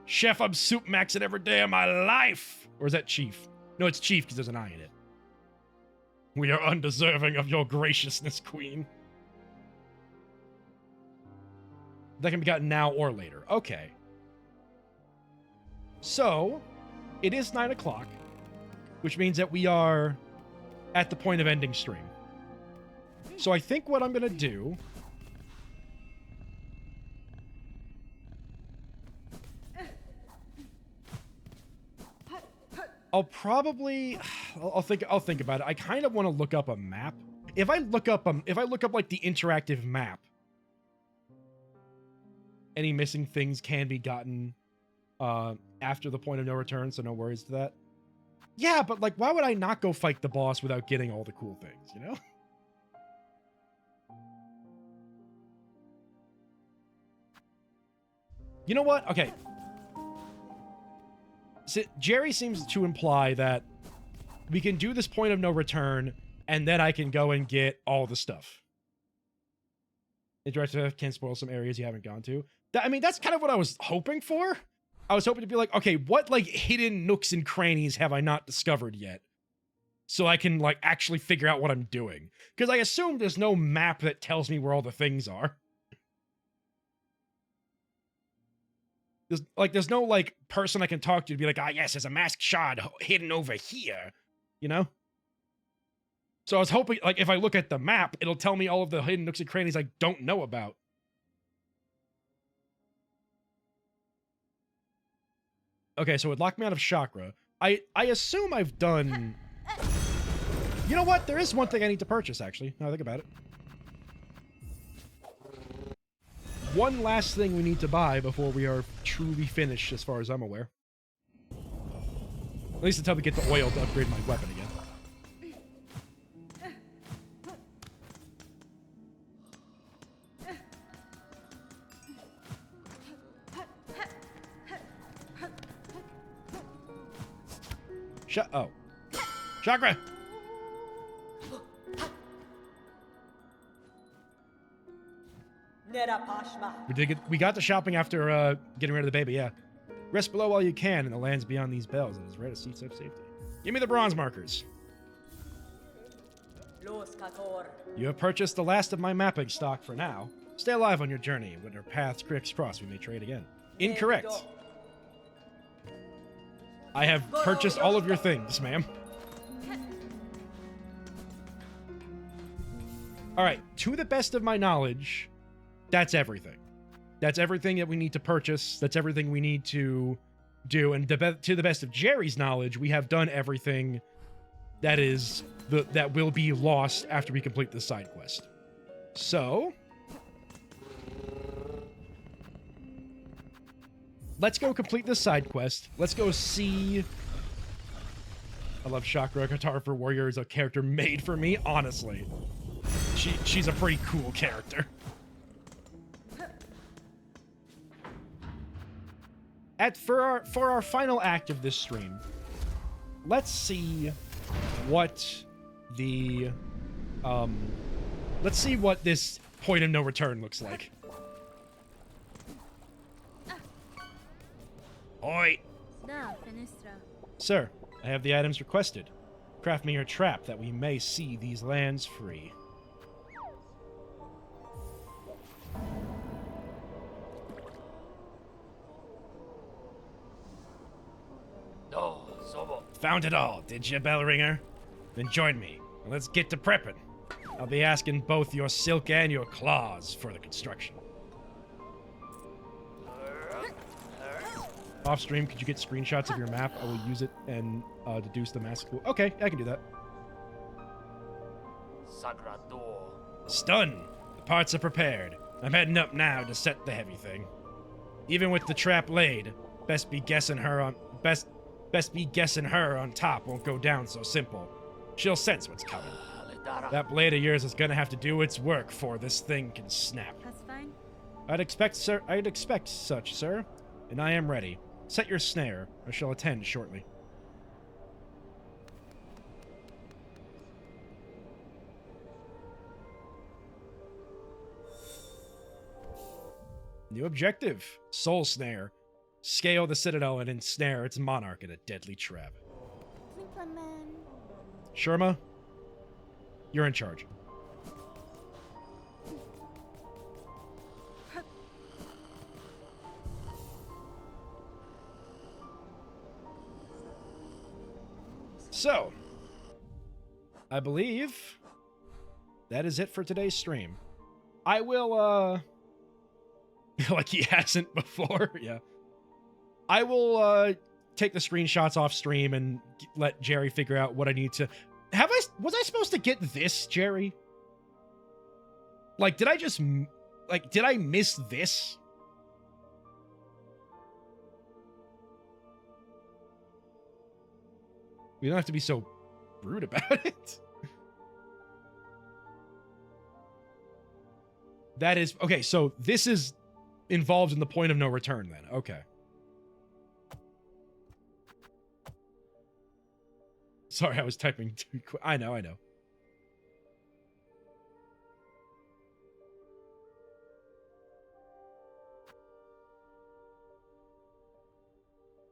Chef, I'm soup maxing every day of my life. Or is that Chief? No, it's Chief because there's an I in it. We are undeserving of your graciousness, Queen. That can be gotten now or later. Okay. So, it is 9 o'clock, which means that we are at the point of ending stream. So I think what I'm going to do... I'll probably... I'll think about it. I kind of want to look up a map. If I look up like the interactive map, any missing things can be gotten after the point of no return, so no worries to that. Yeah, but like, why would I not go fight the boss without getting all the cool things, you know? You know what? Okay. So Jerry seems to imply that we can do this point of no return, and then I can go and get all the stuff. Interactive can spoil some areas you haven't gone to. I mean, that's kind of what I was hoping for. I was hoping to be like, okay, what like hidden nooks and crannies have I not discovered yet? So I can like actually figure out what I'm doing. Because I assume there's no map that tells me where all the things are. There's no like person I can talk to be like, ah, yes, there's a masked shard hidden over here, you know? So I was hoping, like, if I look at the map, it'll tell me all of the hidden nooks and crannies I don't know about. Okay, so it locked me out of chakra. I assume I've done... You know what? There is one thing I need to purchase, actually. Now I think about it. One last thing we need to buy before we are truly finished, as far as I'm aware. At least until we get the oil to upgrade my weapon again. Oh. Chakra! We got the shopping after getting rid of the baby, yeah. Rest below while you can in the lands beyond these bells. It is rare to see such safety. Give me the bronze markers. You have purchased the last of my mapping stock for now. Stay alive on your journey. When our paths crisscross, we may trade again. Incorrect. I have purchased all of your things, ma'am. Alright, to the best of my knowledge, that's everything. That's everything that we need to purchase. That's everything we need to do. And to the best of Jerry's knowledge, we have done everything that that will be lost after we complete this side quest. So... let's go complete this side quest. Let's go see... I love Chakra. Guitar for Warrior is a character made for me, honestly. She's a pretty cool character. For our final act of this stream, let's see what the... let's see what this point of no return looks like. Oi! Sir, I have the items requested. Craft me your trap that we may see these lands free. Found it all, did you, Bellringer? Then join me, and let's get to prepping. I'll be asking both your silk and your claws for the construction. Off stream, could you get screenshots of your map? I will use it and deduce the mask. Okay, I can do that. Stun! The parts are prepared. I'm heading up now to set the heavy thing. Even with the trap laid, best be guessing her on top won't go down so simple. She'll sense what's coming. That blade of yours is gonna have to do its work before this thing can snap. That's fine. I'd expect such, sir. And I am ready. Set your snare. I shall attend shortly. New objective. Soul Snare. Scale the Citadel and ensnare its monarch in a deadly trap. Sherma, you're in charge. So, I believe that is it for today's stream. I will, like he hasn't before, yeah. I will, take the screenshots off stream and let Jerry figure out what I need to... Was I supposed to get this, Jerry? Like, did I miss this? We don't have to be so rude about it. That is... Okay, so this is involved in the point of no return then. Okay. Sorry, I was typing too quick. I know.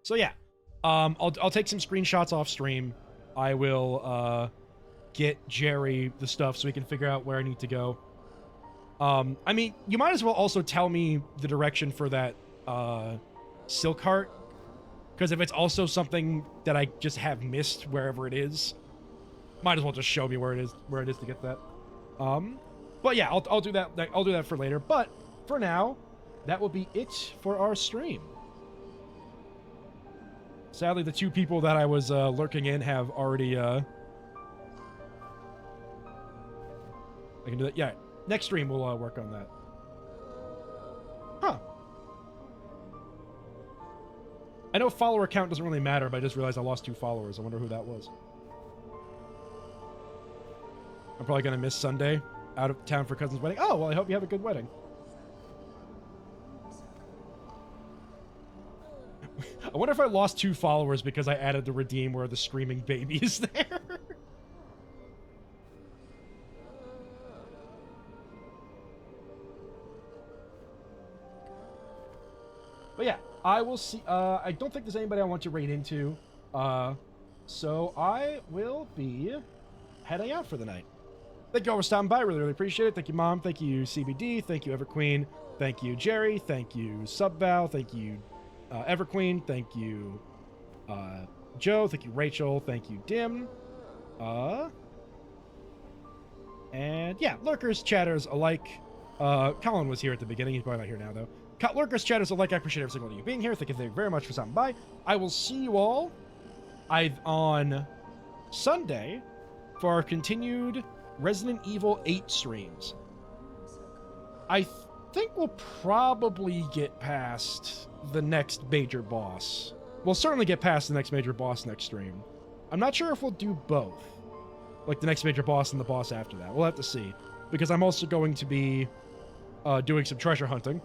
So yeah, I'll take some screenshots off stream. I will get Jerry the stuff so he can figure out where I need to go. I mean, you might as well also tell me the direction for that silk heart, because if it's also something that I just have missed wherever it is, might as well just show me where it is to get that. But yeah, I'll do that. I'll do that for later. But for now, that will be it for our stream. Sadly, the two people that I was lurking in have already. I can do that. Yeah, next stream we'll work on that. Huh. I know follower count doesn't really matter, but I just realized I lost 2 followers. I wonder who that was. I'm probably gonna miss Sunday out of town for cousin's wedding. Oh, well, I hope you have a good wedding. I wonder if I lost 2 followers because I added the redeem where the screaming baby is there. But yeah, I will see. I don't think there's anybody I want to raid into. So I will be heading out for the night. Thank you all for stopping by. Really, really appreciate it. Thank you, Mom. Thank you, CBD. Thank you, Everqueen. Thank you, Jerry. Thank you, Subval. Thank you, Everqueen. Thank you, Joe. Thank you, Rachel. Thank you, Dim. And yeah, lurkers, chatters alike. Colin was here at the beginning. He's probably not here now, though. Lurkers, chatters alike, I appreciate every single one of you being here. Thank you very much for stopping by. I will see you all on Sunday for our continued Resident Evil 8 streams. I think we'll probably get past the next major boss. We'll certainly get past the next major boss next stream. I'm not sure if we'll do both. Like the next major boss and the boss after that. We'll have to see. Because I'm also going to be doing some treasure hunting.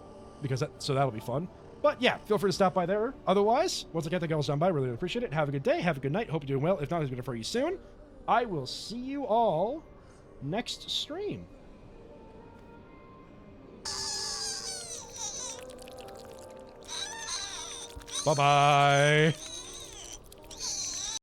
So that'll be fun. But yeah, feel free to stop by there. Otherwise, once again, thank you all for stopping by. Really appreciate it. Have a good day. Have a good night. Hope you're doing well. If not, it's going to for you soon. I will see you all next stream. Bye-bye.